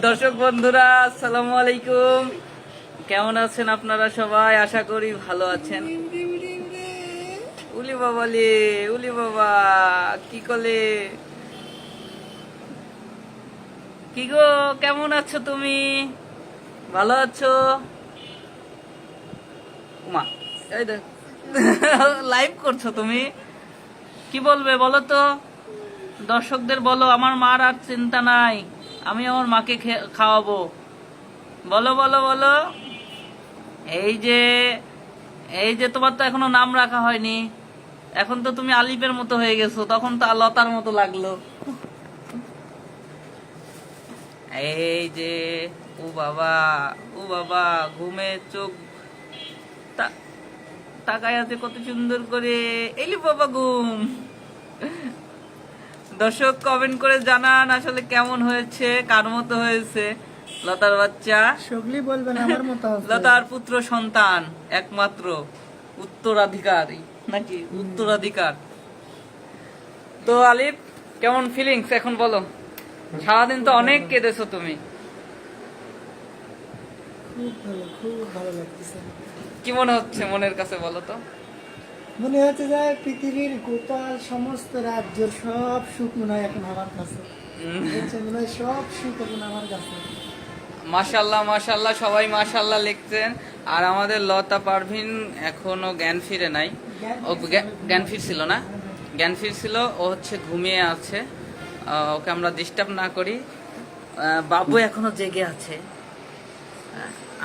দর্শক বন্ধুরা, আসসালামু আলাইকুম। কেমন আছেন আপনারা সবাই? আশা করি ভালো আছেন। উলি বাবা লে, উলি বাবা কি কলে, কি গো, কেমন আছো তুমি? ভালো আছো? উমা, এই দেখ লাইভ করছো তুমি, কি বলবে বলো তো? দর্শকদের বলো আমার মার আর চিন্তা নাই, আমি আমার মাকে খাওয়াবো। বলো বলো বলো। এই যে এই যে তোমার তো এখনো নাম রাখা হয়নি, এখন তো তুমি আলিফের মতো হয়ে গেছো, তখন তো লতার মতো লাগলো। এই যে, ও বাবা, ও বাবা, ঘুমে চোখ তাকায় আছে কত সুন্দর করে। এলি বাবা ঘুম। দর্শক কমেন্ট করে জানান আসলে কেমন হয়েছে, কার মতো হয়েছে লতার বাচ্চা। সকলি বলবেন আমার মতো আছে। লতার পুত্র সন্তান, একমাত্র উত্তরাধিকারী নাকি উত্তরাধিকার। তো আলিফ, কেমন ফিলিংস এখন বলো? সারাদিন তো অনেক কেঁদেছো তুমি। খুব ভালো লাগতেছে। কি মনে হচ্ছে মনের কাছে বলো তো? মনে হচ্ছে যে পৃথিবীর গোপাল সমস্ত রাজ্যের সব সুখ মনে হয় এখন আমার কাছে। মনে হয় সব সুখ এখন আমার কাছে। মাশাল্লাহ মাশাল্লাহ, সবাই মাশাল্লাহ লিখছেন। আর আমাদের লতা পারভিন এখনো জ্ঞান ফিরে নাই। ও জ্ঞান ফিরছিল না, জ্ঞান ফিরছিল, ও হচ্ছে ঘুমিয়ে আছে। ওকে আমরা ডিস্টার্ব না করি। বাবু এখনো জেগে আছে,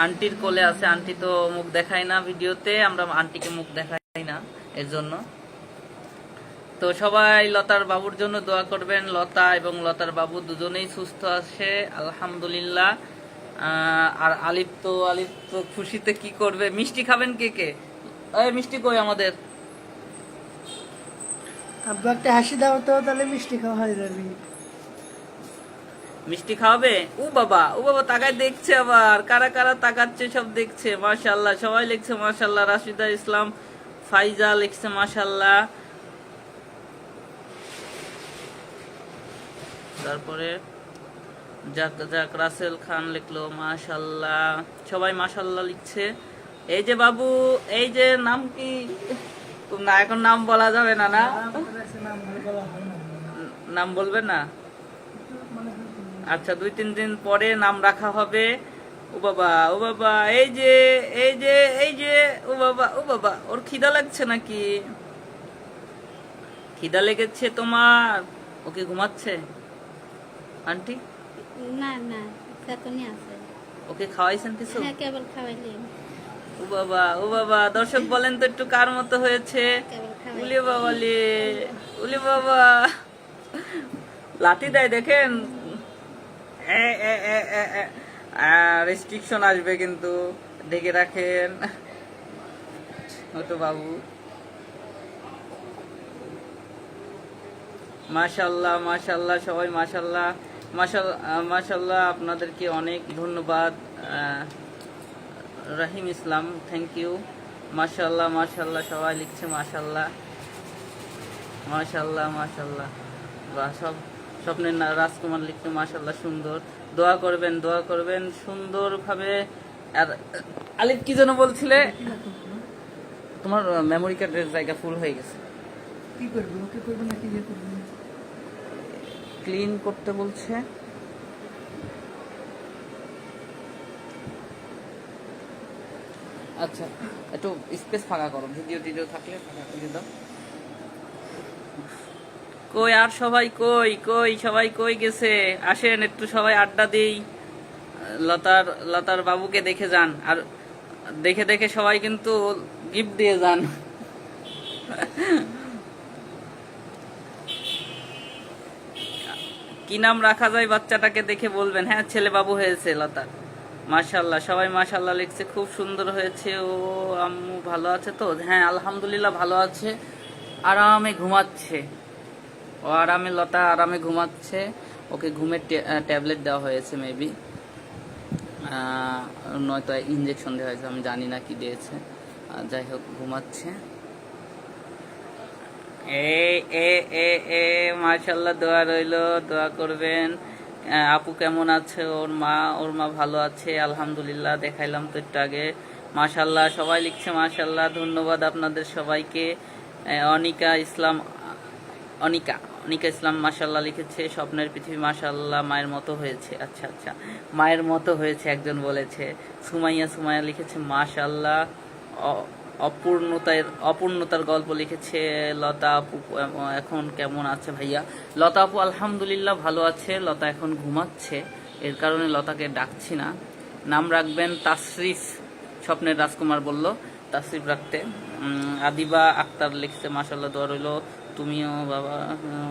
আন্টির কোলে আছে। আন্টি তো মুখ দেখায় না ভিডিওতে, আমরা আন্টিকে মুখ দেখাই না এর জন্য। তো সবাই লতার বাবুর জন্য দোয়া করবেন। লতা এবং লতার বাবু দুজনেই সুস্থ আছে আলহামদুলিল্লাহ। আর আলিফ তো খুশিতে কি করবে। মিষ্টি খাবেন কে কে? এই মিষ্টি কই আমাদের? আব্বা একটা হাসি দাও তো, তাহলে মিষ্টি খাওয়া হয়ে যাবে। মিষ্টি খাওয়াবে? ও বাবা, ও বাবা তাকায় দেখছে, আবার কারা কারা তাকাচ্ছে সব দেখছে। মাশাল্লাহ, সবাই লিখছে মাশাল্লাহ। রাশিদা ইসলাম ফাইজা লিখছে মাশাল্লাহ। তারপরে যাক রাসেল খান লিখলো মাশাল্লাহ। সবাই মাশাল্লাহ লিখছে। এই যে বাবু, এই যে নাম কি? না, এখন নাম বলা যাবে না, না নাম বলবে না। আচ্ছা, 2-3 দিন পরে নাম রাখা হবে। ও বাবা, ও বাবা, এই যে এই যে এই যে, ও বাবা, ও বাবা, ওর খিদা লাগছে নাকি? খিদা লেগেছে তোমার? ওকে ঘুমাচ্ছে আন্টি? না না, চেতনি আছে। ওকে খাওয়াইছেন কিছু? হ্যাঁ, কেবল খাওয়াইলাম। ও বাবা, ও বাবা, দর্শক বলেন তো একটু কার মতো হয়েছে? কেবল খাওয়াই। উলি বাবা লে, উলি বাবা, লাঠি দেয় দেখেন। রেস্ট্রিকশন আসবে কিন্তু, ঢেকে রাখেন ছোট বাবু। মাশাল্লাহ মাশাল্লাহ, সবাই মাশাল্লাহ মাশাল্লাহ মাশাল্লাহ। আপনাদেরকে অনেক ধন্যবাদ। রাহিম ইসলাম, থ্যাংক ইউ। মাশাল্লাহ মাশাল্লাহ, সবাই লিখছে মাশাল্লাহ মাশাল্লাহ মাশাল্লাহ। বা স্বপ্নের রাজকুমার লিখছে মাশাল্লাহ, সুন্দর। দোয়া করবেন, দোয়া করবেন সুন্দরভাবে। আর আলিফ কি যেন বলছিলে? তোমার মেমোরি কার্ডের জায়গা ফুল হয়ে গেছে। কি করবো, ওকে করবো নাকি ইয়ে করবো? ক্লিন করতে বলছে। আচ্ছা, একটু স্পেস ফাঁকা করো, ভিডিও টিডিও থাকলে ফাঁকা করে দাও। কই আর সবাই কই কই, সবাই কই গেছে? আসেন একটু সবাই আড্ডা দিই। লতার বাবুকে দেখে যান, আর দেখে দেখে সবাই কিন্তু গিফট দিয়ে যান। কি নাম রাখা যায় বাচ্চাটাকে দেখে বলবেন। হ্যাঁ, ছেলে বাবু হয়েছে লতার। মাশাল্লাহ, সবাই মাশাল্লাহ লিখছে, খুব সুন্দর হয়েছে। ও আম্মু ভালো আছে তো? হ্যাঁ আলহামদুলিল্লাহ ভালো আছে, আরামে ঘুমাচ্ছে। ও আরামে, লতা আরামে ঘুমাচ্ছে। ওকে ঘুমের ট্যাবলেট দেওয়া হয়েছে মেবি, নয়তো ইঞ্জেকশন দেওয়া হয়েছে, আমি জানি না কি দিয়েছে। যাই হোক, ঘুমাচ্ছে। এ এ এ এ মাশাল্লাহ, দোয়া রইলো, দোয়া করবেন। আপু কেমন আছে? ওর মা ভালো আছে আলহামদুলিল্লাহ, দেখাইলাম তো একটু আগে। মাশাল্লাহ সবাই লিখছে মাশাল্লাহ, ধন্যবাদ আপনাদের সবাইকে। অনিকা ইসলাম, অনিকা অনিকা ইসলাম মাশাল্লাহ লিখেছে। স্বপ্নের পৃথিবী মাশাল্লাহ মায়ের মতো হয়েছে। আচ্ছা আচ্ছা, মায়ের মতো হয়েছে একজন বলেছে। সুমাইয়া লিখেছে মাশাল্লাহ। অপূর্ণতার গল্প লিখেছে লতা আপু। এখন কেমন আছে ভাইয়া? লতা আপু আলহামদুলিল্লাহ ভালো আছে। লতা এখন ঘুমাচ্ছে, এর কারণে লতাকে ডাকছি না। নাম রাখবেন তাসরিফ, স্বপ্নের রাজকুমার বলল তাসরিফ রাখতে। আদিবা আক্তার লিখছে মাশাল্লাহ, দোয়া রইল, তুমিও বাবা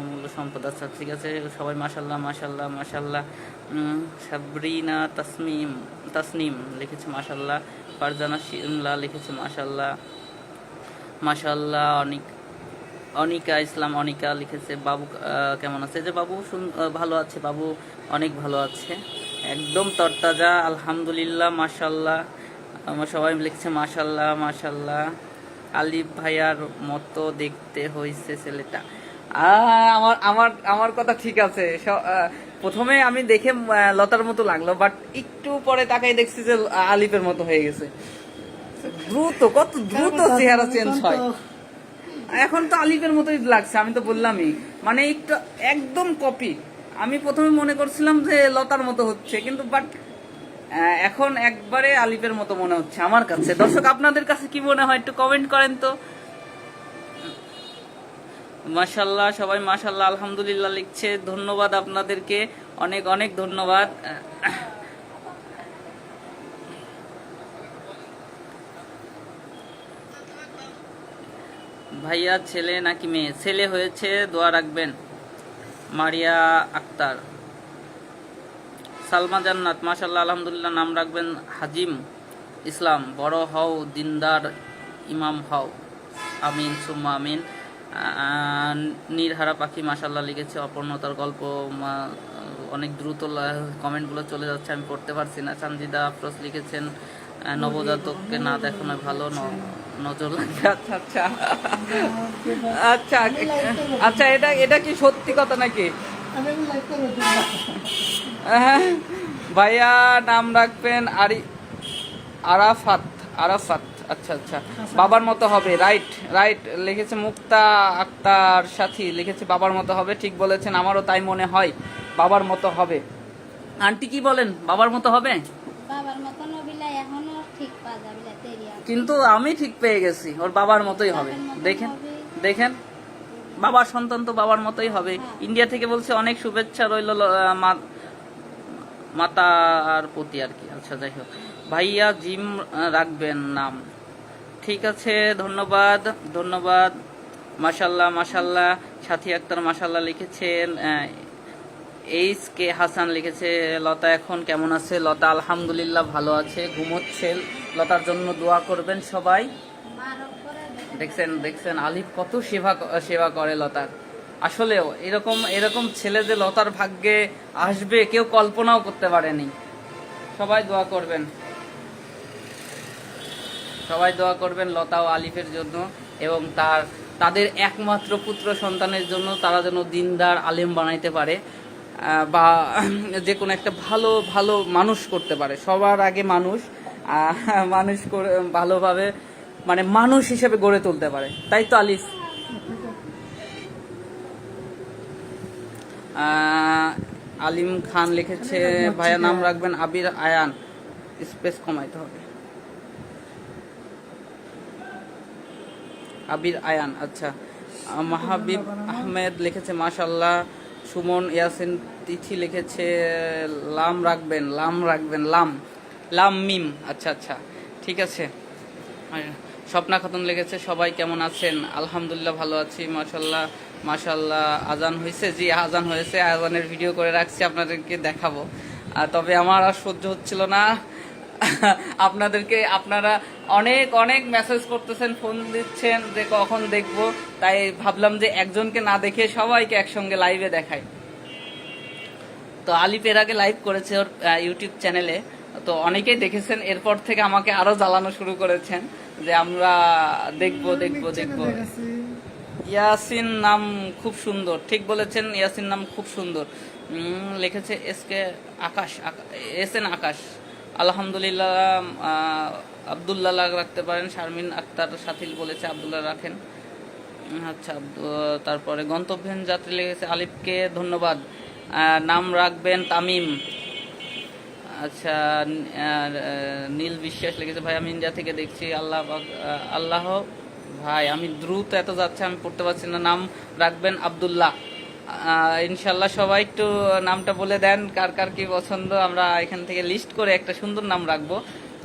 মূল্য সম্পদ। আচ্ছা ঠিক আছে, সবাই মাশাল্লাহ মাশাল্লাহ মাশাল্লাহ। সাবরিনা তাসনিম লিখেছে মাশাল্লাহ। ফারজানা শিমলা লিখেছে মাশাল্লাহ মাশাল্লাহ। অনিকা ইসলাম অনিকা লিখেছে বাবু কেমন আছে? যে বাবু ভালো আছে, বাবু অনেক ভালো আছে, একদম তরতাজা আলহামদুলিল্লাহ মাশাল্লাহ। সবাই লিখছে মাশাল্লাহ মাশাল্লাহ। আলিফ ভাইয়ার মতো দেখতে হয়েছে ছেলেটা। আমার আমার আমার কথা ঠিক আছে। প্রথমে আমি দেখে লতার মতো লাগলো, বাট একটু পরে তাকাই দেখছি যে আলিফের মতো হয়ে গেছে। কত দ্রুত চেহারা চেঞ্জ হয়। এখন তো আলিফের মতোই লাগছে, আমি তো বললামই, মানে একটু একদম কপি। আমি প্রথমে মনে করছিলাম যে লতার মতো হচ্ছে, কিন্তু বাট এখন একবারে আলিফের মতো মনে হচ্ছে আমার কাছে। দর্শক আপনাদের কাছে কি মনে হয় একটু কমেন্ট করেন তো। মাশাল্লাহ সবাই মাশাল্লাহ আলহামদুলিল্লাহ লিখছে, ধন্যবাদ আপনাদেরকে, অনেক অনেক ধন্যবাদ। ভাইয়া ছেলে নাকি মেয়ে? ছেলে হয়েছে, দোয়া রাখবেন। মারিয়া আক্তার। সালমা জান্নাত মাশাল্লাহ আলহামদুলিল্লাহ, নাম রাখবেন হাজিম ইসলাম। বড় হও, দিনদার ইমাম হও, আমিন সুম্মা আমিন। নীরহারা পাখি মাশাল্লাহ লিখেছে। অপূর্ণতার গল্প। অনেক দ্রুত কমেন্টগুলো চলে যাচ্ছে, আমি পড়তে পারছি না। সানজিদা আফরোজ লিখেছেন নবজাতককে না দেখানো ভালো, নজর লাগে। আচ্ছা আচ্ছা আচ্ছা আচ্ছা, এটা কি সত্যি কথা নাকি? ভাইয়া নাম রাখবেন আরাফাত। আচ্ছা আচ্ছা, বাবার মতো হবে। রাইট লিখেছে মুক্তা আক্তার সাথী লিখেছে বাবার মতো হবে। ঠিক বলেছেন, আমারও তাই মনে হয়, বাবার মতো হবে। আন্টি কি বলেন, বাবার মতো হবে? বাবার মতো নবিলা এখনো ঠিক পাওয়া যাবে না, দেরি আছে। কিন্তু আমি ঠিক পেয়ে গেছি, ওর বাবার মতোই হবে। দেখেন বাবার সন্তান তো বাবার মতোই হবে। ইন্ডিয়া থেকে বলছে অনেক শুভেচ্ছা রইল মাতার প্রতি আর কি। আচ্ছা যাই হোক, ভাইয়া জিম রাখবেন নাম। ঠিক আছে, ধন্যবাদ। মাশাল্লাহ মাশাল্লাহ। সাথী আক্তার মাশাল্লাহ লিখেছেন। এইচ কে হাসান লিখেছে লতা এখন কেমন আছে? লতা আলহামদুলিল্লাহ ভালো আছে, ঘুমোচ্ছে। লতার জন্য দোয়া করবেন সবাই। দেখছেন আলিফ কত সেবা করে লতার। আসলেও এরকম ছেলে যে লতার ভাগ্যে আসবে কেউ কল্পনাও করতে পারেনি। সবাই দোয়া করবেন লতা ও আলিফের জন্য, এবং তাদের একমাত্র পুত্র সন্তানের জন্য, তারা যেন দিনদার আলেম বানাইতে পারে, বা যে কোনো একটা ভালো মানুষ করতে পারে। সবার আগে মানুষ করে ভালোভাবে, মানে মানুষ হিসেবে গড়ে তুলতে পারে। তাই তো আলিফ? আলিম খান লিখেছে ভাইয়া নাম রাখবেন আবির আয়ান। স্পেস কমাইতে হবে, আবির আয়ান। আচ্ছা, মাহাবিব আহমেদ লিখেছে মাশাল্লাহ। সুমন ইয়াসিন তিথি লিখেছে লাম রাখবেন লাম মিম। আচ্ছা ঠিক আছে। স্বপ্না খাতুন লিখেছে সবাই কেমন আছেন? আলহামদুলিল্লাহ ভালো আছি মাশাল্লাহ। আজান হয়েছে? জি আজান হয়েছে, আজানের ভিডিও করে রাখছি, আপনাদেরকে দেখাবো। তবে আমার আর সহ্য হচ্ছিল না। আপনারা অনেক মেসেজ করতেছেন, ফোন দিচ্ছেন যে কখন দেখবো, তাই ভাবলাম যে একজনকে না দেখে সবাইকে একসঙ্গে লাইভে দেখাই। তো আলিফ এর আগে লাইভ করেছে ওর ইউটিউব চ্যানেলে, তো অনেকেই দেখেছেন। এরপর থেকে আমাকে আরো জ্বালানো শুরু করেছেন যে আমরা দেখবো। ইয়াসিন নাম খুব সুন্দর, ঠিক বলেছেন, ইয়াসিন নাম খুব সুন্দর। লিখেছে এসকে আকাশ, এস এন আকাশ। আলহামদুলিল্লাহ, আব্দুল্লাহ রাখতে পারেন। শারমিন আক্তার সাথিল বলেছে আব্দুল্লাহ রাখেন। আচ্ছা, তারপরে গন্তব্যহীন যাত্রী লিখেছে আলিফকে ধন্যবাদ, নাম রাখবেন তামিম। আচ্ছা, নীল বিশ্বাস লিখেছে ভাই আমি ইন্ডিয়া থেকে দেখছি, আল্লাহ ভাই আমি দ্রুত এত যাচ্ছে আমি পড়তে পারছি না, নাম রাখবেন আব্দুল্লাহ। ইনশাল্লাহ সবাই একটু নামটা বলে দেন কার কার কি পছন্দ, আমরা এখান থেকে লিস্ট করে একটা সুন্দর নাম রাখবো।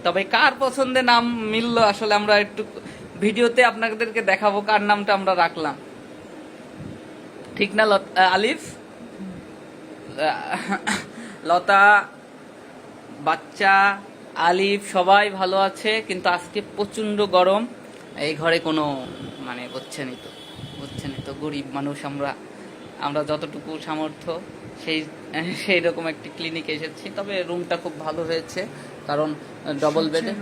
তবে কার পছন্দে নাম মিললো আসলে আমরা একটু ভিডিওতে আপনাদেরকে দেখাবো কার নামটা আমরা রাখলাম, ঠিক না আলিফ? লতা, বাচ্চা, আলিফ সবাই ভালো আছে, কিন্তু আজকে প্রচন্ড গরম। এই ঘরে কোনো মানে বুঝছেনই তো গরিব মানুষ আমরা যতটুকু সামর্থ্য সেই রকম একটি ক্লিনিকে এসেছি। তবে রুমটা খুব ভালো হয়েছে, কারণ ডবল বেডে।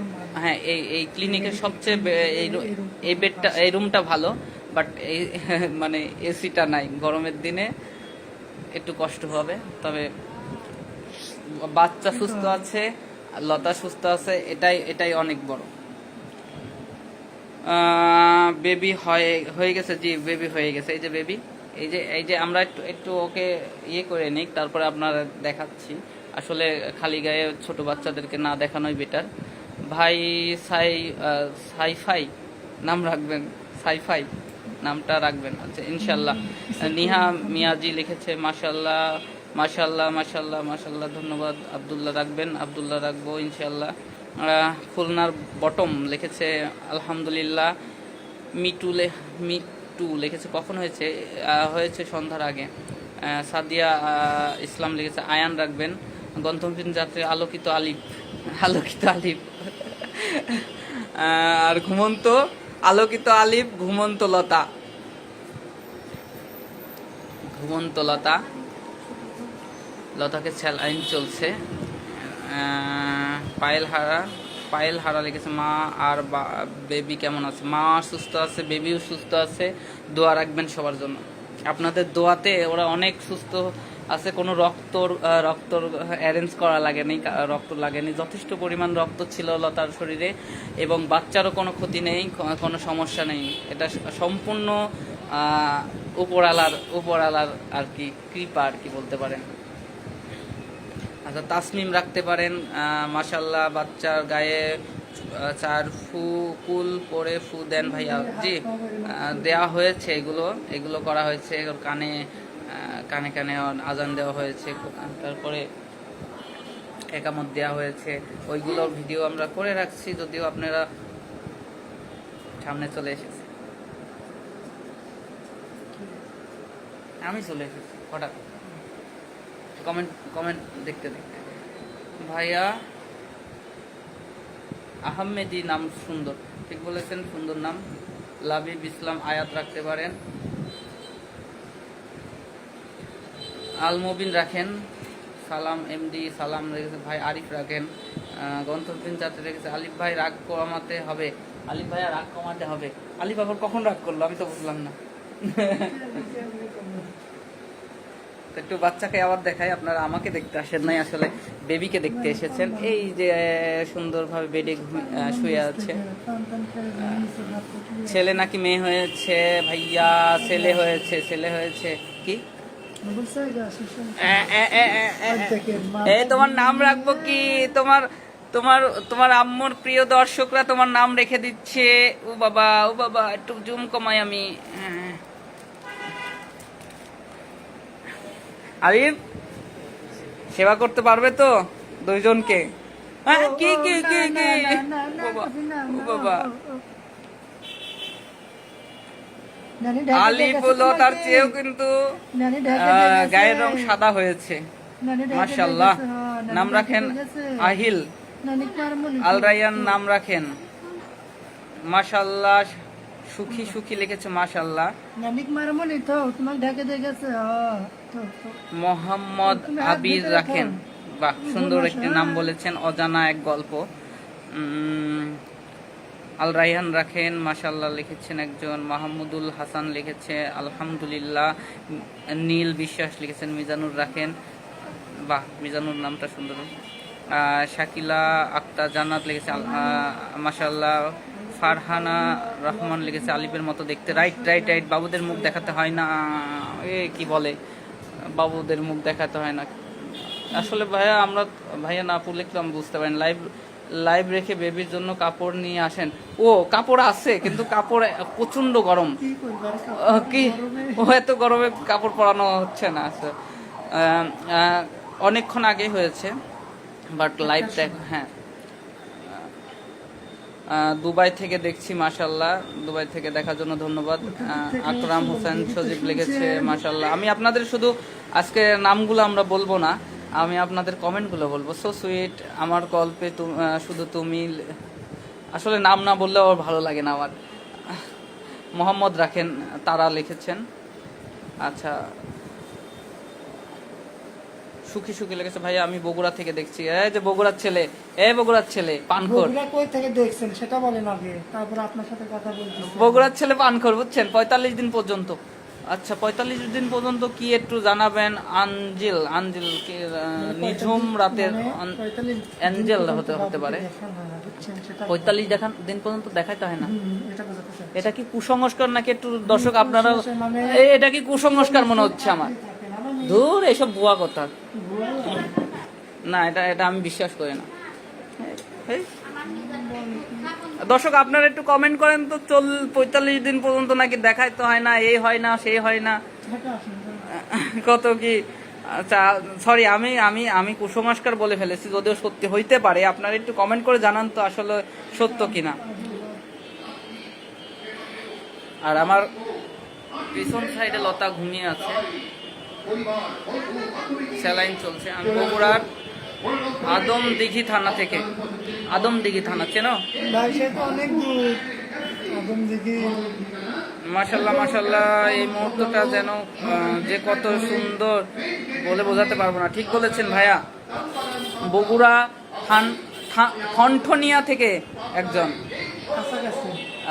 হ্যাঁ, এই ক্লিনিকের সবচেয়ে এই রুমটা ভালো, বাট এই মানে এসিটা নাই, গরমের দিনে একটু কষ্ট হবে। তবে বাচ্চা সুস্থ আছে, লতা সুস্থ আছে, এটাই অনেক বড়। বেবি হয়ে গেছে, জি বেবি হয়ে গেছে। এই যে বেবি, এই যে আমরা একটু ওকে ইয়ে করে নিই, তারপরে আপনারা দেখাচ্ছি। আসলে খালি গায়ে ছোট বাচ্চাদেরকে না দেখানোই বেটার। ভাই সাইফাই নাম রাখবেন, সাইফাই নামটা রাখবেন। আচ্ছা ইনশাল্লাহ। নিহা মিয়াজি লিখেছে মাশাল্লাহ মাশাল্লাহ মাশাল্লাহ মাশাল্লাহ, ধন্যবাদ। আব্দুল্লাহ রাখবেন, আব্দুল্লাহ রাখবো ইনশাল্লাহ। খুলনার বটম লিখেছে আলহামদুলিল্লাহ। মিটু লিখেছে কখন হয়েছে? হয়েছে সন্ধ্যার আগে। সাদিয়া ইসলাম লিখেছে আয়ান রাখবেন। গন্তব্যহীন যাত্রী আলোকিত আলিফ আর আলোকিত আলিফ ঘুমন্ত লতা। লতাকে স্যালাইন চলছে। পায়েল হারা লিখেছে মা আর বেবি কেমন আছে? মা সুস্থ আছে, বেবিও সুস্থ আছে, দোয়া রাখবেন সবার জন্য। আপনাদের দোয়াতে ওরা অনেক সুস্থ আছে, কোনো রক্ত অ্যারেঞ্জ করা লাগেনি, যথেষ্ট পরিমাণ রক্ত ছিল লতার শরীরে, এবং বাচ্চারও কোনো ক্ষতি নেই, কোনো সমস্যা নেই। এটা সম্পূর্ণ উপরালার আর কি কৃপা আর কি বলতে পারেন। আচ্ছা, তাসমিম রাখতে পারেন। মাশাল্লাহ, বাচ্চার গায়ে 4 ফুল পরে ফু দেন ভাইয়া। জি দেওয়া হয়েছে, এগুলো করা হয়েছে। ওর কানে আজান দেওয়া হয়েছে, তারপরে একামত দেওয়া হয়েছে, ওইগুলোর ভিডিও আমরা করে রাখছি, যদিও আপনারা সামনে চলে এসেছে। আমি চলে এসেছি হঠাৎ কমেন্ট দেখতে ভাইয়া আহমেদি নাম সুন্দর, ঠিক বলেছেন, সুন্দর নাম। লাবিব ইসলাম আয়াত রাখতে পারেন। আলমবিন রাখেন। সালাম এমডি সালাম রেখেছে ভাই। আরিফ রাখেন। গন্তব্যহীন যাত্রী রেখেছে আলিফ ভাই রাগ কমাতে হবে। আলিফ আবার কখন রাগ করলো আমি তো বুঝলাম না। একটু বাচ্চাকে আবার দেখাই, আপনারা আমাকে দেখতে আসেন নাই, আসলে বেবিকে দেখতে এসেছেন। এই যে সুন্দরভাবে বেডে শুয়ে আছে। ছেলে নাকি মেয়ে হয়েছে ভাইয়া? ছেলে হয়েছে। কি তোমার নাম রাখবো কি? তোমার আম্মুর প্রিয় দর্শকরা তোমার নাম রেখে দিচ্ছে। ও বাবা একটু জুম কমাই আমি। আরিফ সেবা করতে পারবে তো দুইজনকে? কি বাবা, আলিফ বলো, তার চেয়েও কিন্তু গায়ের রং সাদা হয়েছে। মাশাআল্লাহ। নাম রাখেন আহিল। আল রায়ান নাম রাখেন। মাশাআল্লাহ। সুখী লিখেছে মাশাআল্লাহ। মোহাম্মদ আবির রাখেন। বাহ, সুন্দর একটি নাম বলেছেন। অজানা এক গল্প। আল রাইহান রাখেন, মাশাল্লাহ লিখেছেন একজন। মাহমুদুল হাসান লিখেছে আলহামদুলিল্লাহ। নীল বিশ্বাস লিখেছেন মিজানুর রাখেন, বাহ মিজানুর নামটা সুন্দর। শাকিলা আক্তার জান্নাত লিখেছে মাশাল্লাহ। ফারহানা রহমান লিখেছে আলিফের মতো দেখতে। রাইট রাইট রাইট, বাবুদের মুখ দেখাতে হয় না, কি বলে বাবুদের মুখ দেখাতে হয় না আসলে ভাইয়া। আমরা ভাইয়া না পড়লে একটু আমি বুঝতে পারি। লাইভ রেখে বেবির জন্য কাপড় নিয়ে আসেন। ও কাপড় আছে, কিন্তু কাপড় প্রচন্ড গরম। কি করবার কি ও এত গরমে কাপড় পরানো হচ্ছে না। আচ্ছা অনেকক্ষণ আগে হয়েছে, বাট লাইভ দেখ। হ্যাঁ দুবাই থেকে দেখছি, মাশাল্লাহ। দুবাই থেকে দেখার জন্য ধন্যবাদ। আকরাম হোসেন সজীব লিখেছে মাশাল্লাহ। আমি আপনাদের শুধু আজকে নামগুলো আমরা বলবো না, আমি আপনাদের কমেন্টগুলো বলবো। সো সুইট, আমার গল্পে শুধু তুমি। আসলে নাম না বললেও আমার ভালো লাগে না আমার। মোহাম্মদ রাখেন তারা লিখেছেন। আচ্ছা সুখী সুখী লেগেছে ভাইয়া, আমি বগুড়া থেকে দেখছি। এই যে বগুড়ার ছেলে, বগুড়ার ছেলে পানখোর। বগুড়া কই থেকে দেখছেন সেটা বলেন আগে, তারপর আপনার সাথে কথা বলছি। বগুড়ার ছেলে পানখোর, বুঝছেন? 45 দিন পর্যন্ত। আচ্ছা 45 দিন পর্যন্ত কি একটু জানাবেন? আঞ্জিল কি নিঝুম রাতের অ্যাঞ্জেল হতে পারে। 45 দিন পর্যন্ত দেখাইতে হয় না। এটা কি কুসংস্কার নাকি? একটু দর্শক আপনারা, এটা কি কুসংস্কার মনে হচ্ছে আমার। ধুর এসব ভুয়া কথা, না এটা আমি বিশ্বাস করি না। দর্শক আপনারা একটু কমেন্ট করেন তো, 45 দিন পর্যন্ত নাকি দেখাইতে হয় না, এই হয় না সেই হয় না, কত কি। আচ্ছা সরি, আমি কুসংস্কার বলে ফেলেছি, যদিও সত্যি হইতে পারে। আপনারা একটু কমেন্ট করে জানান তো আসলে সত্য কিনা। আর আমার পিছন সাইডে লতা ঘুমিয়ে আছে, স্যালাইন চলছে। আমি বগুড়ার আদমদিঘি থানা থেকে। আদমদিঘি থানা চেনো? অনেক দূর আদমদিঘি। মাশাল্লাহ মাশাল্লাহ, এই মুহূর্তটা যেন যে কত সুন্দর বলে বোঝাতে পারবো না। ঠিক বলেছেন ভাইয়া। বগুড়া ঠনঠনিয়া থেকে একজন।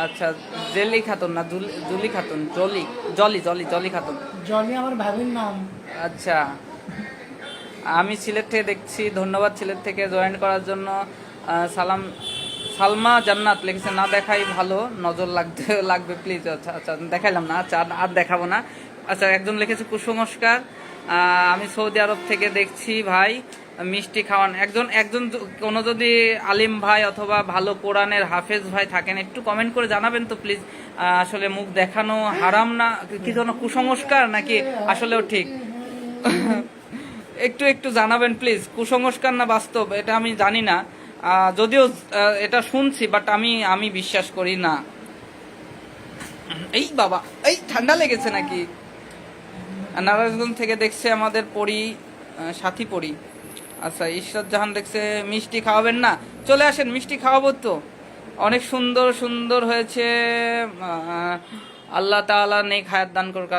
আচ্ছা জেলি খাতুন না জুলি খাতুন? জলি খাতুন। জলি আমার ভাবির নাম। আচ্ছা আমি সিলেট থেকে দেখছি, ধন্যবাদ সিলেট থেকে জয়েন করার জন্য। সালমা জান্নাত লিখেছে না দেখাই ভালো, নজর লাগবে প্লিজ। আচ্ছা আচ্ছা দেখাইলাম না, আচ্ছা আর দেখাবো না। আচ্ছা একজন লিখেছে কুসংস্কার, আমি সৌদি আরব থেকে দেখছি ভাই, মিষ্টি খাওয়ান। একজন কোনো যদি আলিম ভাই অথবা ভালো কোরআনের হাফেজ ভাই থাকেন, একটু কমেন্ট করে জানাবেন তো প্লিজ। আসলে মুখ দেখানো হারাম না কি যেন কুসংস্কার নাকি আসলেও ঠিক? একটু জানাবেন প্লিজ, কুসংস্কার না বাস্তব এটা আমি জানি না। যদিও এটা শুনছি, বাট আমি বিশ্বাস করি না। এই বাবা, এই ঠান্ডা লেগেছে নাকি? নারায়ণগঞ্জ থেকে দেখছে আমাদের সাথী পরি। আচ্ছা ইশরাত জাহান দেখছে মিষ্টি খাওয়াবেন না, চলে আসেন মিষ্টি খাওয়াবো তো। অনেক সুন্দর সুন্দর হয়েছে, আল্লাহ তাআলা নেক হায়াত দান করুক।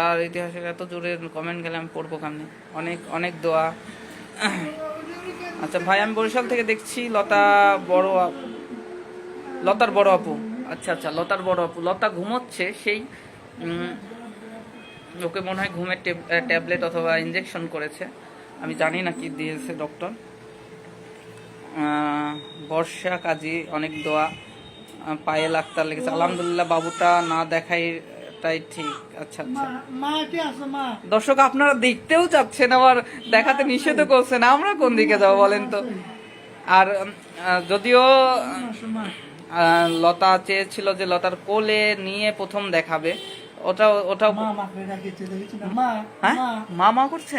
আর ইতিহাসের এত জোরে কমেন্ট গেলে আমি পড়বো কেমনে? অনেক অনেক দোয়া। আচ্ছা ভাই আমি বরিশাল থেকে দেখছি, লতার বড় আপু। আচ্ছা আচ্ছা লতার বড় আপু, লতা ঘুমোচ্ছে সেই। ওকে মনে হয় ঘুমের ট্যাবলেট অথবা ইনজেকশন করেছে, আমি জানি না কি দিয়েছে ডক্টর। বর্ষা কাজী অনেক দোয়া। পায়েল আক্তার লিখেছে আলহামদুলিল্লাহ, বাবুটা না দেখাই তাই ঠিক। আচ্ছা আচ্ছা দর্শক আপনারা দেখতেও চাচ্ছেন, আবার দেখাতে নিষেধও করছেন, আমরা কোন দিকে যাবো বলেন তো? আর যদিও লতা চেয়েছিল যে লতার কোলে নিয়ে প্রথম দেখাবে, ওটাও হ্যাঁ মা করছে।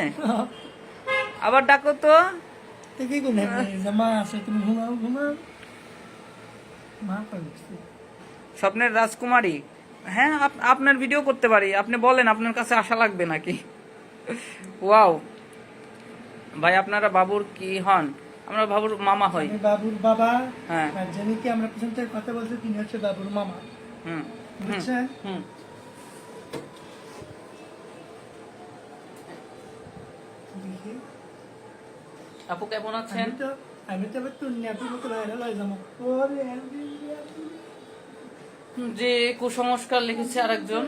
আবার ডাকো তো। স্বপ্নের রাজকুমারী, হ্যাঁ আপনার ভিডিও করতে পারি, আপনি বলেন আপনার কাছে আসা লাগবে নাকি? ওয়াও ভাই আপনারা বাবুর কি হন? আমরা বাবুর মামা হই। বাবুর বাবা। হ্যাঁ যিনি কি আমরা পিছন থেকে কথা বলছি তিনি হচ্ছে বাবুর মামা। বুঝছেন? আপু কেমন আছেন? আমি তো এবার তুই নেপুর মতো ভাইরাল হয়ে যাবো। যে কুসংস্কার লিখেছে আরেকজন,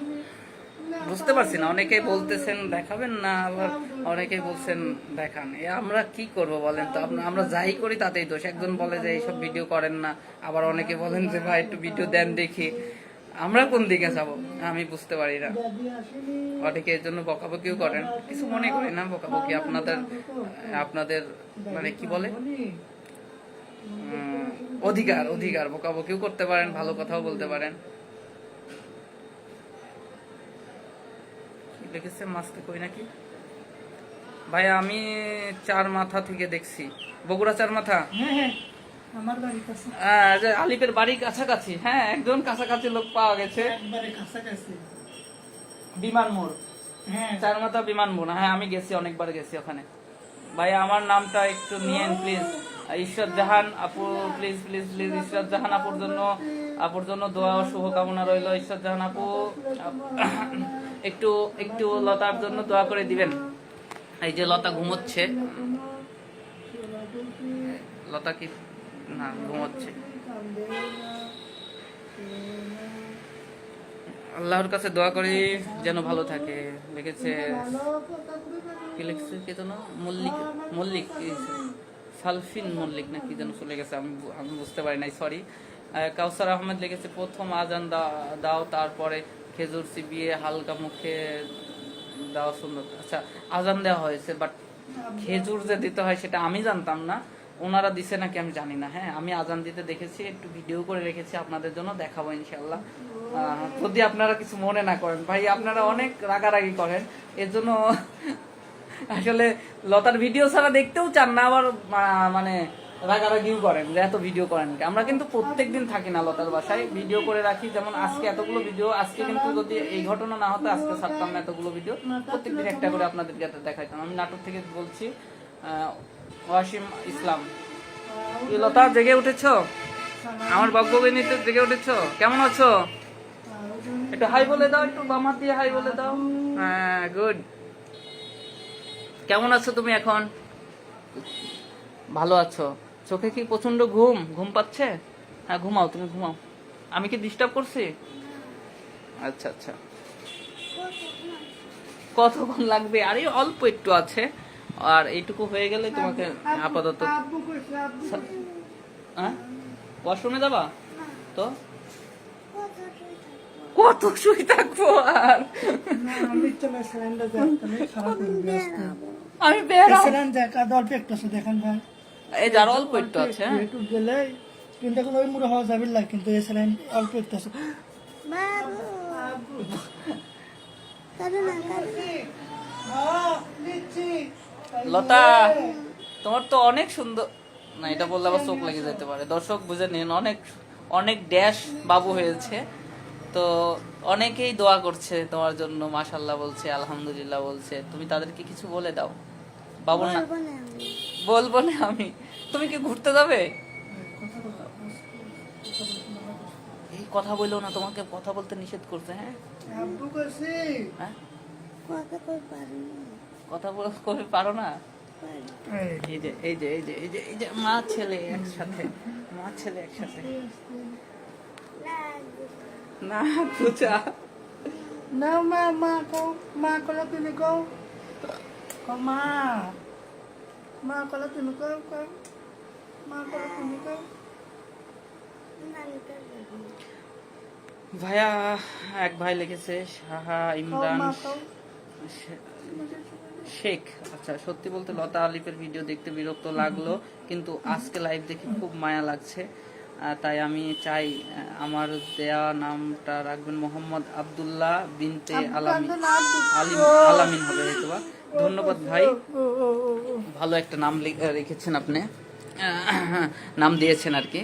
বুঝতে পারছি না। অনেকেই বলতেছেন দেখাবেন না, আবার অনেকেই বলছেন দেখান। আমরা কি করব বলেন তো? আমরা যাই করি তাতেই দোষ। একজন বলে যে এইসব ভিডিও করেন না, আবার অনেকে বলেন যে ভাই একটু ভিডিও দেন দেখি। আমরা কোন দিকে যাব আমি বুঝতে পারি না। অনেকে এর জন্য বকাবকিও করেন, কিছু মনে করি না। বকাবকি আপনাদের মানে কি বলে অধিকার। বকাবকিও করতে পারেন, ভালো কথাও বলতে পারেন। দেখেছে মাছকে কই নাকি ভাই? আমি চার মাথা থেকে দেখছি, বগুড়া চার মাথা। হ্যাঁ আমার বাড়ি কাছে, যে আলিপের বাড়ি কাছাকাছি। হ্যাঁ, একজন কাছাকাছি লোক পাওয়া গেছে। একবারে কাছাকাছি। বিমান মোড়, হ্যাঁ চার মাথা বিমান মোড়। হ্যাঁ, আমি গেছি, অনেকবার গেছি ওখানে। ভাই আমার নামটা একটু নিয়েন প্লিজ। ঈশ্বর জাহান আপু, প্লিজ প্লিজ প্লিজ, ঈশ্বর জাহান আপুর জন্য দোয়া ও শুভকামনা রইল। ঈশ্বর জাহান আপু একটু একটু লতার জন্য দোয়া করে দিবেন। এই যে লতা ঘুমোচ্ছে, লতা কি না ঘুমোচ্ছে। আল্লাহর কাছে দোয়া করি যেন ভালো থাকে। লিখেছে কি লিখছে কে যেন, মল্লিক সালফিন মল্লিক না কি যেন চলে গেছে, আমি বুঝতে পারি নাই, সরি। কাউসার আহমেদ লিখেছে প্রথম আজান দাও, তারপরে খেজুর চিবিয়ে হালকা মুখে দাও, সুন্দর। আচ্ছা, আজান দেওয়া হয়েছে, বাট খেজুর যে দিতে হয় সেটা আমি জানতাম না। ওনারা দিছে নাকি আমি জানি না। হ্যাঁ, আমি আজান দিতে দেখেছি, একটু ভিডিও করে রেখেছি, আপনাদের জন্য দেখাবো ইনশাল্লাহ। যদি আপনারা কিছু মনে না করেন। ভাই আপনারা অনেক রাগারাগি করেন, এর জন্য আসলে লতার ভিডিও ছাড়া দেখতেও চান না, আবার মানে রাগারাগিও করেন যে এত ভিডিও করেন। আমরা কিন্তু প্রত্যেকদিন থাকি না লতার বাসায়, ভিডিও করে রাখি। যেমন আজকে এতগুলো ভিডিও, আজকে কিন্তু যদি এই ঘটনা না হতো আজকে ছাড়তাম না এতগুলো ভিডিও, প্রত্যেকদিন একটা করে আপনাদেরকে দেখাইতাম। আমি নাটক থেকে বলছি, ওয়াসিম ইসলাম। কি লতা, জেগে উঠেছ? আমার বকবকিনীতে জেগে উঠেছ? কেমন আছো? একটু হাই বলে দাও, একটু বাম হাত দিয়ে হাই বলে দাও। হ্যাঁ, গুড। কেমন আছো তুমি এখন? ভালো আছো? চোখে কি প্রচন্ড ঘুম পাচ্ছে? হ্যাঁ, ঘুমাও, তুমি ঘুমাও। আমি কি ডিস্টার্ব করছি? আচ্ছা আচ্ছা, কতক্ষণ লাগবে? আরে অল্প একটু আছে, আর এইটুকু হয়ে গেলে তোমাকে আপাতত। হ্যাঁ, ওয়াশরুমে যাবা তো? কত শুয়ে থাকবো আর? আমি দেখেন ভাই, এই যার অল্প একটু আছে। একটু গেলে কিন্তু এখন ওই মুড়ে হওয়া যাবে না, কিন্তু এই স্যালাইন অল্প একটু আছে। লতা, তোমার তো অনেক সুন্দর, না এটা বললে আবার চোখ লেগে যেতে পারে। দর্শক বুঝে নিন, অনেক অনেক ড্যাশ বাবু হয়েছে। তো অনেকেই দোয়া করছে তোমার জন্য, মাশাআল্লাহ বলছে, আলহামদুলিল্লাহ বলছে। তুমি তাদেরকে কিছু বলে দাও। বাবুর না বলবো না আমি। তুমি কি ঘুরতে যাবে? এই কথা বললো না, তোমাকে কথা বলতে নিষেধ করছে। হ্যাঁ, হ্যাঁ, কথা বলতে পারো না? এই যে এই যে এই যে এই যে এই যে মা ছেলে একসাথে, না পূজা না, মা কও, মা কলা তুমি কও, মা কলা তুমি কও, মা কলা তুমি কও। ভাইয়া, এক ভাই লিখেছে শাহা ইমরান শেখ। আচ্ছা, সত্যি বলতে লতা আলিফের ভিডিও দেখতে বিরক্ত লাগলো, কিন্তু আজকে লাইভ দেখে খুব মায়া লাগছে। তাই আমি চাই আমার দেয়া নামটা রাখবেন মোহাম্মদ আব্দুল্লাহ বিনতে আলামিন হবে হয়তো বা। ধন্যবাদ ভাই, ভালো একটা নাম রেখেছেন আপনি, নাম দিয়েছেন আর কি।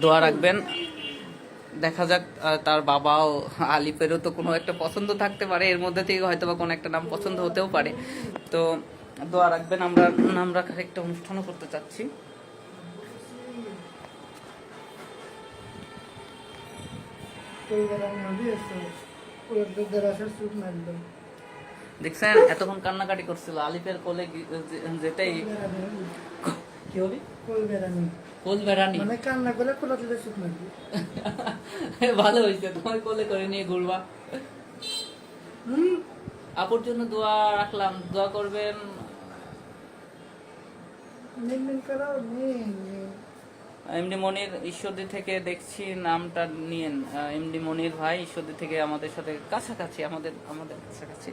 দোয়া রাখবেন। দেখা যাক, তার বাবাও আলিফেরও তো কোনো একটা পছন্দ থাকতে পারে, এর মধ্যে থেকে হয়তো বা কোনো একটা নাম পছন্দ হতেও পারে। তো দোয়া রাখবেন। আমরা নাম রাখার একটা অনুষ্ঠানও করতে চাচ্ছি। দেখছেন এতক্ষণ কান্নাকাটি করছিল, আলিফের কোলে যেতেই কি হবে, বলবে রানী মানে কান্না করে কোলা দিলে চুপ মারবি। ভালো হয়েছে, তোমার কোলে করে নিয়ে ঘুরবা। হুম, আপুর জন্য দোয়া রাখলাম, দোয়া করবেন। মিনমিন করো, মিনমিন। এমডি মনির ঈশ্বরদী থেকে দেখছি, নামটা নিয়েন। এমডি মনির ভাই ঈশ্বরদী থেকে আমাদের সাথে কাছাকাছি, আমাদের আমাদের কাছাকাছি।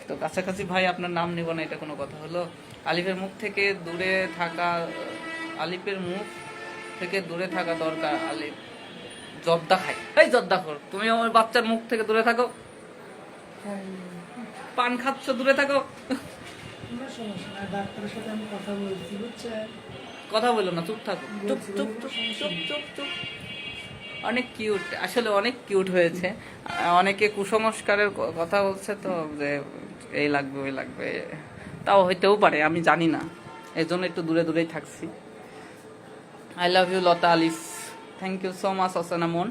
তো কাছাকাছি ভাই, আপনার নাম নিব না, এটা কোনো কথা হলো? আলিফের মুখ থেকে দূরে থাকা, আলিফের মুখ থেকে দূরে থাকা দরকার। আলিফ জর্দা খাই, এই জর্দা খোর, তুমি আমার বাচ্চার মুখ থেকে দূরে থাকো। হ্যাঁ, পান খাচ্ছ, দূরে থাকো। কোনো সমস্যা নাই, ডাক্তারের সাথে আমি কথা বলছি, বুঝছেন? কথা বলো না, চুপ থাকো, চুপ চুপ চুপ চুপ চুপ চুপ। অনেক কিউট, আসলে অনেক কিউট হয়েছে। অনেকে কুসংস্কারের কথা বলছে তো, যে এই লাগবে ওই লাগবে, তাও হইতেও পারে, আমি জানি না, এই জন্য একটু দূরে দূরেই থাকছি। I love you Lata Alif, thank you so much অসানা মন।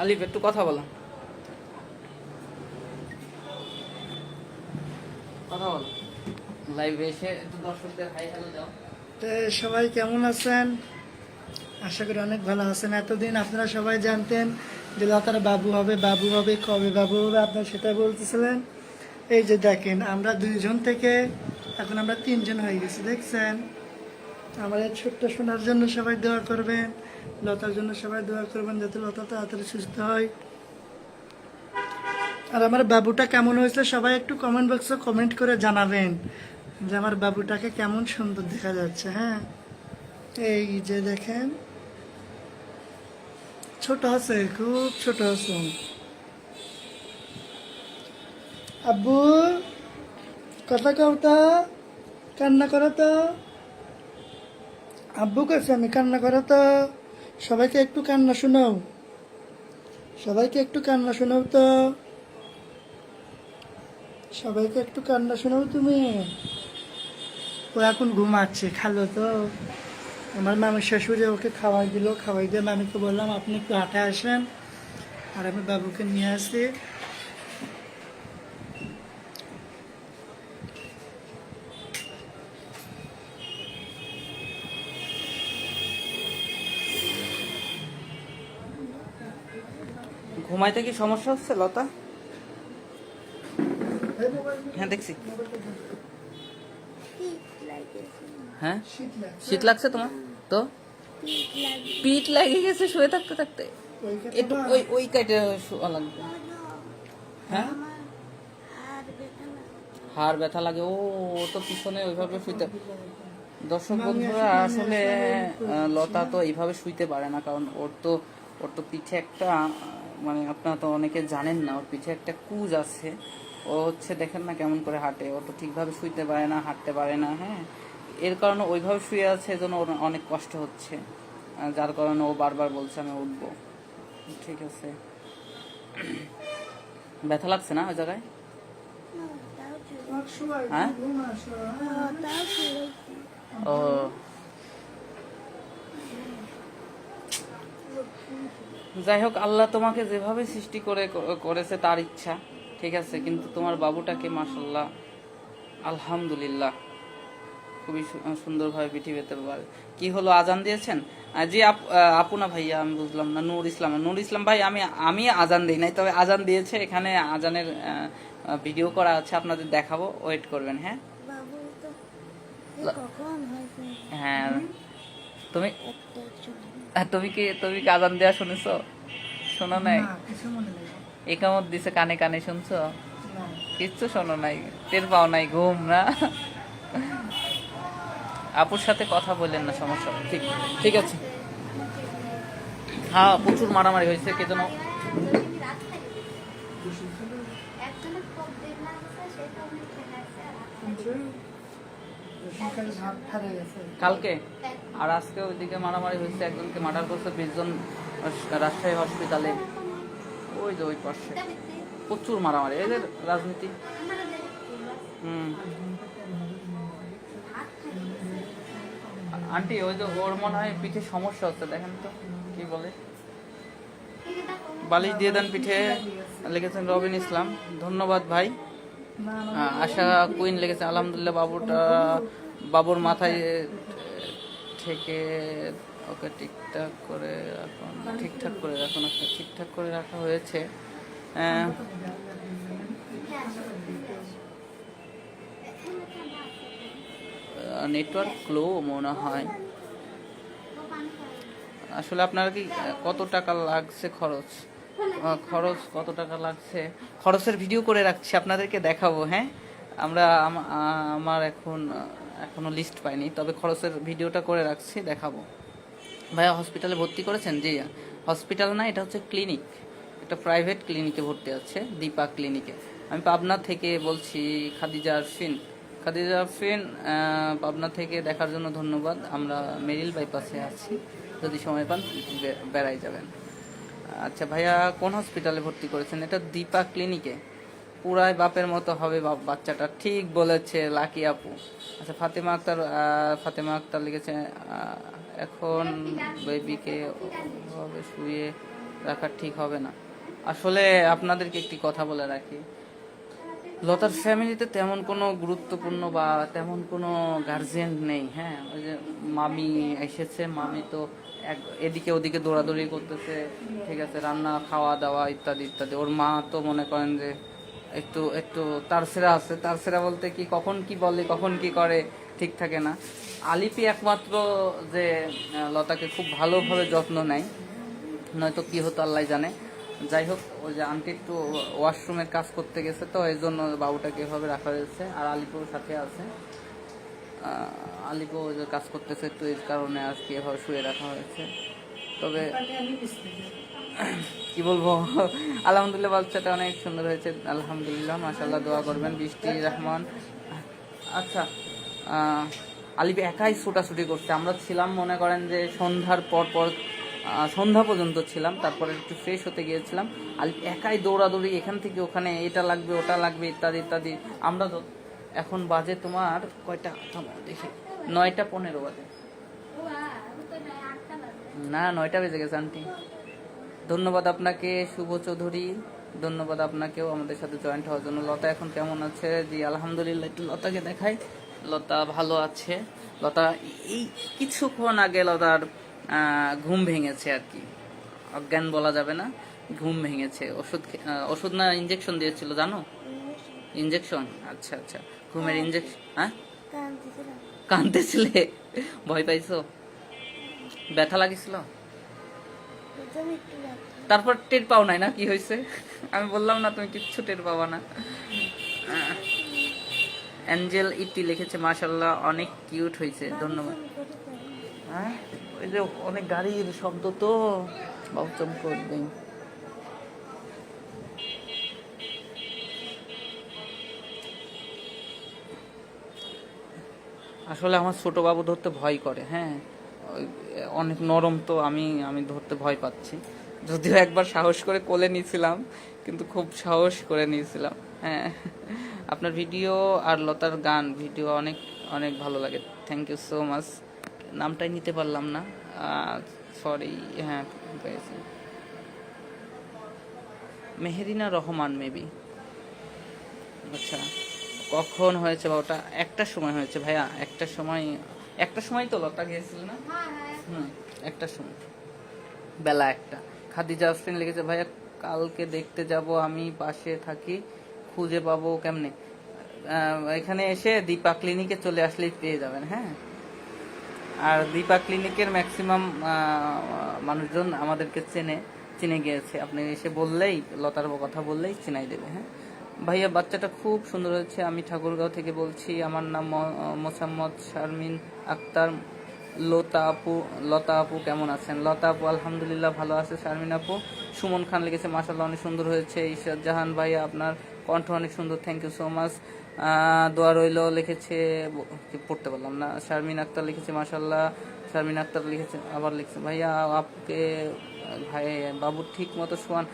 আলিফ একটু কথা বলো, কথা বলো লাইভে এসে, একটু দর্শকদের হাই হ্যালো দাও। তো সবাই কেমন আছেন? আশা করি অনেক ভালো আছেন। এতদিন আপনারা সবাই জানতেন যে লতার বাবু হবে, বাবু হবে, কবে বাবু হবে আপনারা সেটা বলতেছিলেন। এই যে দেখেন, আমরা 2 জন থেকে এখন আমরা 3 জন হয়ে গেছি, দেখছেন? আমার এই ছোট্ট সোনার জন্য সবাই দোয়া করবেন, লতার জন্য সবাই দোয়া করবেন যাতে লতা তাড়াতাড়ি সুস্থ হয়। আর আমার বাবুটা কেমন হয়েছে সবাই একটু কমেন্ট বক্সে কমেন্ট করে জানাবেন যে আমার বাবুটাকে কেমন সুন্দর দেখা যাচ্ছে। হ্যাঁ, এই যে দেখেন, ছোট আছে, খুব ছোট আছে। আব্বু কথা কও তো, কান্না করো তো। আব্বু কাছে আমি কান্না করো তো। সবাইকে একটু কান্না শোনাও, সবাইকে একটু কান্না শোনাও তো, সবাইকে একটু কান্না শোনাও তুমি। ও এখন ঘুমাচ্ছে, খালো তো। আমার মামির শাশুড়ি ওকে খাওয়াই দিল, খাওয়াই দিয়ে মামিকে বললাম আপনি একটু হাঁটে আসেন, আর আমি বাবুকে নিয়ে আসি। ঘুমাইতে কি সমস্যা হচ্ছে লতা? হ্যাঁ দেখছি। হ্যাঁ শীত লাগছে। শীত লাগছে তোমার তো? পিঠ লাগে গেছে শুয়ে থাকতে থাকতে, ওইখানে একটু বাবা, ওই ওই কাইটে শোয়া লাগবে। হ্যাঁ হাড় ব্যথা লাগে, ও ও তো পিছনে ওইভাবে শুইতে। দর্শক বন্ধুরা, আসলে লতা তো এইভাবে শুইতে পারে না, কারণ ওর তো পিঠে একটা মানে আপনারা তো অনেকে জানেন না, ওর পিঠে একটা কুজ আছে। ও হচ্ছে দেখেন না কেমন করে হাঁটে, ও তো ঠিকভাবে শুইতে পারে না, হাঁটতে পারে না। হ্যাঁ, এর কারণে ওইভাবে শুয়ে আছে, এজন্য ওর অনেক কষ্ট হচ্ছে, যার কারণে ও বারবার বলছে আমি উঠবো। ঠিক আছে, ব্যথা লাগছে না ওই জায়গায়? সবাই হ্যাঁ? ঘুম আসো, হ্যাঁ। ও যাই হোক, আল্লাহ তোমাকে যেভাবে সৃষ্টি করেছে তার ইচ্ছা, ঠিক আছে, কিন্তু তোমার বাবুটাকে মাশাআল্লাহ আলহামদুলিল্লাহ খুবই সুন্দরভাবে পৃথিবীতে পারে। কি হলো, আজান দিয়েছেন? জি আপু না ভাইয়া, আমি বুঝলাম না। নূর ইসলাম ভাই, আমি আজান দিই নাই, তবে আজান দিয়েছে, এখানে আজানের ভিডিও করা আছে, আপনাদের দেখাবো, ওয়েট করবেন। হ্যাঁ হ্যাঁ, তুমি তুমি কি আজান দেওয়া শুনেছো? শোনো নাই? না, কিছু মনে নেই। একামত দিছে, কানে কানে শুনছো? না। কিচ্ছু শোনো নাই, টের পাও নাই, ঘুম না। আপুর সাথে কথা বললেন না, সমস্যা নেই, ঠিক ঠিক আছে। হ্যাঁ, প্রচুর মারামারি হয়েছে, কে যেন সকালে ভাত খারে গেছে। কালকে আর আজকে ওইদিকে মারামারি হয়েছে, একজনকে মার্ডার করছে 20 জন রাজশাহী হসপিটালে, ওই যে ওই পাশে প্রচুর মারামারি, এদের রাজনীতি। আন্টি, ওই যে ওর মনে হয় পিঠে সমস্যা হচ্ছে, দেখেন তো কি বলে। বালিশ দিয়ে দেন পিঠে, লিখেছেন রবিন ইসলাম, ধন্যবাদ ভাই। না, আশা কুইন লিখেছে আলহামদুলিল্লাহ, বাবুর মাথায় থেকে ওকে ঠিকঠাক করে রাখুন, ঠিকঠাক করে রাখুন, ওকে ঠিকঠাক করে রাখা হয়েছে। নেটওয়ার্ক স্লো মনে হয়। আসলে আপনারা কি কত টাকা লাগছে খরচ, কত টাকা লাগছে, খরচের ভিডিও করে রাখছি, আপনাদেরকে দেখাবো। হ্যাঁ, আমার এখনো লিস্ট পাইনি, তবে খরচের ভিডিওটা করে রাখছি, দেখাবো। ভাইয়া হসপিটালে ভর্তি করেছেন? জি, হসপিটাল না, এটা হচ্ছে ক্লিনিক, একটা প্রাইভেট ক্লিনিকে ভর্তি আছে, দীপা ক্লিনিকে। আমি পাবনা থেকে বলছি, খাদিজা আরফিন, পাবনা থেকে দেখার জন্য ধন্যবাদ। আমরা মেরিল বাইপাসে আছি, যদি সময় পান বেড়াই যাবেন। আচ্ছা ভাইয়া, কোন হসপিটালে ভর্তি করেছেন? এটা দীপা ক্লিনিকে। পুরাই বাপের মতো হবে বাচ্চাটা, ঠিক বলেছে লাকি আপু। আচ্ছা, ফাতেমা আক্তার লিখেছে, এখন বেবিকে ওভাবে শুয়ে রাখা ঠিক হবে না। আসলে আপনাদেরকে একটি কথা বলে রাখি, লতার ফ্যামিলিতে তেমন কোনো গুরুত্বপূর্ণ বা তেমন কোনো গার্জিয়ান নেই। হ্যাঁ, ওই যে মামি এসেছে, মামি তো এদিকে ওদিকে দৌড়াদৌড়ি করতেছে, ঠিক আছে, রান্না খাওয়া দাওয়া ইত্যাদি ইত্যাদি। ওর মা তো মনে করেন যে একটু একটু তারসেরা আছে, তারসেরা বলতে কি, কখন কি বলে কখন কি করে ঠিক থাকে না। আলিপি একমাত্র যে লতাকে খুব ভালোভাবে যত্ন নেয়, নয়তো কি হতো আল্লাহ জানে। যাই হোক, ওই যে আন্টি একটু ওয়াশরুমের কাজ করতে গেছে, তো এই জন্য বাবুটাকে এভাবে রাখা হয়েছে। আর আলিপুর সাথে আছে, আলিপু ওই যে কাজ করতেছে, একটু এই কারণে আজকে এভাবে শুয়ে রাখা হয়েছে। তবে কি বলবো, আলহামদুলিল্লাহ বাচ্চাটা অনেক সুন্দর হয়েছে, আলহামদুলিল্লাহ, মাশাআল্লাহ, দোয়া করবেন। বৃষ্টি রহমান, আচ্ছা, আলিপি একাই ছুটাছুটি করছে। আমরা ছিলাম মনে করেন যে সন্ধ্যার পর সন্ধ্যা পর্যন্ত ছিলাম, তারপরে একটু ফ্রেশ হতে গিয়েছিলাম। আলিপি একাই দৌড়াদৌড়ি, এখান থেকে ওখানে, এটা লাগবে ওটা লাগবে ইত্যাদি ইত্যাদি। আমরা তো এখন বাজে তোমার কয়টা, দেখি 9:15 বাজে, না 9টা বেজে গেছে আন্টি। ধন্যবাদ আপনাকে শুভ চৌধুরী, ধন্যবাদ আপনাকেও আমাদের সাথে জয়েন্ট হওয়ার জন্য। লতা এখন কেমন আছে? জি আলহামদুলিল্লাহ, একটু লতাকে দেখাই। লতা ভালো আছে। লতা এই কিছুক্ষণ আগে লতার ঘুম ভেঙেছে আর কি, অজ্ঞান বলা যাবে না, ঘুম ভেঙেছে। ওষুধ না ইঞ্জেকশন দিয়েছিল জানো? ইঞ্জেকশন, আচ্ছা আচ্ছা, ঘুমের ইঞ্জেকশন। হ্যাঁ, কাঁদতেছিলে, ভয় পাইছো, ব্যথা লাগিছিল, তারপর টের পাও নাই না কি হয়েছে? আমি বললাম না তুমি কিচ্ছু টের পাবা না। অ্যাঞ্জেল ইতি লিখেছে, মাশাআল্লাহ অনেক কিউট হয়েছে, ধন্যবাদ। হ্যাঁ, ওই যে অনেক গাড়ির শব্দ তো, বাবুচম করবে। আসলে আমার ছোট বাবু ধরতে ভয় করে। হ্যাঁ, অনেক নরম তো, আমি ধরতে ভয় পাচ্ছি। যদিও একবার সাহস করে কোলে নিয়েছিলাম, কিন্তু খুব সাহস করে নিয়েছিলাম। হ্যাঁ, আপনার ভিডিও আর লতার গান ভিডিও অনেক অনেক ভালো লাগে, থ্যাংক ইউ সো মাচ। নামটাই নিতে পারলাম না, সরি। হ্যাঁ, পেয়েছি, মেহেরিনা রহমান মেবি। আচ্ছা, কখন হয়েছে বা ওটা? একটার সময় হয়েছে ভাইয়া, একটা সময় তো লতা গিয়েছিল না? হুম, একটা সময়, বেলা 1টা। খাদিজা আফরিন লিখেছে, ভাইয়া কালকে দেখতে যাব, আমি পাশে থাকি, খুঁজে পাবো কেমনে? এখানে এসে দীপা ক্লিনিকে চলে আসলেই পেয়ে যাবেন। হ্যাঁ, আর দীপা ক্লিনিকের ম্যাক্সিমাম মানুষজন আমাদেরকে চিনে গিয়েছে, আপনি এসে বললেই, লতার কথা বললেই চিনাই দেবে। হ্যাঁ ভাইয়া, বাচ্চাটা খুব সুন্দর হয়েছে। আমি ঠাকুরগাঁও থেকে বলছি, আমার নাম মোসাম্মদ শারমিন আক্তার। লতা আপু কেমন আছেন? লতা আপু আলহামদুলিল্লাহ ভালো আছে। শারমিন আপু, সুমন খান লিখেছে, মাশাআল্লাহ অনেক সুন্দর হয়েছে। ইশরাত জাহান ভাইয়া, আপনার কণ্ঠ অনেক সুন্দর, থ্যাংক ইউ সো মাচ। দোয়া রইল লিখেছে, পড়তে পারলাম না। শারমিন আক্তার লিখেছে, মাশাআল্লাহ। শারমিন আক্তার লিখেছে, আবার লিখছে, ভাইয়া আপকে ভাই বাবু ঠিক মতো শোয়ান।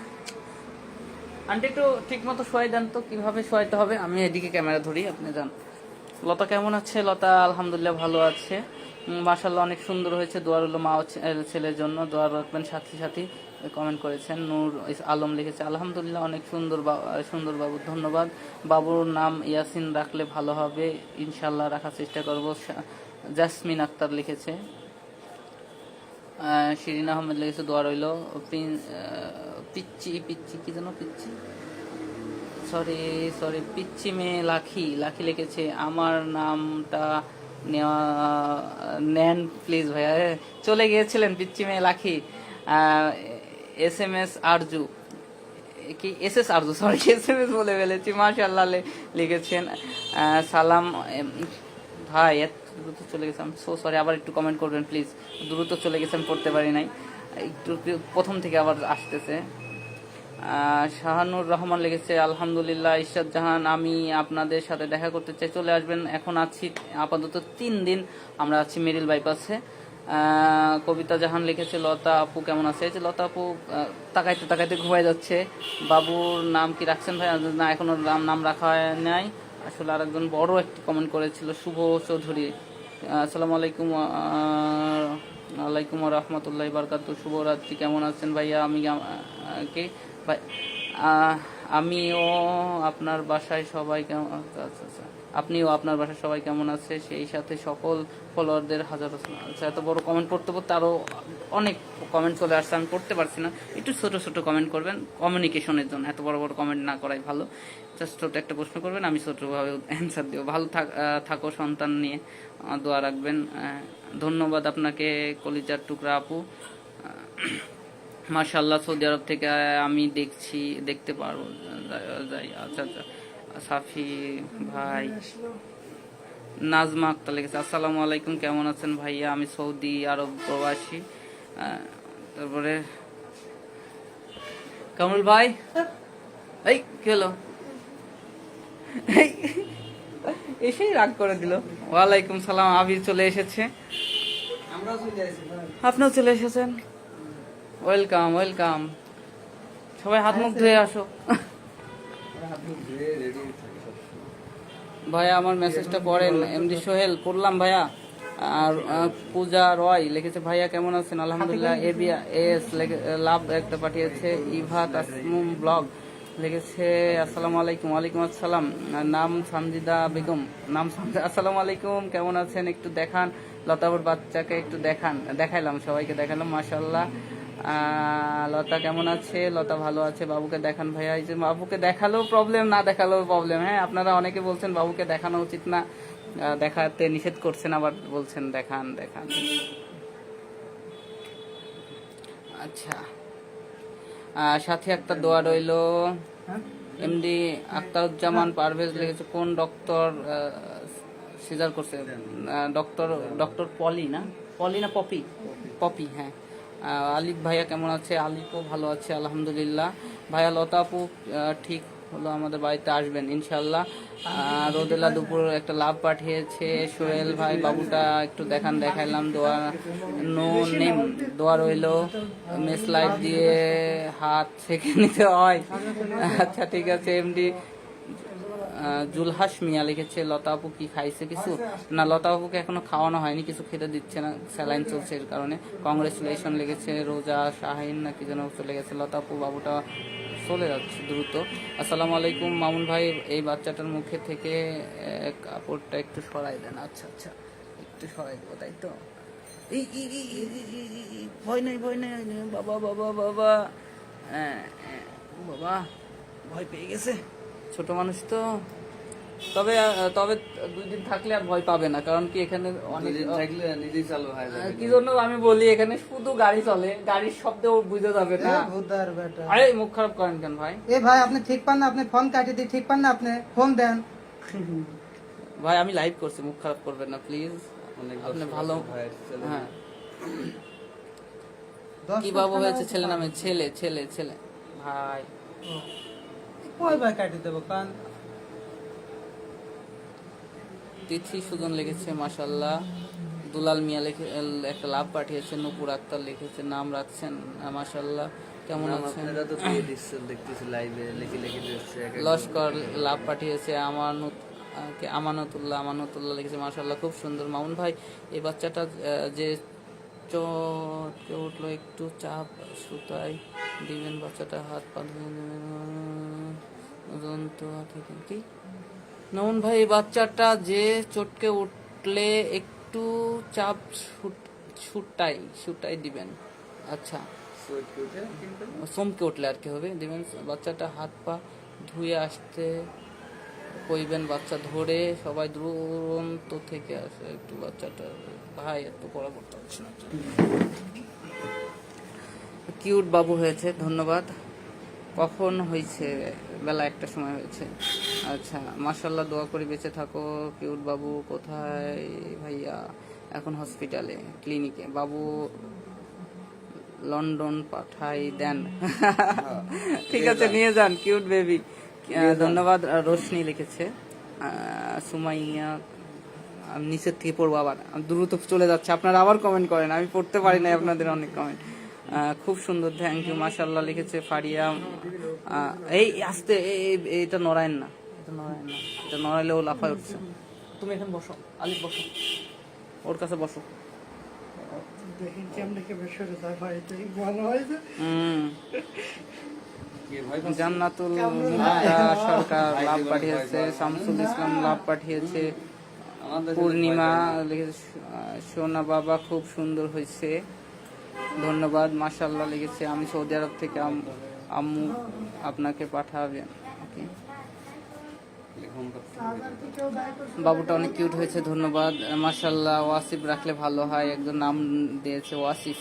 আন্টি একটু ঠিক মতো শোয়াই দেন তো, কিভাবে শোয়াইতে হবে, আমি এদিকে ক্যামেরা ধরি, আপনি যান। লতা কেমন আছে? লতা আলহামদুলিল্লাহ ভালো আছে, মাশাআল্লাহ অনেক সুন্দর হয়েছে। দোয়া রইল মা ছেলের জন্য, দোয়া রাখবেন সাথী সাথী। কমেন্ট করেছেন। নূর আলম লিখেছে আলহামদুলিল্লাহ অনেক সুন্দর সুন্দর বাবু, ধন্যবাদ। বাবুর নাম ইয়াসিন রাখলে ভালো হবে, ইনশাল্লাহ রাখার চেষ্টা করব। জাসমিন আক্তার লিখেছে। শিরিন আহমেদ লিখেছে দোয়া রইল। পিচ্চি পিচ্চি কি যেন পিচ্চি সরি সরি পিচ্চি মেয়ে লাখি লাখি লিখেছে আমার নামটা নেন প্লিজ ভাইয়া। চলে গিয়েছিলেন পিচ্চি মেয়ে লাখি। SMS আরজু কি SS আরজু সরি SMS বলে ফেলেছি, মাশাআল্লাহ লিখেছেন। সালাম ভাই এত দ্রুত চলে গেছে, আমি সো সরি, আবার একটু কমেন্ট করবেন প্লিজ। দ্রুত চলে গেছে, আমি পড়তে পারি নাই, একটু প্রথম থেকে আবার আসতেছে। শাহানুর রহমান লিখেছে আলহামদুলিল্লাহ ইশরাত জাহান আমি আপনাদের সাথে দেখা করতে চাই, চলে আসবেন। এখন আছি আপাতত 3 দিন আমরা আছি মেরিল বাইপাসে। কবিতা জাহান লিখেছে লতা আপু কেমন আছে? এই যে লতা আপু তাকাইতে তাকাইতে ঘুমায় যাচ্ছে। বাবুর নাম কি রাখছেন ভাই? না, এখনো নাম রাখা হয় নাই। আসলে আরেকজন বড় একটি কমেন্ট করেছিল শুভ চৌধুরী। আসসালামু আলাইকুম আলাইকুম রহমতুল্লাহি বারাকাতুহু, শুভরাত্রি। কেমন আছেন ভাইয়া? আমি কে ভাই? আমিও আপনার বাসায় সবাই কেমন, আপনিও আপনার বাসায় সবাই কেমন আছে? সেই সাথে সকল ফলোয়ারদের হাজার আচ্ছা, এত বড় কমেন্ট পড়তে পড়তে আরো অনেক কমেন্ট চলে আসছে, আমি পড়তে পারছি না। একটু ছোট ছোট কমেন্ট করবেন কমিউনিকেশনের জন্য, এত বড় বড় কমেন্ট না করাই ভালো। জাস্ট ছোট একটা প্রশ্ন করবেন, আমি ছোটভাবে অ্যান্সার দিব। ভালো থাকো, সন্তান নিয়ে দোয়া রাখবেন। ধন্যবাদ আপনাকে কলিজার টুকরা আপু। মাশাআল্লাহ সৌদি আরব থেকে আমি দেখতে পারবো যাই। আচ্ছা আচ্ছা সাফি ভাই। নাজমা আক্তার লিখেছে আসসালামু আলাইকুম, কেমন আছেন ভাইয়া? আমি সৌদি আরব প্রবাসী। তারপরে কামরুল ভাই, এই কি হলো? এসেই রাগ করে দিল। ওয়ালাইকুম সালাম, আবির চলে এসেছে। আপনিও চলে এসেছেন, ওয়েলকাম ওয়েলকাম। সবাই হাত মুখ ধুয়ে আসো। ভাইয়া আমার মেসেজটা পড়েন। এমডি সোহেল পড়লাম ভাইয়া। আর পূজা রয় লিখেছে ভাইয়া কেমন আছেন? আলহামদুলিল্লাহ। এবিয়া এস লাভ একটা পাঠিয়েছে। ইভা তাসমুম ব্লগ লিখেছে আসসালামু আলাইকুম। ওয়ালাইকুম আসসালাম। নাম সামজিদা বেগম। আসসালামু আলাইকুম, কেমন আছেন? একটু দেখান লতাবর বাচ্চাকে, একটু দেখাইলাম, সবাইকে দেখালাম। মাশাআল্লাহ। লতা কেমন আছে? লতা ভালো আছে। বাবুকে দেখান ভাইয়া। এই যে বাবুকে দেখালেও প্রবলেম, না দেখালেও প্রবলেম। হ্যাঁ, আপনারা অনেকে বলছেন বাবুকে দেখানো উচিত না, দেখাতে নিষেধ করছেন, আবার বলছেন দেখান। আচ্ছা, সাথে একটা দোয়া রইল। এমডি আখতারুজ্জামান পারভেজ লিখেছে কোন ডক্টর সিজার করছে? ডক্টর পলি না পপি। হ্যাঁ। আলিফ ভাইয়া কেমন আছে? আলিফও ভালো আছে আলহামদুলিল্লাহ। ভাইয়া লতা আপু ঠিক হলো আমাদের বাড়িতে আসবেন ইনশাল্লাহ। রোদেলা দুপুর একটা লাভ পাঠিয়েছে। সোহেল ভাই বাবুটা একটু দেখাইলাম। দোয়া নো নেম দোয়া রইল। মেস লাইফ দিয়ে হাত ছেঁকে নিতে হয়। আচ্ছা ঠিক আছে। এমডি জুলহাস মিয়া লিখেছে লতা আপু কি খাইছে কিছু? না, লতা আপুকে এখনো খাওয়ানো হয়নি, কিছু খেতে দিচ্ছে না, স্যালাইন চলছে এর কারণে। কংগ্রেচুলেশন লিখেছে রোজা শাহিন না কি যেন চলে গেছে। লতা আপু বাবুটা চলে যাচ্ছে দ্রুত। আসসালামু আলাইকুম মামুন ভাই, এই বাচ্চাটার মুখে থেকে কাপড়টা একটু সরাই দেন। আচ্ছা একটু সরাই দেবো, তাই তো? ভয় নাই বাবা বাবা ভয় পেয়ে গেছে, ছোট মানুষ তো। তবে 2 দিন থাকলে আর ভয় পাবে না, কারণ কি এখানে অনেক কি জন্য আমি বলি, এখানে শুধু গাড়ি চলে, গাড়ির শব্দে বুঝে যাবে না। আরে মুখ খারাপ করেন কেন ভাই? ভাই আপনি ঠিক পান না, আপনি ফোন কাটিয়ে দিয়ে ঠিক পান না, আপনি ফোন দেন। ভাই আমি লাইভ করছি, মুখ খারাপ করবেন না প্লিজ। আপনি ভালো। হ্যাঁ, কি বাবু হয়েছে? ছেলে নামে ছেলে ভাই। ভাই কাটিয়ে দেবো কান। তিথি সুজন লিখেছে মাশাআল্লাহ। দুলাল মিয়া লিখে একটা লাভ পাঠিয়েছে। নূপুর আক্তার লিখেছে নাম রাখছেন মাশাআল্লাহ। কেমন আছেন? লস্কর লাভ পাঠিয়েছে। আমানতুল্লাহ লিখেছে মাশাআল্লাহ খুব সুন্দর। মামুন ভাই এই বাচ্চাটা যে চটকে উঠলো, একটু চাপ সুতায় দিবেন, বাচ্চাটা হাত পা ধুয়ে দেবেন, তো থেকে কি নমন ভাই, বাচ্চাটা যে চটকে উঠলে একটু চাপ সুটাই সুটাই দিবেন। আচ্ছা, চমকে উঠলে আর কি হবে দিবেন, বাচ্চাটা হাত পা ধুয়ে আসতে কইবেন, বাচ্চা ধরে সবাই দুরন্ত থেকে আসে একটু বাচ্চাটা। ভাই এত পড়া করতে হচ্ছে না। কিউট বাবু হয়েছে, ধন্যবাদ। কখন হয়েছে? বেলা 1টার সময় হয়েছে। আচ্ছা, মাশাল্লাহ, দোয়া করি বেঁচে থাকো। কিউট বাবু কোথায় ভাইয়া? এখন হসপিটালে, ক্লিনিকে। বাবু লন্ডন পাঠাই দেন। ঠিক আছে, নিয়ে যান কিউট বেবি। ধন্যবাদ। রোশনি লিখেছে। সুমাইয়া, আমি নিচের থেকে পড়বো, আবার দ্রুত চলে যাচ্ছে, আপনারা আবার কমেন্ট করেন, আমি পড়তে পারি না আপনাদের অনেক কমেন্ট। খুব সুন্দর, থ্যাংক ইউ, মাশাল্লাহ লিখেছে ফারিয়া। এই আস্তে, এটা নড়ায়েন না, এটা নড়ায়েন না, এটা নড়াইলে ও লাফায় উঠছে। তুমি এখানে বসো, আলিফ বসো, ওর কাছে বসো। দেখেন কেমনে কেমন সরে যায় ভাই, এটা কি ভালো হয়েছে? জান্নাতুল মুক্তা সরকার লাভ পাঠিয়েছে, শামসুল ইসলাম লাভ পাঠিয়েছে, পূর্ণিমা লিখেছে সোনা বাবা খুব সুন্দর হয়েছে, ধন্যবাদ, মাশাআল্লাহ লিখেছে। আমি সৌদি আরব থেকে, আম্মু আপনাকে পাঠাবেন। বাবুটা অনেক কিউট হয়েছে, ধন্যবাদ, মাশাআল্লাহ। ওয়াসিফ রাখলে ভালো হয়, একজন নাম দিয়েছে ওয়াসিফ,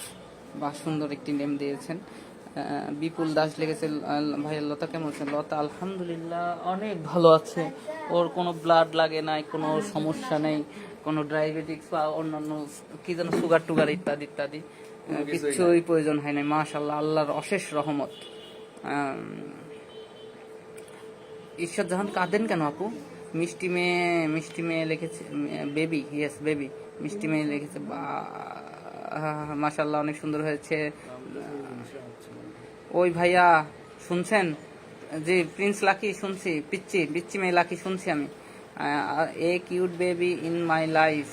বা সুন্দর একটি নেম দিয়েছেন। বিপুল দাস লিখেছে ভাই লতা কেমন আছেন? লতা আলহামদুলিল্লাহ অনেক ভালো আছে, ওর কোনো ব্লাড লাগে নাই, কোনো সমস্যা নেই, কোনো ডায়াবেটিক্স বা অন্যান্য কি যেন সুগার টুগার ইত্যাদি ইত্যাদি কিছুই প্রয়োজন হয় না, মাশাআল্লাহ, আল্লাহর অশেষ রহমত। ঈশ্বর জাহান, কাঁদেন কেন আপু? মিষ্টি মেয়ে লিখেছে বেবি, ইয়েস বেবি, মিষ্টি মেয়ে লিখেছে, মাশাআল্লাহ অনেক সুন্দর হয়েছে। ওই ভাইয়া শুনছেন? জি, প্রিন্স লাকি শুনছি, পিচ্চি মেয়ে লাকি শুনছি আমি। A cute baby in my life.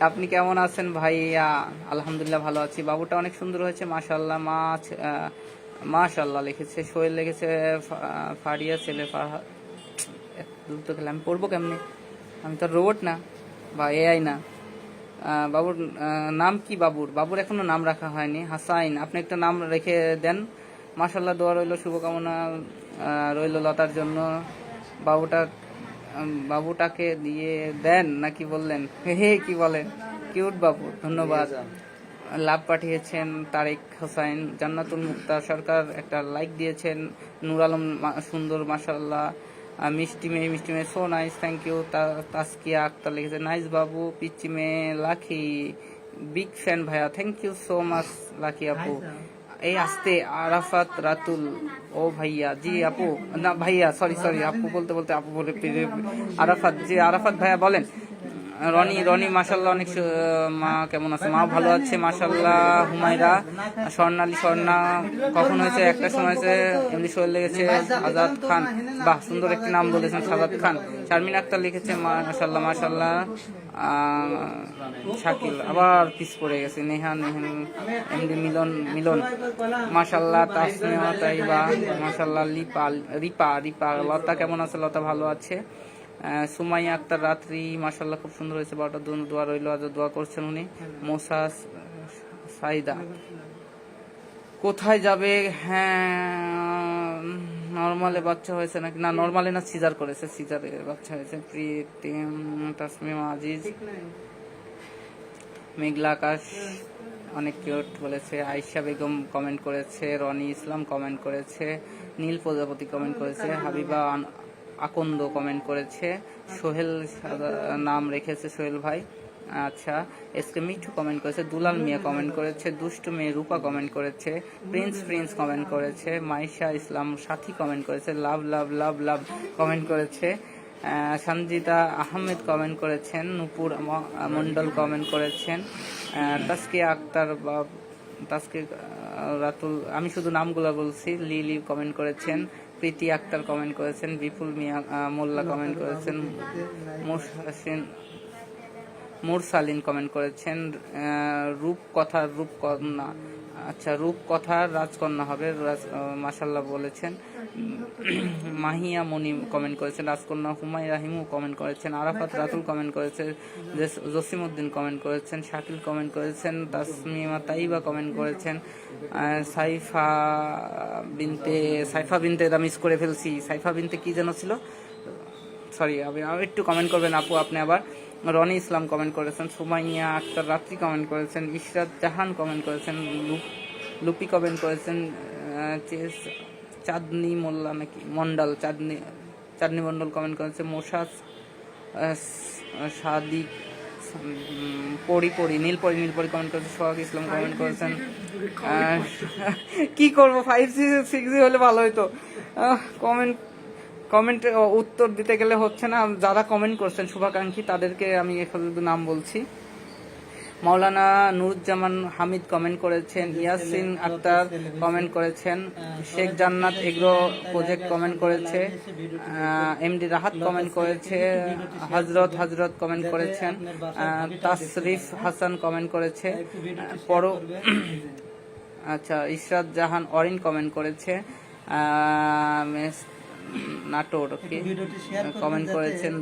আপনি কেমন আছেন ভাইয়া? আলহামদুলিল্লাহ ভালো আছি। বাবুটা অনেক সুন্দর হয়েছে, মাশাআল্লাহ। মাশাআল্লাহ লিখেছে সোহেল, লিখেছে ফারিয়া ছেলে ফারহাদ। দ্রুত খেলে আমি পড়বো কেমনি? আমি তো রোবট না বা এআই না। বাবুর নাম কি? বাবুর এখনো নাম রাখা হয়নি। হাসাইন, আপনি একটা নাম রেখে দেন। মাশাআল্লাহ, দোয়া রইল, শুভকামনা রইল লতার জন্য। বাবুটাকে দিয়ে দেন নাকি বললেন? হে কি বলেন? কিউট বাবু, ধন্যবাদ। লাভ পাঠিয়েছেন তারেক হোসাইন। জান্নাতুল মুক্তা সরকার একটা লাইক দিয়েছেন। নূর আলম সুন্দর, মাশাআল্লাহ। মিষ্টি মেয়ে so nice, thank you. Taskia Akter লিখেছে নাইস বাবু। পিচ্চি মেয়ে লাকি, বিগ ফ্যান ভাইয়া, thank you so much lucky আপু। এই আসতে আরাফাত রাতুল, ও ভাইয়া, জি আপু, না ভাইয়া, সরি আপু বলতে বলতে আপু বলে আরাফাত, জি আরাফাত ভাইয়া বলেন। রনি মাশাআল্লাহ অনেক মা কেমন আছে? মা ভালো আছে মাশাআল্লাহ। হুমায়রা, স্বর্ণা কখন হয়েছে? 1টার সময় হয়েছে। এমনি শরীর লেগেছে। আজাদ খান, বাহ সুন্দর একটি নাম বলেছেন, সাজাদ খান। শারমিন আক্তার লিখেছে মাশাআল্লাহ। শাকিল আবার পিস পড়ে গেছে। নেহান এমডি মিলন মাশাআল্লাহ। তাসমিয়া তাইবা মাশাআল্লাহ। রিপা লতা কেমন আছে? লতা ভালো আছে। সুমাইয়া আক্তার রাত্রি, মাশাআল্লাহ খুব সুন্দর হয়েছে। 12টা দোয়া রইল, আজ দোয়া করছেন উনি। মোসা সাইদা, কোথায় যাবে? হ্যাঁ, নর্মালে বাচ্চা হয়েছে নাকি? না নর্মালে না, সিজার করেছে, সিজারে বাচ্চা হয়েছে। তাসমিমা আজিজ, মেঘলা আকাশ অনেক কিউট বলেছে। আয়েশা বেগম কমেন্ট করেছে। রনি ইসলাম কমেন্ট করেছে। নীল প্রজাপতি কমেন্ট করেছে। হাবিবা আকন্দ কমেন্ট করেছে। সোহেল নাম রেখেছে সোহেল ভাই। আচ্ছা, এসকে মিঠু কমেন্ট করেছে। দুলাল মিয়া কমেন্ট করেছে। দুষ্টু মেয়ে রূপা কমেন্ট করেছে। প্রিন্স কমেন্ট করেছে। মাইশা ইসলাম সাথী কমেন্ট করেছে। লাভ কমেন্ট করেছে। সঞ্জিতা আহমেদ কমেন্ট করেছেন। নূপুর মন্ডল কমেন্ট করেছেন। তাসকিয়া আক্তার বা রাতুল, আমি শুধু নামগুলো বলছি। লিলি কমেন্ট করেছেন। প্রীতি আক্তার কমেন্ট করেছেন। বিপুল মিয়া মোল্লা কমেন্ট করেছেন। মুরসালিন কমেন্ট করেছেন। রূপকন্যা, আচ্ছা রূপকথার রাজকন্যা হবে, মাশাল্লাহ বলেছেন। মাহিয়া মনি কমেন্ট করেছেন। রাজকন্যা হুমায়রা হিমু কমেন্ট করেছেন। আরাফাত রাতুল কমেন্ট করেছে। জসিমউদ্দিন কমেন্ট করেছেন। শাকিল কমেন্ট করেছেন। তাসমিমা তাইবা কমেন্ট করেছেন। সাইফা বিনতে এটা মিস করে ফেলছি। সাইফা বিনতে কি যেন ছিল, সরি, আমি একটু কমেন্ট করবেন আপু আপনি আবার। রনি ইসলাম কমেন্ট করেছেন। সুমাইয়া আক্তার রাত্রি কমেন্ট করেছেন। ইশরাত জাহান কমেন্ট করেছেন। লুপি কমেন্ট করেছেন। চাঁদনি মোল্লা নাকি মন্ডল, চাঁদনি মন্ডল কমেন্ট করেছে। মোশাদ সাদিক নীলপরি কমেন্ট করেছে। সোহাগ ইসলাম কমেন্ট করেছেন। কি করবো, 5G 6G হলে ভালো হইতো। কমেন্টে উত্তর দিতে গেলে হচ্ছে না। যারা কমেন্ট করছেন শুভাকাঙ্ক্ষী তাদেরকে আমি এখন নাম বলছি। মাওলানা নুরুজ্জামান হামিদ কমেন্ট করেছেন। ইয়াসিন আক্তার কমেন্ট করেছেন। শেখ জান্নাত এগ্রো প্রজেক্ট কমেন্ট করেছে। এমডি রাহাত কমেন্ট করেছে। হজরত কমেন্ট করেছেন। তাসরিফ হাসান কমেন্ট করেছে। আচ্ছা ইশরাত জাহান অরিন কমেন্ট করেছে। নাটোর কমেন্ট করেছেন।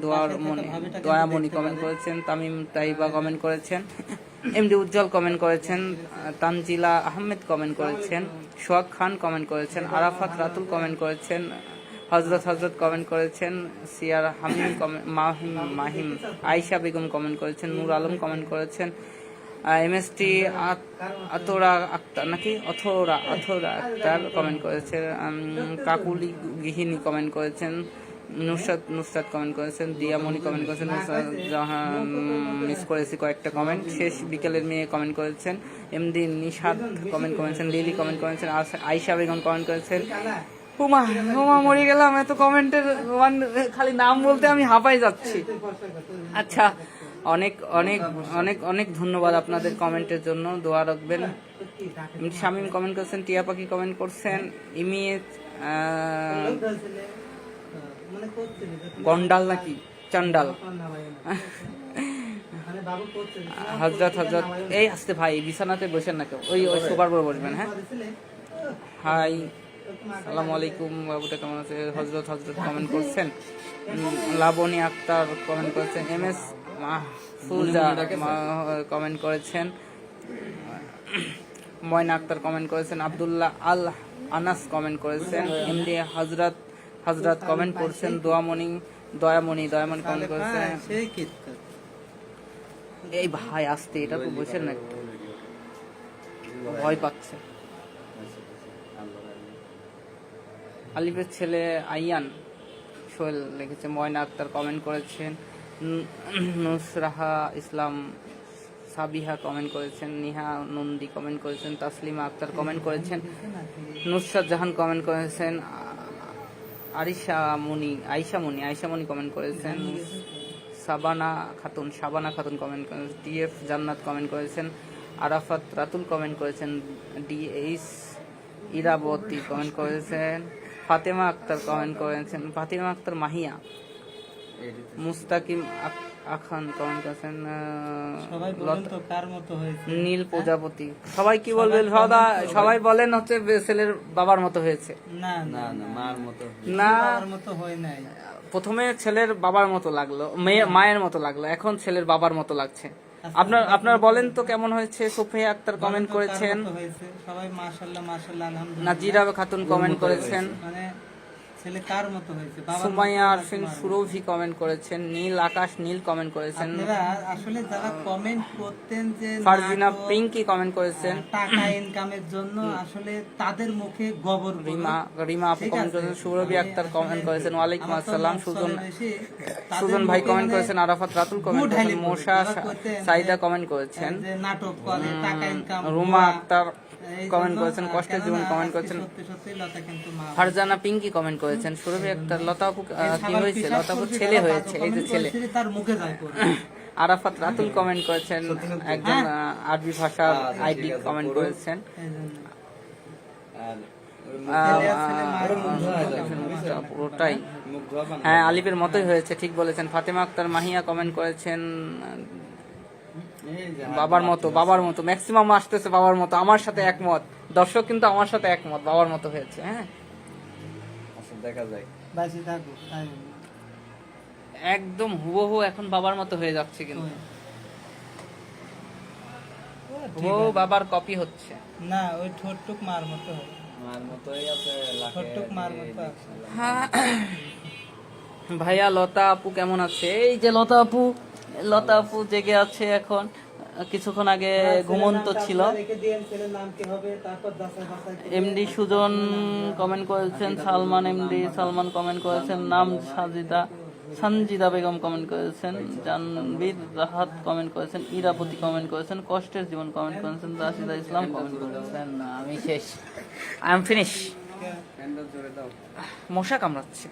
দয়ামণি কমেন্ট করেছেন। তামিম তাইবা কমেন্ট করেছেন। এমডি উজ্জ্বল কমেন্ট করেছেন। তানজিলা আহমেদ কমেন্ট করেছেন। সোহাগ খান কমেন্ট করেছেন। আরাফাত রাতুল কমেন্ট করেছেন। হজরত কমেন্ট করেছেন। সিয়ার মাহিম আয়েশা বেগম কমেন্ট করেছেন। নূর আলম কমেন্ট করেছেন। এমএসটি অথরা আক্তার কমেন্ট করেছে। কাকুলি গৃহিণী কমেন্ট করেছেন। নুসরাত কমেন্ট করেছেন। দিয়ামণি কমেন্ট করেছেন। জাহান মিস করেছি কয়েকটা কমেন্ট। শেষ বিকেলের মেয়ে কমেন্ট করেছেন। এমডি নিশাদ কমেন্ট করেছেন। লিলি কমেন্ট করেছেন। আয়েশা বেগম কমেন্ট করেছেন। হুমা মরে গেলাম, এত কমেন্টের খালি নাম বলতে আমি হাঁপাই যাচ্ছি। আচ্ছা অনেক অনেক অনেক অনেক ধন্যবাদ আপনাদের কমেন্টের জন্য, দোয়া রাখবেন। শামীম কমেন্ট করছেন। টিয়া পাখি কমেন্ট করছেন। ইমিয়ে গন্ডাল নাকি চান্ডাল। হজরত এই আসতে ভাই বিছানাতে বসেন না কেউ, ওই সোফার উপর বসবেন। হ্যাঁ হাই আসসালামু আলাইকুম, বাবুটা কেমন আছে? হজরত কমেন্ট করছেন। লাবণী আক্তার কমেন্ট করেছেন। MS মাহফুজা কমেন্ট করেছেন। ময়না আক্তার কমেন্ট করেছেন। আব্দুল্লাহ আল আনাস কমেন্ট করেছেন। এমডি হজরত কমেন্ট করছেন। দয়ামণি কমেন্ট করেছেন। এই ভাই আসতে এটা তো বসেন না, একটু ভয় পাচ্ছে। আলিফের ছেলে আইয়ান সোহেল লিখেছে। ময়না আক্তার কমেন্ট করেছেন। নুসরাহা ইসলাম সাবিহা কমেন্ট করেছেন। নিহা নন্দী কমেন্ট করেছেন। তাসলিমা আক্তার কমেন্ট করেছেন। নুসরাত জাহান কমেন্ট করেছেন। আয়েশা মনি কমেন্ট করেছেন। শাবানা খাতুন কমেন্ট করেছেন। DF জান্নাত কমেন্ট করেছেন। আরাফাত রাতুল কমেন্ট করেছেন। DH ইরাবতী কমেন্ট করেছেন। ফাতেমা আক্তার কমেন্ট করেছেন। ফাতেমা আক্তার মাহিয়া। মুস্তাকিম আখান কমেন্ট করেছেন। নীল প্রজাপতি। সবাই কি বলবেন? সবাই বলেন হচ্ছে ছেলের বাবার মতো হয়েছে। না প্রথমে ছেলের বাবার মতো লাগলো, মায়ের মতো লাগলো, এখন ছেলের বাবার মতো লাগছে। আপনার বলেন তো কেমন হয়েছে? সোফিয়া আক্তার কমেন্ট করেছেন। সবাই মাশাআল্লাহ মাশাআল্লাহ। নাজিরা খাতুন কমেন্ট করেছেন। ছেলে কার মতো হয়েছে? সুমাইয়া আরফিন সুরভি কমেন্ট করেছেন। আকাশ নীল কমেন্ট করেছেন। আসলে যারা কমেন্ট করতেন যে ফারজিনা পিঙ্কি কমেন্ট করেছেন। টাকা ইনকামের জন্য আসলে তাদের মুখে গোবর। রিমা আপু কমেন্ট করেছেন। সুরভি আক্তার কমেন্ট করেছেন। ওয়ালাইকুম আসসালাম। সুজন ভাই কমেন্ট করেছেন। আরাফাত রাতুল কমেন্ট করেছেন। মোশা সাইদা কমেন্ট করেছেন। নাটক করে টাকা ইনকাম। রুমা আক্তার কমেন্ট করেছেন। কষ্টের জীবন কমেন্ট করেছেন। ফারজানা পিঙ্কি কমেন্ট করেছেন। সুরভি আক্তার লতা আপু কি হয়েছে? লতা আপু ছেলে হয়েছে, এই যে ছেলে। তার মুখে যায়। আরাফাত রাতুল কমেন্ট করেছেন। একজন আরবি ভাষার আইডি কমেন্ট করেছেন। পুরোটাই হ্যাঁ আলিফের মতোই হয়েছে, ঠিক বলেছেন। ফাতেমা আক্তার মাহিয়া কমেন্ট করেছেন। বাবার মতো, বাবার মতো ম্যাক্সিমাম আসতেছে, বাবার মতো। আমার সাথে একমত, দর্শক কিন্তু আমার সাথে একমত, বাবার মতো হয়েছে। হ্যাঁ, আচ্ছা দেখা যায়। বাঁচে থাকো তাই একদম হুবহু এখন বাবার মতো হয়ে যাচ্ছে, কিন্তু হুবহু বাবার কপি হচ্ছে। না, ওই ঠোঁটটুক মার মতো হয়, মার মতোই আছে, লাখে ঠোঁটটুক মার মতো আছে। হ্যাঁ। ভাইয়া লতা আপু কেমন আছে? এই যে লতা আপু, লতা আপু জেগে আছে এখন, কিছুক্ষণ আগে ঘুমন্ত ছিল। রেখে দিয়েন, ছেলের নাম কি হবে, তারপর যাচাই বাছাই করে- এমডি সুজন কমেন্ট করেছেন, সালমান এমডি সালমান কমেন্ট করেছেন, নাম সঞ্জিদা বেগম কমেন্ট করেছেন, জানবীর রাহাত কমেন্ট করেছেন, ইরাপতি কমেন্ট করেছেন, কষ্টের জীবন কমেন্ট করেছেন, রাশিদা ইসলাম কমেন্ট করেছেন। আমি শেষ, আই এম ফিনিশ। ফ্যানটা জোরে দাও। মশা কামড়াচ্ছে।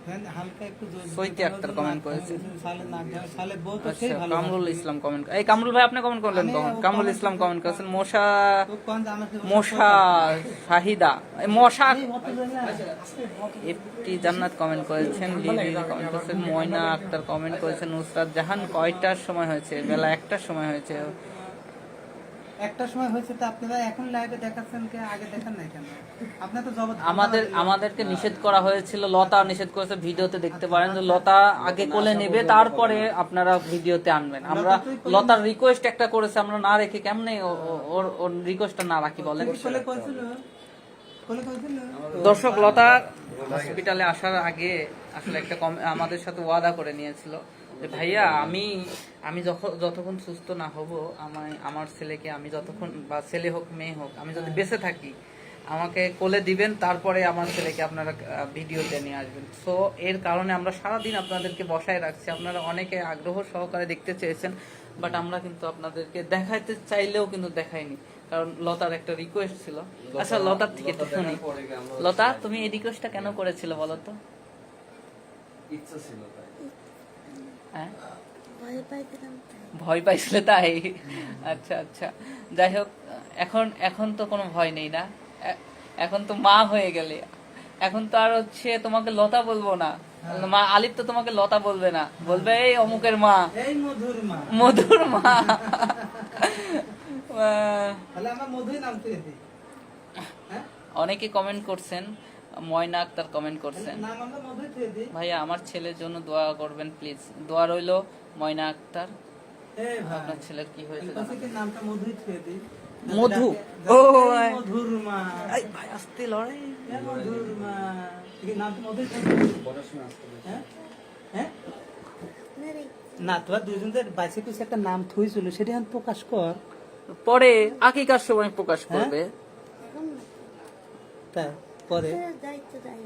হ্যাঁ, হালকা একটু জোর দিতে সৈতি আক্তার comment করেছে। সালে নাক ধরে, সালে বউ তো আচ্ছা, সেই ভালো। কামরুল ইসলাম কমেন্ট, এই কামরুল ভাই আপনি কমেন্ট করলেন কখন? কামরুল ইসলাম কমেন্ট করেছেন, মশা তো কোন জামাতে মশা শাহিদা, এই মশা এফটি জান্নাত কমেন্ট করেছেন, লিলি কমেন্ট করেছেন, ময়না আক্তার কমেন্ট করেছেন, নুসরাত জাহান কয়টার সময় হয়েছে? বেলা 1টার সময় হয়েছে। একটা সময় হয়েছে, তো আপনারা এখন লাইভে দেখাচ্ছেন কে, আগে দেখান নাই কেন? আপনার তো জবাব আমাদেরকে নিষেধ করা হয়েছিল, লতা নিষেধ করেছে, ভিডিওতে দেখতে পারেন যে লতা আগে কোলে নেবে, তারপরে আপনারা ভিডিওতে আনবেন। আমরা লতার রিকোয়েস্ট একটা করেছে, আমরা না রেখে কেমনে ওর রিকোয়েস্টটা না রাখি বলেন? কোলে কইছিল, কোলে কইছিল। দর্শক, লতা হসপিটালে আসার আগে আসলে একটা আমাদের সাথে ওয়াদা করে নিয়েছিল যে ভাইয়া আমি যতক্ষণ সুস্থ না হব, আমার ছেলেকে আমি যতক্ষণ, বা ছেলে হোক মেয়ে হোক, আমি যদি বেঁচে থাকি আমাকে কোলে দিবেন, তারপরে আমার ছেলেকে আপনারা ভিডিওতে নিয়ে আসবেন। সো এর কারণে আমরা সারাদিন আপনাদেরকে বসায় রাখছি। আপনারা অনেকে আগ্রহ সহকারে দেখতে চেয়েছেন, বাট আমরা কিন্তু আপনাদেরকে দেখাইতে চাইলেও কিন্তু দেখাইনি, কারণ লতার একটা রিকোয়েস্ট ছিল। আচ্ছা, লতার থেকে একটু শুনি। লতা, তুমি এই রিকোয়েস্টটা কেন করেছিল বলো তো? ইচ্ছা ছিল তাই। হ্যাঁ, ভয় পাইছিলাম। ভয় পাইছিলে তাই? আচ্ছা আচ্ছা, যাই হোক, এখন তো কোনো ভয় নেই না, এখন তো মা হয়ে গেলে, এখন তো আর হচ্ছে তোমাকে লতা বলবো না, মা আলিফ তো তোমাকে লতা বলবে না, বলবে এই অমুকের মা, এই মধুর মা, মধুর মা। তাহলে আমরা মধুই নাম তুই দিই। হ্যাঁ, অনেকে কমেন্ট করছেন, ময়না আক্তার কমেন্ট করছেন, নাম আমরা মধুই তুই দিই। ভাইয়া আমার ছেলের জন্য দোয়া করবেন প্লিজ। দোয়া রইলো ময়না আক্তার। এই ভাই, আপনার ছেলের কি হয়েছে এর পাশে কি নামটা মধুই তুই দিই। মধু? ও, ও, মধুর মা, এই ভাই আস্তে লড়াই। এই মধুর মা, কি নামটা মধুই তুই দিই। পড়াশোনা আসতে বেশি। হ্যাঁ হ্যাঁ, না তোরা দুজনদের বাইসে কিছু একটা নাম থুইছিল, সেটা এখন প্রকাশ কর। পরে আকিকার সময় প্রকাশ করবে। তাই পরে দায়িত্ব দেয়।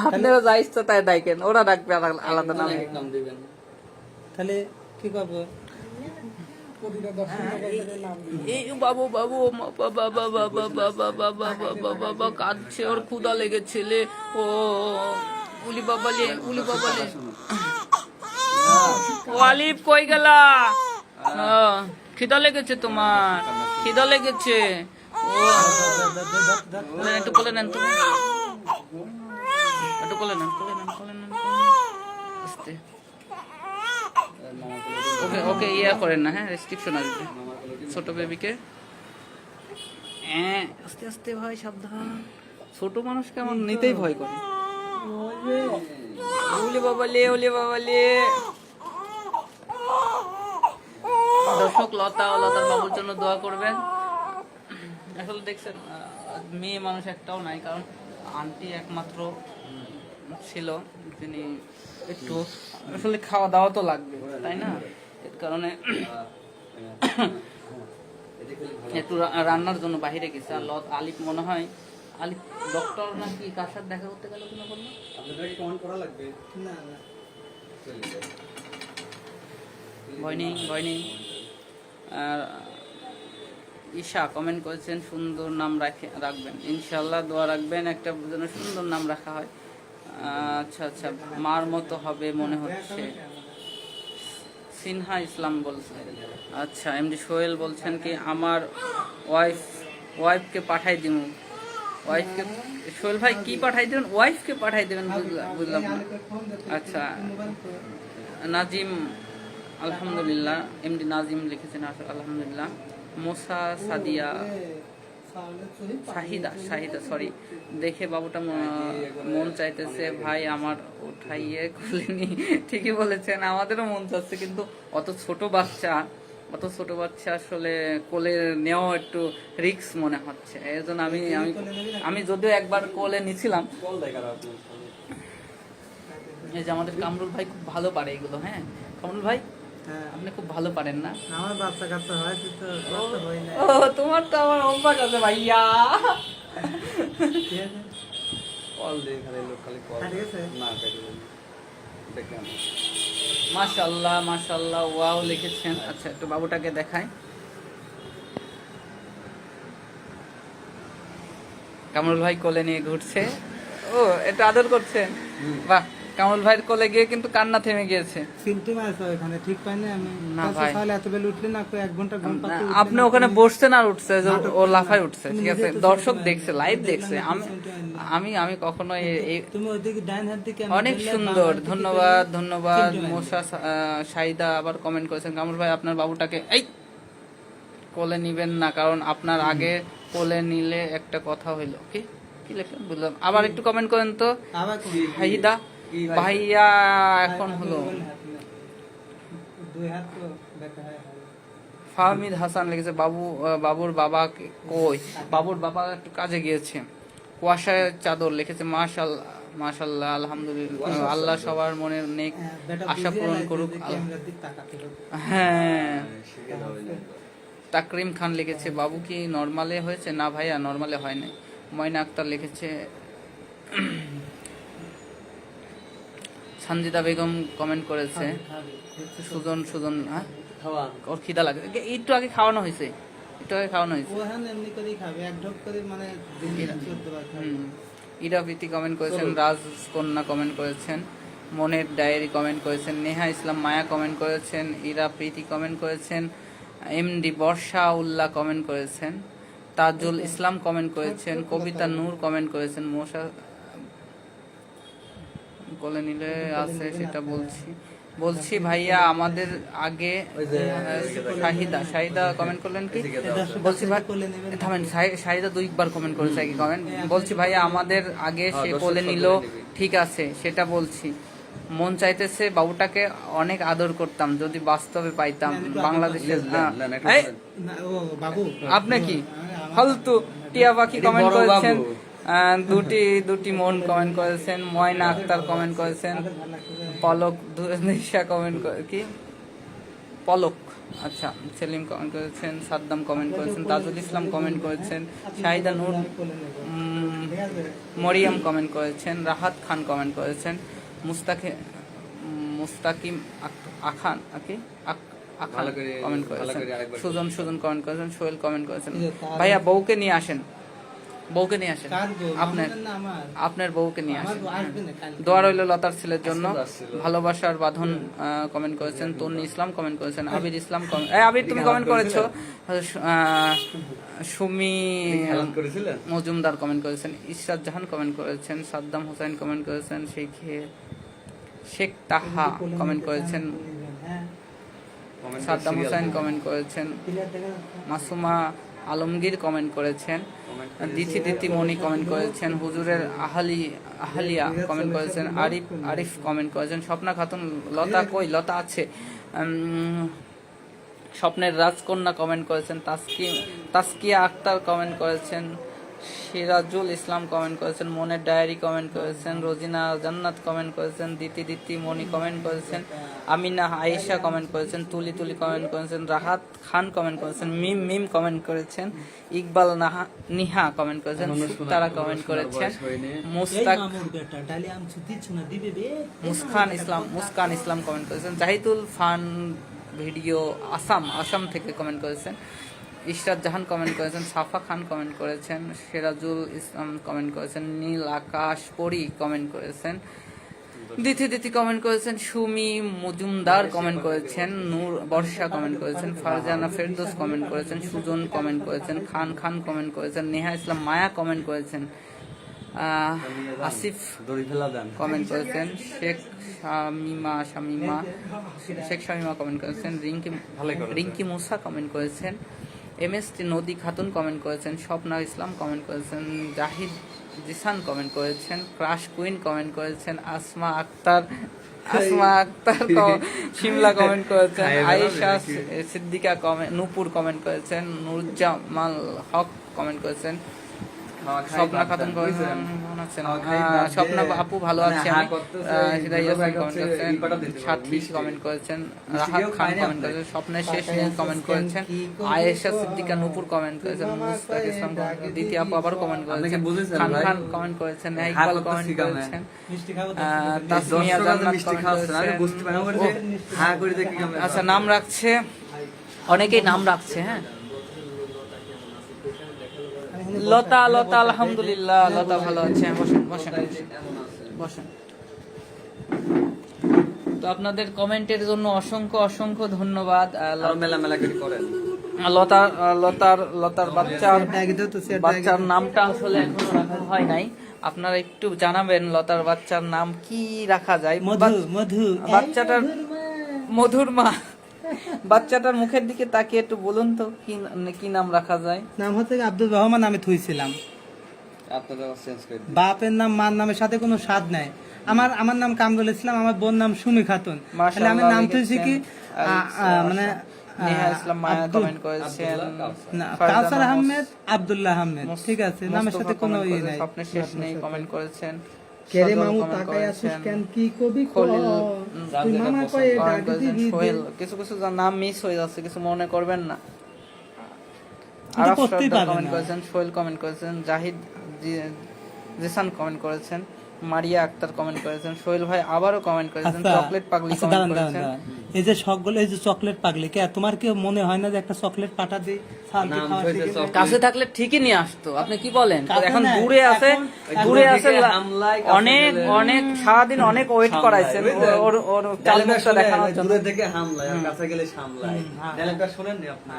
আপনারা যা ইচ্ছা তাই ডাকেন, ওরা ডাকবে আলাদা নামে। নাম দিবেন। তাহলে কি করবো? এই বাবু বাবু বাবা বাবা বাবা বাবা বাবা বাবা কাঁদছে, ওর ক্ষুধা লেগেছিলে। ও উলি বাবালে, উলি বাবালে। ও আলিফ কই গেলা? খিদা লেগেছে তোমার, খিদা লেগেছে। ও একটু কোলে নেন তুমি, একটু কোলে নেন, কোলে নেন, কোলে নেন, আস্তে। ওকে ওকে ইয়া করেন না, হ্যাঁ রেস্ট্রিকশন আসবে ছোট বেবিকে। আস্তে আস্তে ভাই, সাবধান। ছোট মানুষকে আমার নিতেই ভয় করে। ওলে বাবালে, ওলে বাবালে। দর্শক, লতা ও লতার বাবুর জন্য দোয়া করবেন। আসলে দেখছেন, মেয়ে মানুষ একটাও নাই, কারণ আন্টি একমাত্র ছিল যিনি একটু আসলে খাওয়া দাওয়া তো লাগবে, তাই না? এর কারণে একটু রান্নার জন্য বাইরে গেছে। আর আলিফ মনে হয়, আলিফ ডক্টর নাকি কার সাথে দেখা করতে গেল কিনা বললো। আপনাদের কি কমেন্ট করা লাগবে? না না, ভয় নেই, ভয় নেই। আর ঈশা কমেন্ট করেছেন, সুন্দর নাম রাখবেন ইনশাল্লাহ, দোয়া রাখবেন একটা যেন সুন্দর নাম রাখা হয়। আচ্ছা আচ্ছা, মার মতো হবে মনে হচ্ছে, সিনহা ইসলাম বলছে। আচ্ছা, এমডি সোহেল বলছেন কি আমার ওয়াইফকে পাঠাই দিব। ওয়াইফকে, সোহেল ভাই কি পাঠাই দেবেন? ওয়াইফকে পাঠাই দেবেন, বুঝলাম না। আচ্ছা, নাজিম আলহামদুলিল্লাহ। এমডি নাজিম লিখেছেন আলহামদুলিল্লাহ। মোসা সাদিয়া শাহিদা সরি, দেখে বাবুটা মন চাইতেছে ভাই আমার উঠাইয়ে খুলেনি। ঠিকই বলেছেন, আমাদেরও মন চাচ্ছে, কিন্তু অত ছোট বাচ্চা আসলে কোলে নেওয়া একটু রিস্ক মনে হচ্ছে। এই জন্য আমি আমি আমি যদিও একবার কোলে নিছিলাম। কল দেখার আপনার এই যে আমাদের কামরুল ভাই খুব ভালো পারে এগুলো। হ্যাঁ কামরুল ভাই, হ্যাঁ, আপনি খুব ভালো পারেন না? আমার বাচ্চা কাচ্চা হয়তো তো বাচ্চা হয় না। ও তোমার তো আমার অভ্যাস আছে ভাইয়া। ঠিক আছে, কল দিয়ে খালি লোক খালি কল ঠিক আছে। না কেটে দেন দেখেন মাশাআল্লাহ মাশাআল্লাহ, ওয়াও লিখেছেন। আচ্ছা একটু বাবুটাকে দেখাই। কামরুল ভাই কোলে নিয়ে ঘুরছে। ও এটা আদর করছেন, বাহ। কামরুল ভাইয়ের কোলে গিয়ে কিন্তু কান্না থেমে গিয়েছে। সিমটিম আছে ওখানে, ঠিক পাই না আমি। না কাছে ভাই। তাহলে এত বেলা উঠলে না, 1 ঘন্টা ঘুম পাতে উঠলে আপনি না, ওখানে তুমি- বসছেন আর উঠছে যে নাটক ও করো লাফায় না। উঠছে, তুমি ঠিক আছে? নিজে একটু দর্শক সিমটিম দেখছে, আনবে। লাইভ দেখলাম দেখছে। না, আমি সিমটিম আনবে। আমি আমি কখনো তুমি ওইদিকে ডাইন হাত দিকে আমি অনেক ধরলে সুন্দর, বাম হাত দিকে ধন্যবাদ করে ধন্যবাদ। সিমটিম আনবে। মোসা শাহিদা আবার কমেন্ট করেছেন, কামরুল ভাই আপনার বাবুটাকে এই কোলে নিবেন না, কারণ আপনার আগে কোলে নিলে একটা কথা হইলো। কি কি লেখেন বুঝলাম। আবার একটু কমেন্ট করেন তো। আবার কোন? শাহিদা কি ভাই? ভাইয়া এখন আপনি হলো। বলেন হাত না। 2 হাত তো দেখা হয়। ফাহমিদ হাসান লিখেছে বাবুর বাবা কই? বাবুর বাবা একটু কাজে গিয়েছে। কুয়াশায় চাদর লিখেছে মাশাআল্লাহ মাশাআল্লাহ আলহামদুলিল্লাহ। আল্লাহ সবার মনের নেক বেটা আশা বুঝে পূরণ লাইছে করুক। যে ক্যামেরার দিকে তাকাতে হবে। হ্যাঁ। শিখে হবে না তাকরিম খান লিখেছে বাবু কি নরমালে হয়েছে? না ভাইয়া নরমালে হয় নাই। ময়না আক্তার লিখেছে। সঞ্জিতা বেগম কমেন্ট করেছে। সুজন হ্যাঁ খাওয়া ওর খিদা লাগে। একটু আগে খাওয়ানো হয়েছে, একটু আগে খাওয়ানো হয়েছে। ওখানে এমনি করেই খাবে, এক ঢোক করে, মানে দিনে 14 বার খাবে। ইরা প্রীতি কমেন্ট করেছেন, রাজ কন্যা কমেন্ট করেছেন, মনের ডায়েরি কমেন্ট করেছেন, নেহা ইসলাম মায়া কমেন্ট করেছেন, ইরা প্রীতি কমেন্ট করেছেন, এমডি বর্ষা উল্লাহ কমেন্ট করেছেন, তাজুল ইসলাম কমেন্ট করেছেন, কবিতা নূর কমেন্ট করেছেন, মোশা কোলে নিলে আছে সেটা বলছি ভাইয়া আমাদের আগে। ওই যে শাহিদা কমেন্ট করলেন কি? এদিকে দাও। বলছি ভাই কোলে নেবেন। থামেন, শাহিদা 2বার কমেন্ট করেছে একই কমেন্ট। বলছি ভাইয়া আমাদের আগে সে দর্শক কোলে সকলে নিল, নেবে। ঠিক আছে সেটা বলছি। মন চাইতেছে বাবুটাকে অনেক আদর করতাম যদি বাস্তবে পাইতাম। বাংলাদেশের নেন, একটা এই, করেন। না, ও বাবু আপনি কি আমার- ফালতু টিয়া পাখি এটি কমেন্ট বড় করেছেন, বাবু। দুটি মন কমেন্ট করেছেন, ময়না আক্তার কমেন্ট করেছেন, আমাদের ভালো লাগছে। পলক নিশা কমেন্ট কি পলক আচ্ছা সেলিম কমেন্ট করেছেন, সাদ্দাম কমেন্ট করেছেন, তাজুল ইসলাম কমেন্ট করেছেন, শাহিদা নূর, কোলে নেবো। ঠিক আছে? মরিয়াম কমেন্ট করেছেন, রাহাত খান কমেন্ট করেছেন, মুস্তাকিম আখান আখান ভালো করে- কমেন্ট ভালো করেছেন, করে আরেকবার সুজন কমেন্ট করেছেন, সোহেল কমেন্ট করেছেন। এই যে তার- ভাইয়া বউকে নিয়ে আসেন, বউকে নিয়ে আসেন, কার বউ? আপনার আমাদের না আমার। আপনার বউকে নিয়ে আমার আসেন। বউ আসবে না কালকে। দোয়া রইল লতার ছেলের জন্য। আসছিল। ভালোবাসার বাঁধন কমেন্ট করেছেন, তন্নি ইসলাম কমেন্ট করেছেন, আবির ইসলাম আবির তুমি এদিকে কমেন্ট আমার করেছো। সুমি খেয়াল করেছিলেন মজুমদার কমেন্ট করেছেন, ইশরাত জাহান কমেন্ট করেছেন, সাদ্দাম হোসেন কমেন্ট করেছেন, শেখ তাহা কমেন্ট করেছেন, হ্যাঁ, কমেন্ট সাদ্দাম সিরিয়াল হোসেন থেকে। কমেন্ট করেছেন, ক্লিয়ার দেখা যাচ্ছে? মাসুমা আলমগীর কমেন্ট করেছেন, কমেন্ট করে- দিতি মনি কমেন্ট করেছেন, হুজুরের আহালিয়া কমেন্ট করেছেন, আরিফ কমেন্ট করেছেন, স্বপ্না খাতুন, লতা কই লতা আছে, স্বপ্নের রাজকন্যা কমেন্ট করেছেন, তাসকিয়া আক্তার কমেন্ট করেছেন, সিরাজুল ইসলাম কমেন্ট করেছেন, মনের ডায়েরি কমেন্ট করেছেন, রোজিনা জান্নাত কমেন্ট করেছেন, দিতি মনি কমেন্ট করেছেন, আমিনা আয়েশা কমেন্ট করেছেন, তুলি কমেন্ট করেছেন, রাহাত খান কমেন্ট করেছেন, মিম কমেন্ট করেছেন, ইকবাল নিহা কমেন্ট করেছেন, তারা কমেন্ট করেছেন, মুস্তাক এই মামুর বেটা, ডালি আম ছুটিছ না, দিবে বে। মুস্কান ইসলাম কমেন্ট করেছেন, জাহিদুল ফান ভিডিও আসাম থেকে কমেন্ট করেছেন, ইশরাত জাহান কমেন্ট করেছেন, সাফা খান কমেন্ট করেছেন, সিরাজুল ইসলাম কমেন্ট করেছেন, নীল আকাশ পরি কমেন্ট করেছেন, দিতি কমেন্ট করেছেন, সুমি মজুমদার কমেন্ট করেছেন, নূর বর্ষা কমেন্ট করেছেন, ফারজানা ফেরদৌস কমেন্ট করেছেন, সুজন কমেন্ট করেছেন, খান কমেন্ট করেছেন, নেহা ইসলাম মায়া কমেন্ট করেছেন, আসিফ দড়ি ফেলা দেন। কমেন্ট করেছেন, শেখ শামিমা কমেন্ট করেছেন, রিঙ্কি মুসা কমেন্ট করেছেন, MST নদী খাতুন কমেন্ট করেছেন, স্বপ্না ইসলাম কমেন্ট করেছেন, জাহিদ জিসান কমেন্ট করেছেন, ক্রাশ কুইন কমেন্ট করেছেন, আসমা আক্তার শিমলা কমেন্ট করেছেন, আয়েশা সিদ্দিকা নূপুর কমেন্ট করেছেন, নুরজামাল হক কমেন্ট করেছেন, স্বপ্না খাতুন করেছেন, স্বপ্না আপু ভালো আছে আমি, হিদা ইয়াসিন কমেন্ট করেছেন, সাথী কমেন্ট করেছেন, রাহাত খান কমেন্ট করেছেন, স্বপ্নের শেষ কমেন্ট করেছেন, আয়েশা সিদ্দিকা নূপুর কমেন্ট করেছেন, মুস্তাক ইসলাম দ্বিতীয় আপু আবার কমেন্ট করেছেন, খান খান কমেন্ট করেছেন, ইকবাল কমেন্ট করেছেন, তাসমিয়া জান্নাত কমেন্ট করেছেন। আচ্ছা, নাম রাখছে, অনেকেই নাম রাখছে। হ্যাঁ, লতা আলহামদুলিল্লাহ, লতা ভালো আছে। বসেন। তো আপনাদের কমেন্টের জন্য অসংখ্য ধন্যবাদ। আরো মেলা করে করেন। লতার বাচ্চার নামটা আসলে এখনো রাখা হয় নাই। আপনারা একটু জানাবেন লতার বাচ্চার নাম কি রাখা যায়। বাচ্চাটার মধুর মা, বাচ্চাটার মুখের দিকে তাকিয়ে একটু বলুন তো কি নাম রাখা যায়। নাম হচ্ছে আব্দুল রহমান, আমি থুইছিলাম। আপনারা চেঞ্জ করে দিন। বাপের নাম মার নামের সাথে কোনো স্বাদ নাই। আমার নাম কামরুল ইসলাম, আমার বোন নাম সুমি খাতুন। তাহলে আমি নাম থুইছি কি মানে নেহা ইসলাম মায়া কমেন্ট করেছেন, কাউসার আহমেদ, আব্দুল্লাহ আহমেদ, ঠিক আছে, নামের সাথে কোনো ই নাই। স্বপ্নের শেষ নেই কমেন্ট করেছেন, কেরে মামু তাকাই আসিস কেন, কি কবি তুই মামা কয়ে ডাক দিবি। কিছু নাম মিস হয়ে যাচ্ছে, কিছু মনে করবেন না। কিন্তু করতেই পারবেন কমেন্ট না। করেছেন, সোহেল কমেন্ট করেছেন, জাহিদ জিসান কমেন্ট করেছেন, মারিয়া আক্তার কমেন্ট করেছেন, সোহেল ভাই আবারও কমেন্ট করেছেন, চকলেট পাগলি কমেন্ট করেছেন। এই যে সবগুলো, এই যে চকলেট পাগলি, কে তোমার কি মনে হয় না যে একটা চকলেট পাঠা দিই কাছে থাকলে ঠিকই নিয়ে আসতো? আপনি কি বলেন? কাছে এখন নাই, দূরে আছে হামলায় অনেক সারাদিন অনেক ওয়েট করাইছেন ওর চালমুখটা দেখানোর জন্য। দূরে থেকে হামলায়, আর কাছে গেলে সামলায়। ডায়লগটা শুনেন নি আপনি?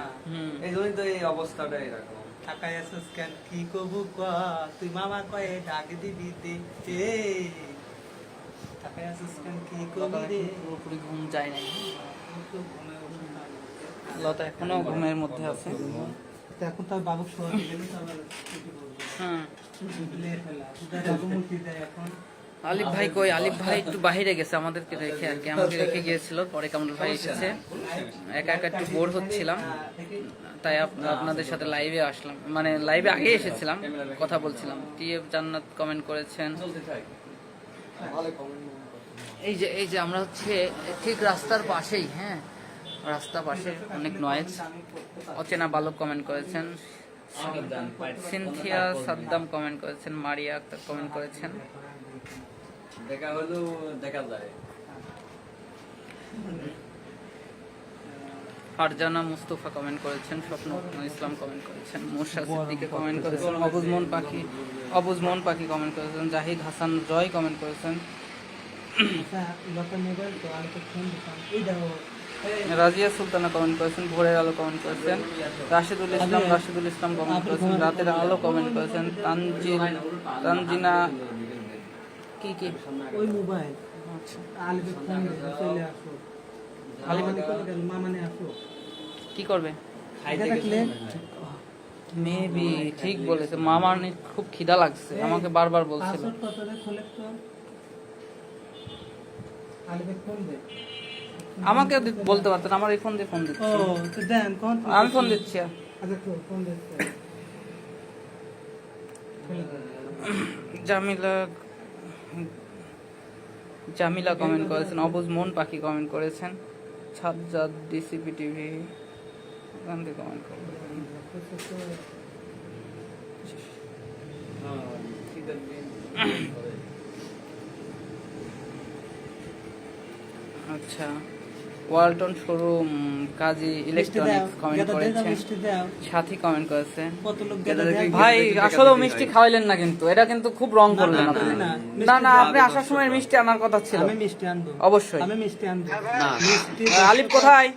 এই জন্যই তো এই অবস্থাটা এরকম। তাকাই আসিস কেন, কি কবু ক তুই মামা কয়ে ডাক দিবি দে, তাকাই আসিস কেন, কি কবি রে। পুরোপুরি ঘুম যায় নাই, লতা এখনো ঘুমের মধ্যে আছে। এখন তার বাবু শোয়া দিলেন, বাবু মুক্তি দেয় এখন। আলিফ ভাই কই? আলিফ ভাই একটু বাইরে গেছে আমাদেরকে রেখে, আর কি আমাকে রেখে গিয়েছিল। পরে কামরুল ভাই এসেছে, একা একটু বোর হচ্ছিলাম, তাই আপনাদের সাথে লাইভে আসলাম। মানে লাইভে আগে এসেছিলাম, কথা বলছিলাম। টিএফ জান্নাত কমেন্ট করেছেন, এই যে আমরা হচ্ছে ঠিক রাস্তার পাশেই। হ্যাঁ, রাস্তার পাশে অনেক নয়েজ। অচেনা বালক কমেন্ট করেছেন, সিনথিয়া সাদ্দাম কমেন্ট করেছেন, মারিয়া আক্তার কমেন্ট করেছেন, দেখা হলো দেখা যায়। ফারজানা মুস্তফা কমেন্ট করেছেন, স্বপ্ন ইসলাম কমেন্ট করেছেন, মোর্শা সিদ্দিকে কমেন্ট করেছেন, অবুজ মন পাখি কমেন্ট করেছেন, জাহিদ হাসান জয় কমেন্ট করেছেন, রাজিয়া সুলতানা কমেন্ট করেছেন, ভোরের আলো কমেন্ট করেছেন, রাশিদুল ইসলাম কমেন্ট করেছেন, রাতের আলো কমেন্ট করেছেন, তানজিনা কি ওই মোবাইল আচ্ছা চলে আসো, মামানে আসো, কি করবে? দেখলে মেবি ঠিক বলেছে, মামার খুব খিদা লাগছে, আমাকে বারবার বলছিল। আমাকে বলতে পারতেন, আমার এই ফোন দিয়ে ফোন দিচ্ছি। আমি ফোন দিচ্ছি। জামিলা কমেন্ট করেছেন, অবুজ মন পাখি কমেন্ট করেছেন, সাজ্জাদ ডিসিপি টিভি ওখান থেকে কমেন্ট করেছেন। আচ্ছা, ওয়ালটন শোরুম কাজী ইলেকট্রনিক্স কমেন্ট করেছেন, সাথী কমেন্ট করেছেন। ভাই আসলে মিষ্টি খাওয়াইলেন না, কিন্তু এটা কিন্তু খুব রং করলেন আপনি। না আপনি আসার সময় মিষ্টি আনার কথা ছিল। আমি মিষ্টি আনবো, অবশ্যই আমি মিষ্টি আনবো। আলিফ কোথায়?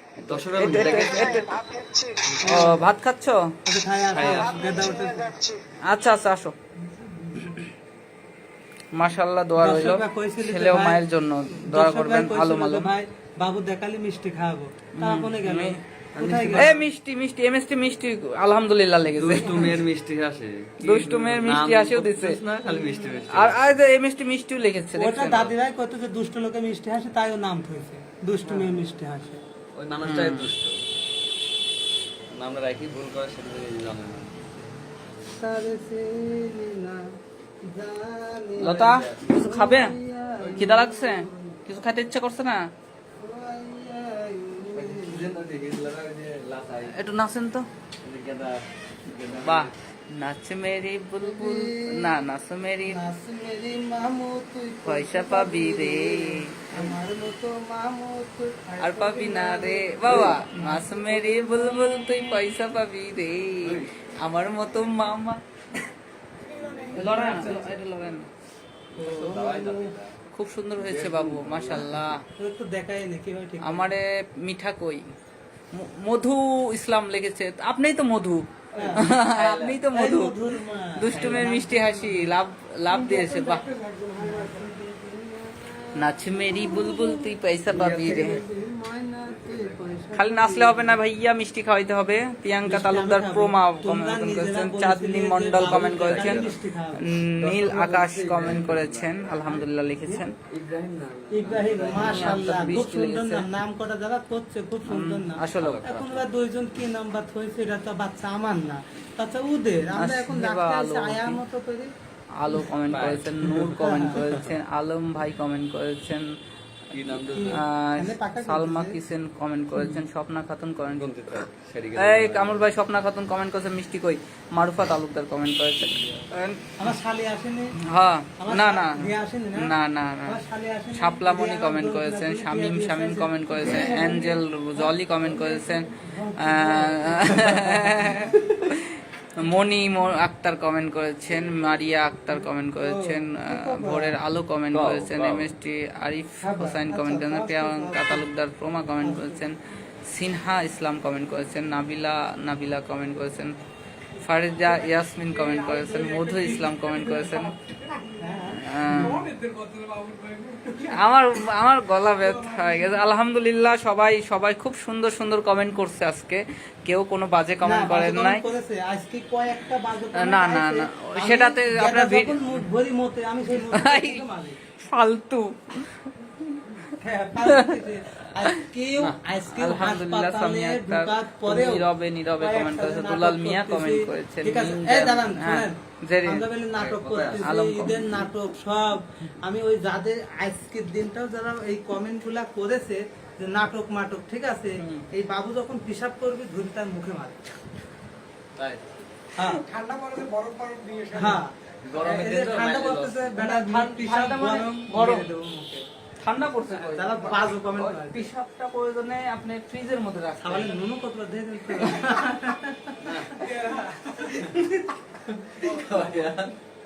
ও ভাত খাচ্ছ? আচ্ছা আসো। মাশাআল্লাহ দোয়া রইল দর্শকরা কইছিল যে ছেলে ও ভাই- মায়ের জন্য দোয়া দর্শকরা করবেন কইছিল ভালো যে ভালো ভাই বাবু দেখালে মিষ্টি খাওয়াবো, তারা কোনে গেল? কোথায় গেল? এ মিষ্টি মিষ্টি এমএসটি মিষ্টি আলহামদুলিল্লাহ লেগেছে দুষ্টু মেয়ের মিষ্টি আসে দুষ্টু মেয়ের মিষ্টি নাম হাসিও দিছে। বলতেছ না, খালি মিষ্টি মিষ্টি আর আর এমএসটি মিষ্টিও লিখেছে ওটা দেখছেন? দাদি ভাই কত যে দুষ্ট লোকে মিষ্টি হাসে, তাইও নাম থইছে দুষ্টু মেয়ে মিষ্টি হাসে। ওই মানুষটাই দুষ্ট নামটা রাখি ভুল করে সেটা জানে না। লতা কিছু খাবে? খিদা লাগছে? কিছু খেতে ইচ্ছা করছে না? একটু নাচেন তো। বাহ, নাচ মেরি বুলবুল, না নাচ মেরি নাচ মেরি মামু তুই পয়সা পাবি রে, আমার মতো মামু তুই আর পাবি না রে বাবা। নাচ মেরি বুলবুল তুই পয়সা পাবি রে, আমার মতো মামা। লড়াই না, এটা লড়াই না। খুব সুন্দর হয়েছে বাবু, মাশাআল্লাহ। তোর তো দেখাই নেই কিভাবে ঠিক। আমারে মিঠা কই মধু ইসলাম লিখেছে, আপনিই তো মধু, আপনিই তো মধু। এই মধুর মা। দুষ্টুমের মিষ্টি হাসি লাভ লাভ দিয়েছে, বাহ। নাচ মেরি বুলবুল তুই পয়সা পাবি রে। খালি নাচলে হবে না ভাইয়া, মিষ্টি খাওয়াইতে হবে। প্রিয়াঙ্কা তালুকদার প্রমা কমেন্ট করেছেন, চাঁদনি মন্ডল কমেন্ট করেছেন, নীল আকাশ কমেন্ট করেছেন, আলহামদুলিল্লাহ লিখেছেন। ইব্রাহিম মাশাআল্লাহ, খুব বৃষ্টি সুন্দর লেগেছে। নাম, নাম কটা যারা করছে খুব সুন্দর নাম। আসলে এখন ওরা দুইজন কি নাম্বার হয়েছে, এটা তো বাচ্চা আমার না, বাচ্চা ওদের। আমরা এখন আসলে রাখতে ভালো। আছি আয়ার মতো করে। আলো কমেন্ট করেছেন, নূর কমেন্ট করেছেন, আলম ভাই কমেন্ট করেছেন, কি নাম দিল? সালমা কিসেন কমেন্ট করেছেন, স্বপ্না খাতুন কমেন্ট বলতে চাই, সেদিকে এই কামরুল ভাই স্বপ্না খাতুন কমেন্ট করেছেন, মিষ্টি কই মারুফা তালুকদার কমেন্ট করেছেন। আমার শালি আসেনি। হ্যাঁ, আমার না না মেয়ে আসেনি না? না না না। আমার শালি আসেনি। শাপলামণি দিয়ে কমেন্ট আমার করেছেন, দৌড় শামিম দিয়ে শামিম দিয়েছে। কমেন্ট করেছেন, অ্যাঞ্জেল জলি কমেন্ট করেছেন, মনি আক্তার কমেন্ট করেছেন, মারিয়া আক্তার কমেন্ট করেছেন, ভোরের আলো কমেন্ট করেছেন, এমএসটি আরিফ হোসেন কমেন্ট করেছেন, প্রিয়াঙ্কা তালুকদার প্রমা কমেন্ট করেছেন, সিনহা ইসলাম কমেন্ট করেছেন, নাবিলা কমেন্ট করেছেন, ফারিজা ইয়াসমিন কমেন্ট করেছেন, মধু ইসলাম কমেন্ট করেছেন। আমার আমার গলা ব্যথা হয়ে গেছে। আলহামদুলিল্লাহ, সবাই সবাই খুব সুন্দর সুন্দর কমেন্ট করছে আজকে, কেউ কোনো বাজে কমেন্ট না, করেন বাজে নাই। comment করেছে। আজকে কয়েকটা বাজে comment না, না, আছে। না, আমি সেটাতে গেদা আপনার যখন মুখ ভরি মতে, আমি সেই মুখ ভাই, থেকে মারি। ফালতু। হ্যাঁ, পাল্টেছে। আজকেও আলহামদুলিল্লাহ, সামিয়া হাসপাতালে আক্তার ঢোকার পরেও নীরবে নীরবে কমেন্ট করেছে, দুলাল মিয়া কমেন্ট করেছেন, ঠিক আছে, নিন্দা- এই দাঁড়ান, হ্যাঁ, শুনেন। জেরিন। আমরা বলি নাটক করতেছি, আলম কমেন্ট। ঈদের নাটক সব। আমি ওই যাদের আজকের দিনটাও যারা এই কমেন্ট গুলা করেছে যে নাটক মাটক, ঠিক আছে, এই বাবু যখন পিসাব করবে ধরি তার মুখে মারে। তাই হ্যাঁ, ঠান্ডা পড়েছে, বরফ বরফ দিয়ে এসে। হ্যাঁ, গরমের এই দিন যে তো ঠান্ডা বাইরে পড়তেছে, বেটা পিসাব ঠান্ডা মানে গরম গরম। মেরে দেবো মুখে। ঠান্ডা পড়ছে কই? যারা বাজে কমেন্ট করে, পিসাবটা প্রয়োজনে আপনি ফ্রিজের মধ্যে রাখতে তাহলে হবে। নুনু কত দিয়ে দিন তো।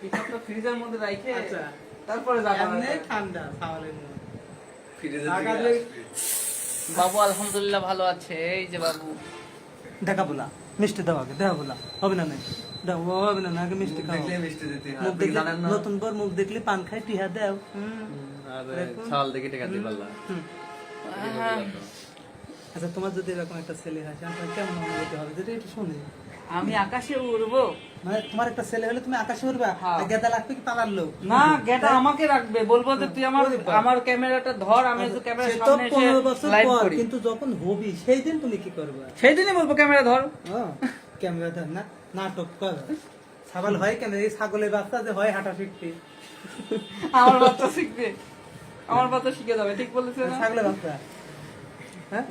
পিসাবটা ফ্রিজের মধ্যে রাখে আচ্ছা। তারপরে জায়গা এমনি ঠান্ডা তাহলে নুন। ফিরে যেতে লাগালে বাবু আলহামদুলিল্লাহ ভালো আছে। এই যে বাবু, দেখা বলা মিষ্টি দাও আগে, দেখা বলা হবে না নাই দাও, হবে না, আগে মিষ্টি খাও। দেখলে মিষ্টি দিতে হয়। মুখ আপনি দেখলে জানেন না? নতুন বর মুখ দেখলে পান খাই টিহা দাও। আর ছাল দেখে টেকা দিতে পারলা। আচ্ছা, তোমার যদি এরকম একটা ছেলে হয় তাহলে কেমন অনুভূতি হবে, যদি একটু শুনি। আমি আকাশে উড়বো। মানে তোমার একটা ছেলে হলে তুমি আকাশে উড়বা, হ্যাঁ। আর গেদা লাগবে কি পালার লোক? না, গেটা আমাকে রাখবে, বলবো যে তুই আমার ক্যামেরাটা ধর, আমি তো ক্যামেরার সে তো সামনে এসে 15 বছর লাইভ পর, করি। কিন্তু যখন হবি সেই দিন তুমি কি করবে? সেই দিনই বলবো ক্যামেরা ধর। ক্যামেরা ধর না, নাটক কর। ছাগল হয় কেন? এই ছাগলের বাচ্চা যে হয় হাঁটা শিখতে, আমার বাচ্চা শিখবে, আমার বাচ্চা শিখে যাবে, ঠিক বলেছে না? ছাগলের বাচ্চা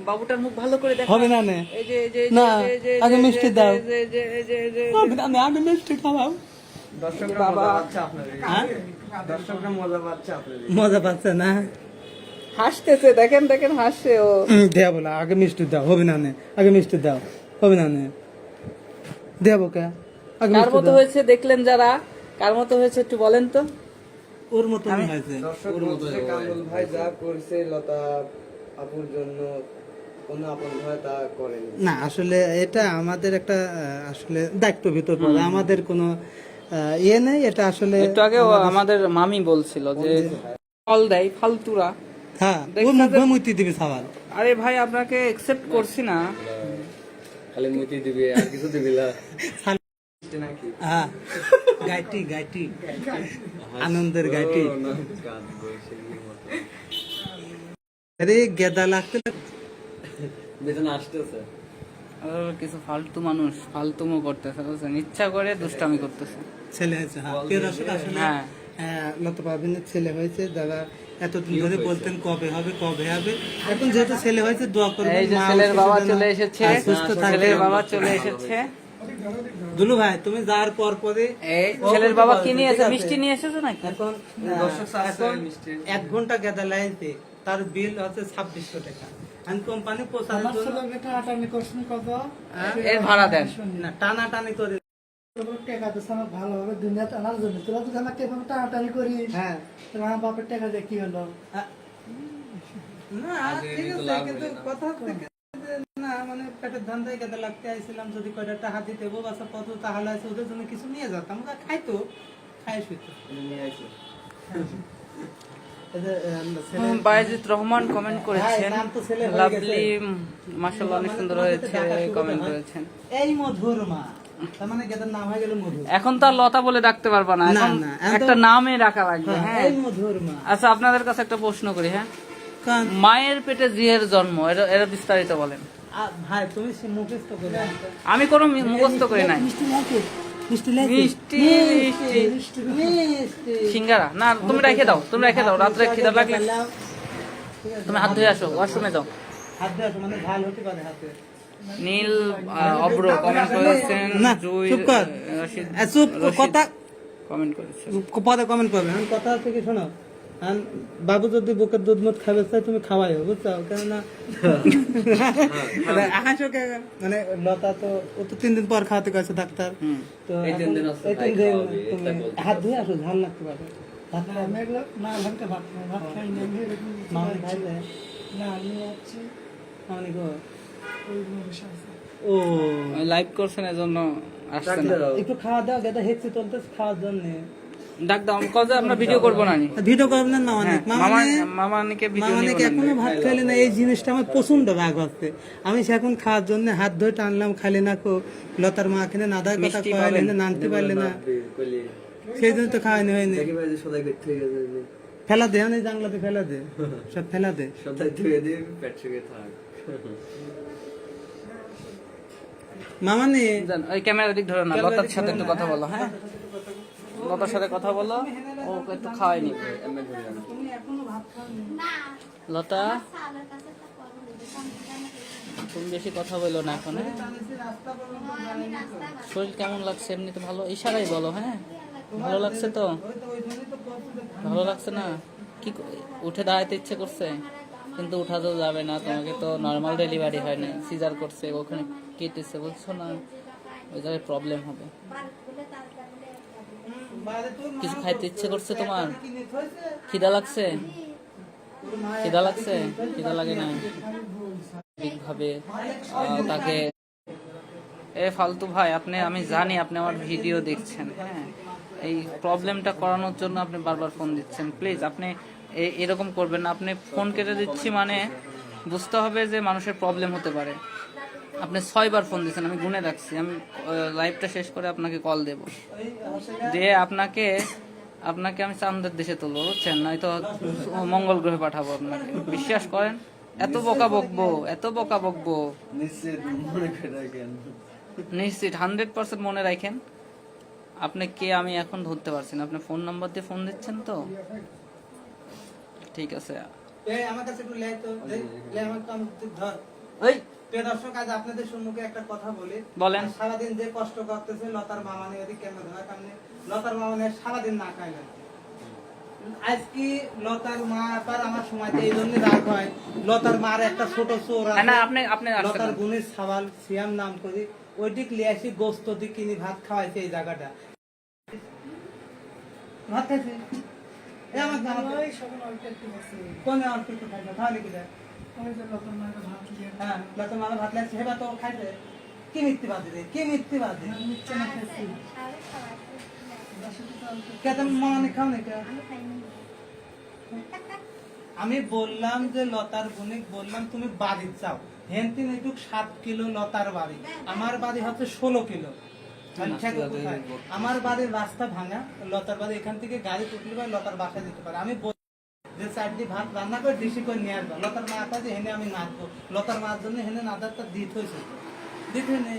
বাবুটার মুখ ভালো করে দেখ। হবে না নে। এই যে এই যে না, এই যে আগে মিষ্টি দাও। দাও। আমি মিষ্টি খাওয়াও। দর্শকরা মজা পাচ্ছে আপনার এই। হ্যাঁ? দর্শকরা মজা পাচ্ছে আপনার এই। মজা পাচ্ছে না? হাসতেছে, দেখেন দেখেন হাসছে ও। দেয়া বলা আগে মিষ্টি দাও, হবে না নে, আগে মিষ্টি দাও, হবে না নে, দেবো কে? আগে কার মিষ্টি মতো দাও। হয়েছে দেখলেন যারা, কার মতো হয়েছে একটু বলেন তো। ওর মতো হয়েছে। দর্শক বলছে কামরুল ভাই যা করছে লতা আপুর জন্য কোনো আপন ভাই তা করেনি। না, আসলে এটা আমাদের একটা আসলে দায়িত্ব ভিতর পড়ে। আমাদের কোনো ইয়ে নেই, এটা আসলে একটু আগে আমাদের মামি বলছিল যে কল দেয় ফালতুরা। হ্যাঁ দেখছেন ওই মুখে মুতি দিবি সাবাল। আরে ভাই আপনাকে একসেপ্ট করছি না। খালি মুতি দিবি আর কিছু দিবি না নাকি? হ্যাঁ গাইটি গাইটি আনন্দের গাইটি। ও, না, গান বৈশাখীর মতো। আরে গেদা লাগতে বেতন আসতেছে। আর কিছু ফালতু মানুষ ফালতুমো করতেছে বুঝছেন, ইচ্ছা করে দুষ্টামি করতেছে। ছেলে হয়েছে। হ্যাঁ প্রিয় দর্শক, আসলে হ্যাঁ লতা পারভিনের ছেলে হয়েছে, যারা এতদিন ধরে বলতেন কবে হবে কবে হবে, এখন যেহেতু ছেলে হয়েছে দোয়া করবেন। এই যে মা ছেলের অসুস্থ বাবা যেন চলে এসেছে, সুস্থ থাকে। ছেলের বাবা চলে এসেছে। দুলু ভাই তুমি যাওয়ার পর পরে এই ছেলের বাবা কি নিয়ে এসেছে, মিষ্টি নিয়ে এসেছে নাকি? এখন দর্শক শাস্ত্রে এখন মিষ্টি। 1 ঘন্টা গেদা লাইতে তার বিল হচ্ছে 2600 টাকা। আমি কোম্পানি পোষানোর আমার জন্য ছেলেকে টানাটানি করছেন কত? এর ভাড়া দেন। না টানা টানি করে। তোর টাকা দিচ্ছে আমার ভালোভাবে দুনিয়াতে আনার জন্য, তোরা যদি আমাকে এভাবে টানাটানি করিস, হ্যাঁ তাহলে আমার বাপের টাকা দিয়ে কি হলো? না ঠিক আছে, কিন্তু কথা হচ্ছে কি যে, না মানে পেটের ধান্দায় গেদা লাগতে আইছিলাম, যদি কয়টা টাকা দিতে বউ বাচ্চা কত তাহলে আছে ওদের জন্য কিছু নিয়ে যেতাম, ওরা খাইতো খাই শুইতো। নিয়ে আইছে। এই যে, ছেলে- বায়েজিৎ রহমান কমেন্ট করেছেন, হ্যাঁ, নাম তো ছেলে হয়ে লাভলি গেছে। মাশাআল্লাহ অনেক সুন্দর হয়েছে কমেন্ট করেছেন। এই মধুর মা, তার মানে গেদার নাম হয়ে গেল মধুর। এখন তো আর লতা বলে ডাকতে পারবা না, না, এখন না, এখন তো- একটা নামে ডাকা লাগবে। হ্যাঁ, হ্যাঁ এই মধুর মা। আচ্ছা আপনাদের কাছে একটা প্রশ্ন করি, হ্যাঁ কারণ মায়ের পেটে জিহের জন্ম, এরা বিস্তারিত বলেন। ভাই তুমি সে মুখস্থ করে আমি কোনো মুখস্থ করি নাই। মিষ্টি নাকি? মিষ্টি লাগবে? মিষ্টি মিষ্টি মিষ্টি। সিঙ্গারা না, তুমি রেখে দাও, তুমি রেখে দাও, রাত্রে খিদা লাগলে তুমি হাত ধুয়ে আসো, ওয়াশরুমে যাও। হাত দিয়ে আসো, মানে ঝাল হতে পারে হাতে। নীল অব্র কমেন্ট করেছেন, না, জুই চুপ কর। রশিদ চুপ, কথা কমেন্ট করেছেন। পদে কমেন্ট করবে। এখন কথা হচ্ছে কি শোনো, এখন বাবু যদি বুকের দুধ মুধ খাবে চাই তুমি খাওয়াইও, বুঝছো? কেননা আকাশকে মানে লতা তো ও তো 3 দিন পর খাওয়াতে গেছে ডাক্তার। হুম। তো এই 3 দিন এখন- আছে, এই ভাই 3 দিন খাওয়াবে, তুমি এটা বলতে হাত ধুয়ে আসো, ঝাল লাগতে পারে। ভাত না, খাও। আমি এগুলো না ভাতটা ভাত খাই, ভাত খাই না, আমি এরকম কিছু মামনি খাচ্ছি। খাইলে না, আমি যাচ্ছি মামনি গো। ওই বসে আছে। ও লাইভ করছেন এজন্য আসছেন না। একটু খাওয়া দাও, গেদা হেক্সি চলতে খাওয়ার জন্য। ডাক দাও, কজ আমরা ভিডিও করব না নি। ভিডিও করবেন না মামনি? হ্যাঁ, মামানিকে ভিডিও মামানে নিব না। এখনো ভাত খাইলে না, এই জিনিসটা আমার প্রচন্ড রাগ হচ্ছে। আমি সে এখন খাওয়ার জন্য হাত ধরে টানলাম, খাইলে না কো লতার মা এখানে নাদার কথা মিষ্টি কয়ালে পাবেন? না, নানতে পারলে না, কইলি সেই জন্য তো খাওয়ানি হয়নি। দেখি ভাই যে সদাই করতে গেছে ফেলা দে, আমি জানলাতে ফেলা দে, সব ফেলা দে। সদাই ধুয়ে দিয়ে পেট শুকিয়ে থাক। মামানি জান, ওই ক্যামেরা দিক ধরো না, লতার সাথে একটু কথা বলো। হ্যাঁ লতার সাথে কথা বলো, ও একটু খাওয়াইনি। এমনি ধরে আনো। তুমি এখনো ভাত খাওনি? না লতা সালের কাছে তো করবো না, তুমি বেশি কথা বলো না এখন, হ্যাঁ? রাস্তা বলবো তো আমি জানি না তো। রাস্তায় শরীর কেমন লাগছে এমনি তো ভালো, ইশারাই বলো। হ্যাঁ ভালো লাগছে তো? ওই তো ওই জন্যই তো বলছি। ভালো লাগছে না? কি উঠে দাঁড়াইতে ইচ্ছে করছে, কিন্তু উঠা তো যাবে না, তোমাকে তো নর্মাল ডেলিভারি হয় না, সিজার করছে, ওখানে কেটেছে, বুঝছো না? ওই জায়গায় প্রবলেম হবে। বাইরে তোর মা কিছু খাইতে ইচ্ছে করছে তোমার? কিনে থইছে? খিদা লাগছে? তোর মা খিদা লাগছে? খিদা লাগে না? ঠিকভাবে তাকে এ ফালতু ভাই, আপনি, আমি জানি আপনি আমার ভিডিও দেখছেন, হ্যাঁ এই প্রবলেমটা করানোর জন্য আপনি বারবার ফোন দিচ্ছেন। প্লিজ আপনি এরকম করবেন না। আপনি ফোন কেটে দিচ্ছি মানে বুঝতে হবে যে মানুষের প্রবলেম হতে পারে। আপনি 6 বার ফোন দিচ্ছেন, আমি গুনে রাখছি। আমি লাইভটা শেষ করে আপনাকে কল দেব, দিয়ে আপনাকে আমি চাঁদের দেশে তুলবো, বুঝছেন? নয়তো মঙ্গল গ্রহে পাঠাবো আপনাকে। বিশ্বাস করেন, এত বোকা বকবো, এত বোকা বকবো। নিশ্চিত মনে করে রাখেন। নিশ্চিত 100% মনে রাখেন। আপনি কে আমি এখন ধরতে পারছি না, আপনি ফোন নাম্বার দিয়ে ফোন দিচ্ছেন তো? ঠিক আছে। এই আমার কাছে একটু লে তো, লে আমার কাম ধর। ওই প্রিয় দর্শক, আজ আপনাদের সম্মুখে একটা কথা বলি। বলেন। সারাদিন যে কষ্ট করতেছে লতার মামানি, ওদিক কেমন ধরা কামনে লতার মামানি সারাদিন না খাইলে। আজ কি লতার মা আবার আমার সময়তে এই জন্য রাগ হয়, লতার মার একটা ছোট চোর আছে, না আপনি আসছেন লতার না। বোনের সাবাল সিয়াম নাম করি, ওইদিক লিয়ে আসি গোস্ত দিক কিনি ভাত খাওয়াইছে এই জায়গাটা। ভাত খাইছে এই আমাকে ওই সকাল অল্প একটু আছে। কোন অল্প একটু খাইছে, তাহলে কি দেয়? ওই যে লতার মায়ের ভাত দিয়ে হ্যাঁ লতার মার ভাত লাগছে, হেবা তো খাইছে। কি মিথ্যে বাদে রে, কি মিথ্যে বাদে? নিচ্ছে না খেয়েছি। সাড়ে 6 কে তুমি মামানি খাও না কে? আমি খাইনি। আমি বললাম যে লতার বোনিক বললাম তুমি বাড়ি যাও, হেনতিন একটু 7 কিলো লতার বাড়ি, আমার বাড়ি হচ্ছে 16 কিলো। তাহলে ঠেকো কোথায়? আমার বাড়ির রাস্তা ভাঙা, লতার বাড়ি এখান থেকে গাড়ি টুকলি বা লতার বাসায় যেতে পারে। আমি যে চারটি ভাত রান্না করে ডিসি করে নিয়ে আসবো, লতার মা কাছে হেনে আমি নাচবো, লতার মার জন্য হেনে নাদারটা দিত হয়েছে, দিতে নে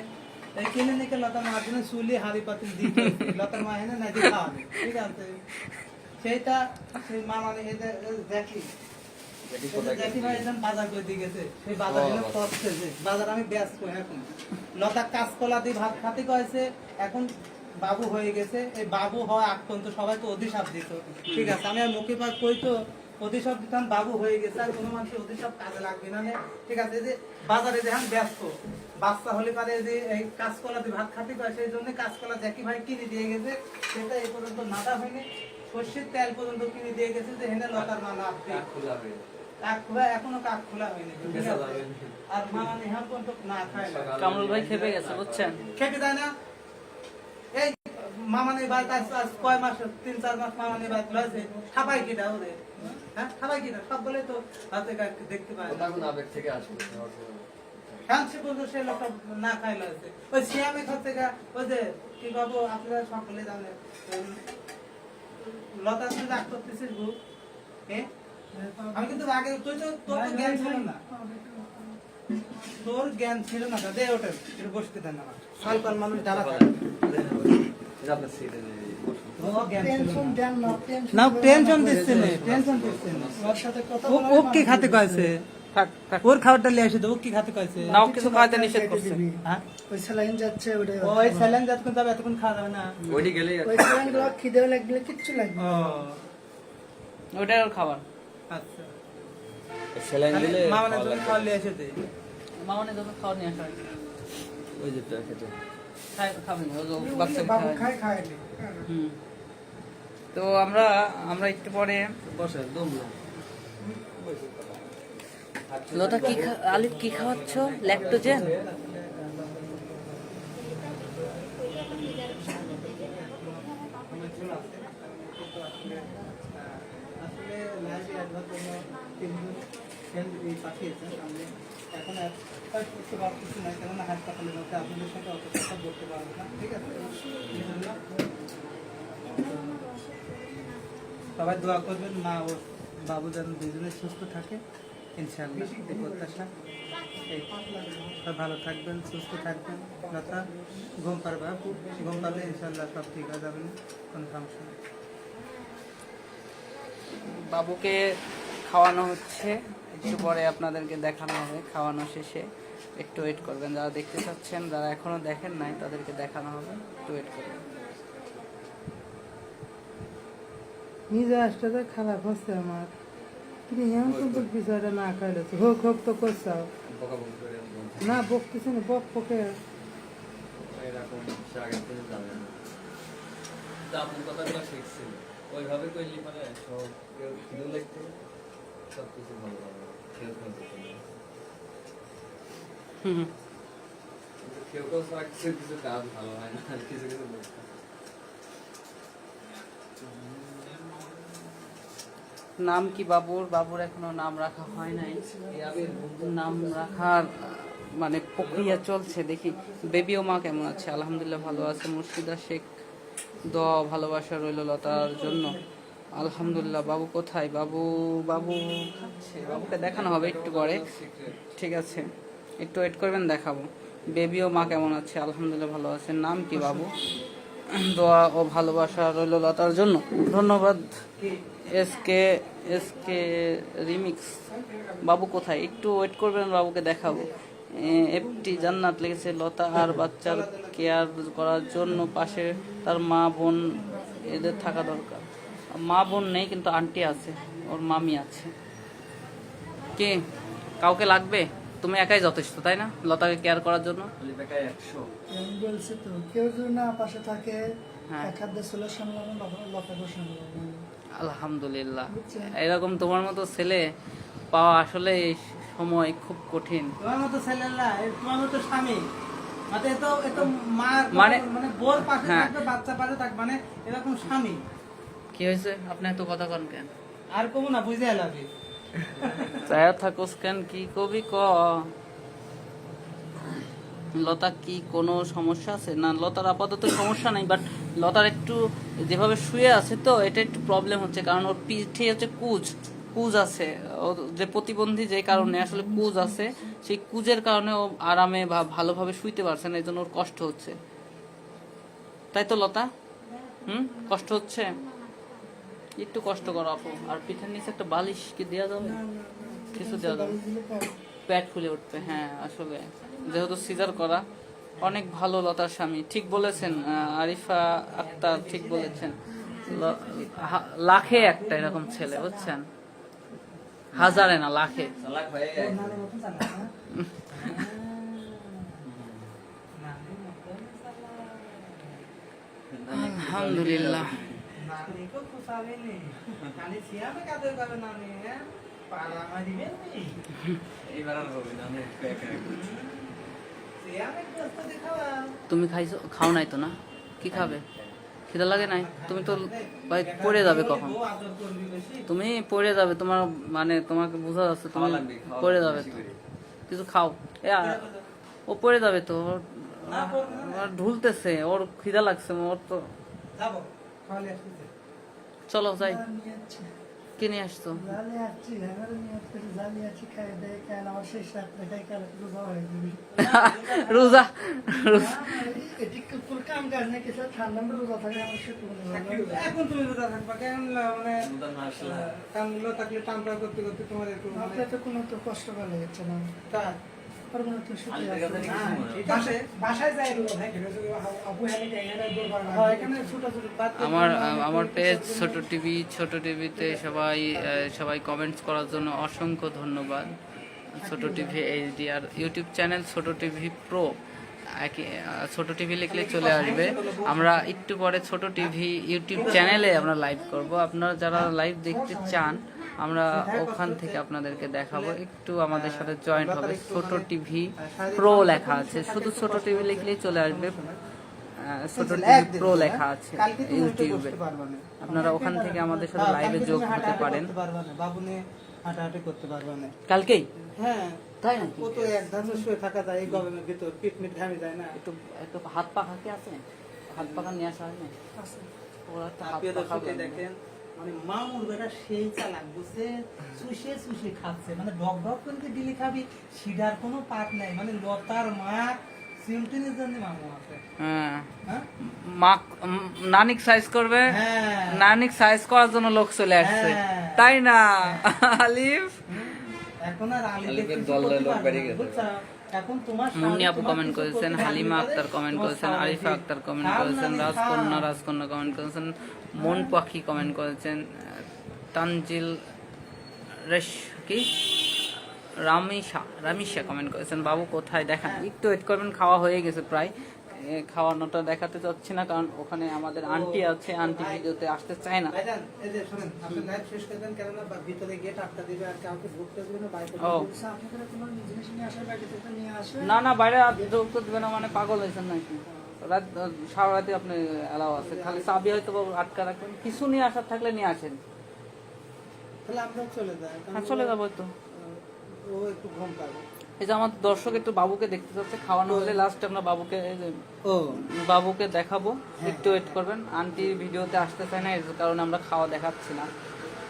এই কিনে নিকে লতার মার জন্য চুলি হাড়ি পাতিল দিতে হয়েছে, লতার মা হেনে নাচি খাওয়াবে, ঠিক আছে? সেইটা সেই মা মানে দেখি দেখি ভাই একদম বাজার করে দিয়ে গেছে, সেই বাজার করছে যে বাজার আমি ব্যস্ত এখন। লতা কাঁচকলা দিয়ে ভাত খাতে কয়েছে, এখন বাবু হয়ে গেছে, এই বাবু হওয়া আগ পর্যন্ত সবাই তো অধিশাপ দিত, ঠিক আছে? আমি আর মুখে পাক কই তো অধিশাপ দিতাম, বাবু হয়ে গেছে, আর কোনো মানুষের অধিশাপ কাজে লাগবে না, ঠিক আছে? যে বাজারে যে আমি ব্যস্ত, বাচ্চা হলে পারে যে এই কাঁচকলা দিয়ে ভাত খাতে পারে, সেই জন্য কাঁচকলা জ্যাকি ভাই কিনে দিয়ে গেছে, সেটা এই পর্যন্ত নাটা হয়নি, সর্ষের তেল পর্যন্ত কিনে দিয়ে গেছে, যে হেনে লতার মা নাপবে, কাক খোলা এখনো কাক খোলা হয়নি, ঠিক আছে? আর মা মানে এখন পর্যন্ত না খায় না। কামরুল ভাই খেপে গেছে বুঝছেন। খেতে দেয় না। এই মামানের বাড়িতে আজ কয় মাস, 3-4 মাস মামানের বাড়িতে রয়েছে, খাবাই কিটা ওরে, হ্যাঁ খাবাই কিটা সব বলে তো হাতে দেখতে পায় না। আবেগ থেকে আসবে। হ্যাঁ সে বলতো সে লোক না খাই লাগছে, ওই সিয়ামে খাচ্ছে গা, ওই যে কি বাবু আপনারা সকলে জানেন লতা তুই রাগ করতেছিস গু, আমি কিন্তু আগে তুই তো তোর তো জ্ঞান ছিল না, তোর জ্ঞান ছিল না, দে ওটা একটু বসতে দেন না, সালপাল মানুষ দাঁড়া থাকে। ও জ্ঞান ছিল টেনশন না। দেন না, না টেনশন দিচ্ছে না, টেনশন দিচ্ছে না। ওর সাথে কথা ও বলা ও কি খাতে কয়েছে, থাক থাক, ওর খাবারটা নিয়ে আসে তো, ও কি খাতে কয়েছে? নাও কিছু খাওয়াতে নিষেধ করছে। হ্যাঁ ওই স্যালাইন যাচ্ছে ওটাই ওই স্যালাইন যতক্ষণ যাবে এতক্ষণ খাওয়া যাবে না। ওইটি গেলে ওই স্যালাইন গুলো খিদে লাগলে কিচ্ছু লাগবে ও না। ওইটার ওর খাবার। আচ্ছা সেলাইন দিলে মামানের জন্য খাওয়া নিয়ে এসে দে। মামনে যখন খাওয়া নিয়ে আসা হয়, ওই যে খেতে খাবেন বাচ্চা বাবু খায়। খায় হুম। তো আমরা একটু পরে বসে দম না। লতা কি আলিফ কি খাওয়াচ্ছ? ল্যাকটোজেন? আসলে লাইভে অ্যাডভান্স জন্য 3 সেন্ড এই পাঠিয়েছেন, আমি এখন ফার্স্ট করতে পারতেছি না, কেননা হাসপাতালের মধ্যে আপনাদের সাথে অত কথা বলতে পারবো না, ঠিক আছে? এই জন্য সবাই দোয়া করবেন, মা ও বাবু যেন দুজনে সুস্থ থাকে, ইনশাআল্লাহ এই প্রত্যাশা। এই সবাই ভালো থাকবেন, সুস্থ থাকবেন, লতা ঘুম পারবা, ঘুম পারলে ইনশাআল্লাহ সব ঠিক হয়ে যাবে, কোনো সমস্যা নেই। বাবুকে খাওয়ানো হচ্ছে, একটু পরে আপনাদেরকে দেখানো হবে। খাওয়ানো শেষে একটু ওয়েট করবেন, যারা দেখতে চাচ্ছেন, যারা এখনো দেখেন নাই তাদেরকে দেখানো হবে, একটু ওয়েট করবেন। নিজে আসতে খারাপ হচ্ছে আমার, তুমি এমন কিন্তু বিষয়টা না খাইলেছো, হোক হোক তো করছাও বকাবকি করে বলছে। না, বকতেছি না, বক পকে এরকম সে আগের থেকে জানে না। তা আপনার কথাগুলো শিখছিল ওইভাবে কইলি মানে সব কেউ খিদেও লাগতো, সব কিছু ভালো ভালো কেউ খেলতে হুম। কেউ কেউ ছাড়া কিছু কিছু কাজ ভালো হয় না, আর কিছু কিছু লোক নাম কি বাবুর? বাবুর এখনো নাম রাখা হয় নাই, নাম রাখার মানে প্রক্রিয়া চলছে। দেখি বেবিও মা কেমন আছে? আলহামদুলিল্লাহ ভালো আছে। মুর্শিদা শেখ, দোয়া ভালোবাসা রইল লতার জন্য। আলহামদুলিল্লাহ। বাবু কোথায়? বাবু বাবু খাচ্ছে, বাবুকে দেখানো হবে একটু পরে, ঠিক আছে? একটু ওয়েট করবেন, দেখাবো। বেবিও মা কেমন আছে? আলহামদুলিল্লাহ ভালো আছে। নাম কি বাবু? দোয়া ও ভালোবাসা রইল লতার জন্য। ধন্যবাদ এসকে রিমিক্স। বাবু কোথায়? একটু ওয়েট করবেন, বাবুকে দেখাবো। এফটি জান্নাত লিখেছে লতা আর বাচ্চার কেয়ার করার জন্য পাশে তার মা বোন এদের থাকা দরকার। মা বোন নেই কিন্তু আন্টি আছে, ওর মামি আছে। কে কাউকে লাগবে? তুমি একাই যথেষ্ট, তাই না, লতাকে কেয়ার করার জন্য? বেকায় 100 বলছে তো, কেউ যদি না পাশে থাকে, হ্যাঁ। এক হাত দিয়ে ছেলের সামলানো, লতাকে সামলানো। আলহামদুলিল্লাহ। বুঝছেন? এরকম তোমার মতো ছেলে পাওয়া আসলে এই সময় খুব কঠিন। তোমার মতো ছেলেরা, তোমার মতো স্বামী, মানে এ তো মা মানে- মানে বোর পাশে হ্যাঁ। থাকবে, বাচ্চা পাশে থাকবে, মানে এরকম স্বামী। কি হয়েছে আপনি এত কথা কন কেন? আর কমু না, বুঝে এলাবি। চায়া থাকোস কেন, কি কবি ক। লতা কি কোনো সমস্যা আছে? না, লতার আপাতত সমস্যা নাই, বাট লতার একটু যেভাবে শুয়ে আছে তো এটা একটু প্রবলেম হচ্ছে, কারণ ওর পিঠে হচ্ছে কুজ আছে, ও যে প্রতিবন্ধী যে কারণে আসলে কুজ আছে, সেই কুজের কারণে ও আরামে বা ভালোভাবে শুইতে পারছে না, এই জন্য ওর কষ্ট হচ্ছে, তাই তো লতা? কষ্ট হচ্ছে, একটু কষ্ট করো আপু। আর পিঠের নিচে একটা বালিশ কি দেওয়া যাবে? কিছু দেওয়া যাবে, পেট ফুলে উঠবে। হ্যাঁ আসলে যেহেতু সিজার করা, অনেক ভালো লতার স্বামী, ঠিক বলেছেন আরিফা আক্তার, ঠিক বলেছেন। লাখে একটা এরকম ছেলে, বুঝছেন, হাজারে না লাখে। চালাক হয়ে ওর নানের মতন চালাক, হ্যাঁ? নানের মতন চালাক। আলহামদুলিল্লাহ। নানিকেও খুশাবে নি। নানি সিয়ামে কাদের যাবে নানি, হ্যাঁ? পাড়া মারিবে নি। এইবার আর হবে না, আমি একা একা সিয়ামে গোস্ত দেখাবা। তুমি খাও নাই তো? না, কি খাবে? খিদা লাগে নাই? তুমি তো ভাই পড়ে যাবে কখন, বউ আদর করবি বেশি। তুমি পড়ে যাবে, তোমার মানে তোমাকে বোঝা যাচ্ছে তুমি খাওয়া লাগবে, খাওয়া পড়ে লাগবে যাবে বেশি তো। করে। কিছু খাও, ও পড়ে যাবে তো, না করবে না। ওর ঢুলতেছে, ওর খিদা লাগছে, ওর তো। যাবো, খাওয়ালে আসতেছে। চলো যাই। নিয়ে যাচ্ছি। কি নিয়ে আসছো? জালি আসছি, আমারও নিয়ে আসছি, জালি আছি, খাই দেয়, খাই আমার শেষ রাত্রে খাই, কালে রোজা হয়ে যাবে। রোজা এটি কোনো কাম কাজ নেই, কিছু ঠান্ডা রোজা থাকে, আমার সে কোনো এখন তুমি রোজা থাকবা কেন, মানে রোজা না আসলে কামগুলো থাকলে টানটা করতে করতে তোমার একটু মানে আপনার তো কোনো তো কষ্ট করা লেগেছে না, কাজ। আর কোনো তো সুখী আলিদের আছে কাছে না। কিছু মনে হয়। ঠিক আছে, বাসায় যাই রোজা থাকে, আবু হানি জায়গাটা দরবার না। হ্যাঁ, এখানে ছোট ছোট বাচ্চা আমার পেজ ছোট টিভিতে সবাই কমেন্টস করার জন্য অসংখ্য ধন্যবাদ। ছোট টিভি এইচডি আর ইউটিউব চ্যানেল ছোট টিভি প্রো, ছোট টিভি লিখলে চলে আসবে। আমরা একটু পরে ছোট টিভি ইউটিউব চ্যানেলে আমরা লাইভ করব, আপনারা যারা লাইভ দেখতে চান আমরা ওখান থেকে আপনাদেরকে দেখাবো, একটু আমাদের সাথে জয়েন্ট হবে। ছোট টিভি প্রো লেখা আছে, শুধু ছোট টিভি লিখলেই চলে আসবে, ছোট টিভি প্রো লেখা আছে ইউটিউবে, আপনারা ওখান থেকে আমাদের সাথে লাইভে যোগ হতে পারেন। বাবু নিয়ে হাঁটাহাঁটি করতে পারবে না। কালকেই হ্যাঁ, তাই নাকি? ও তো এক ধাঁচে শুয়ে থাকা যায়, এই গরমের ভিতর পিট মিট ঘামে যায় না। একটু একটু হাত পাখা কি আছে? হাত পাখা নিয়ে আসা হয় না? ওরা তো হাত প্রিয় পাখা দর্শক, এই দেখেন মানে মামুর বেটা সেই চালাক, বুঝছে, চুষে চুষে খাচ্ছে, মানে ডক ডক করে ডিলি খাবি, সিডার কোনো পাট নাই, মানে লতার মা সিমটিনের জন্য মামু আছে। হ্যাঁ, হ্যাঁ নানিক সাইজ করবে, হ্যাঁ। নানিক সাইজ করার জন্য লোক চলে আসছে, হ্যাঁ। তাই না আলিফ? এখন আর আলিদের আলিফের কিছু দলে করতে লোক পারবে বেড়ে না, গেছে। বুঝছো? এখন তোমার মুন্নি সামনে আপু তোমার কমেন্ট কিছু করেছেন, করতে হালিমা পারবে আক্তার না। কমেন্ট করেছেন, তোমার আরিফা সামনে আক্তার কমেন্ট খাও করেছেন, নানি, রাজকন্যা কমেন্ট করেছেন, মন পাখি কমেন্ট করেছেন, তানজিল কি রামিশা কমেন্ট করেছেন। বাবু কোথায় দেখান, একটু ওয়েট করবেন, খাওয়া হয়ে গেছে প্রায়। খাওয়ানোটা দেখাতে চাচ্ছি না, কারণ ওখানে আমাদের আন্টি আছে, আন্টি ভিডিওতে আসতে চায় না। ভাইজান, এই যে শোনেন, আপনি লাইভ শেষ করে দেন, কেননা ভিতরে গেট আটকা দিবে, আর কাউকে ঢুকতে দিবে না, বাইরে ও আপনাদের কোনো জিনিস নিয়ে আসে, বাকি থেকে নিয়ে আসে। না না, বাইরে ঢুকতে দেবে না মানে পাগল হয়েছেন নাকি? রাত সারা রাতে আপনি এলাও আছে, খালি চাবি হয়তো আটকা রাখবেন, কিছু নিয়ে আসার থাকলে নিয়ে আসেন। তাহলে আমরাও চলে যাই, হ্যাঁ চলে যাবো তো। ও একটু ঘুম পাবে। এই যে আমার দর্শক একটু বাবুকে দেখতে চাচ্ছে, খাওয়ানো হলে লাস্ট আমরা বাবুকে ও বাবুকে দেখাবো, একটু ওয়েট করবেন। আন্টি ভিডিওতে আসতে চায় না, এর কারণে আমরা খাওয়া দেখাচ্ছি না,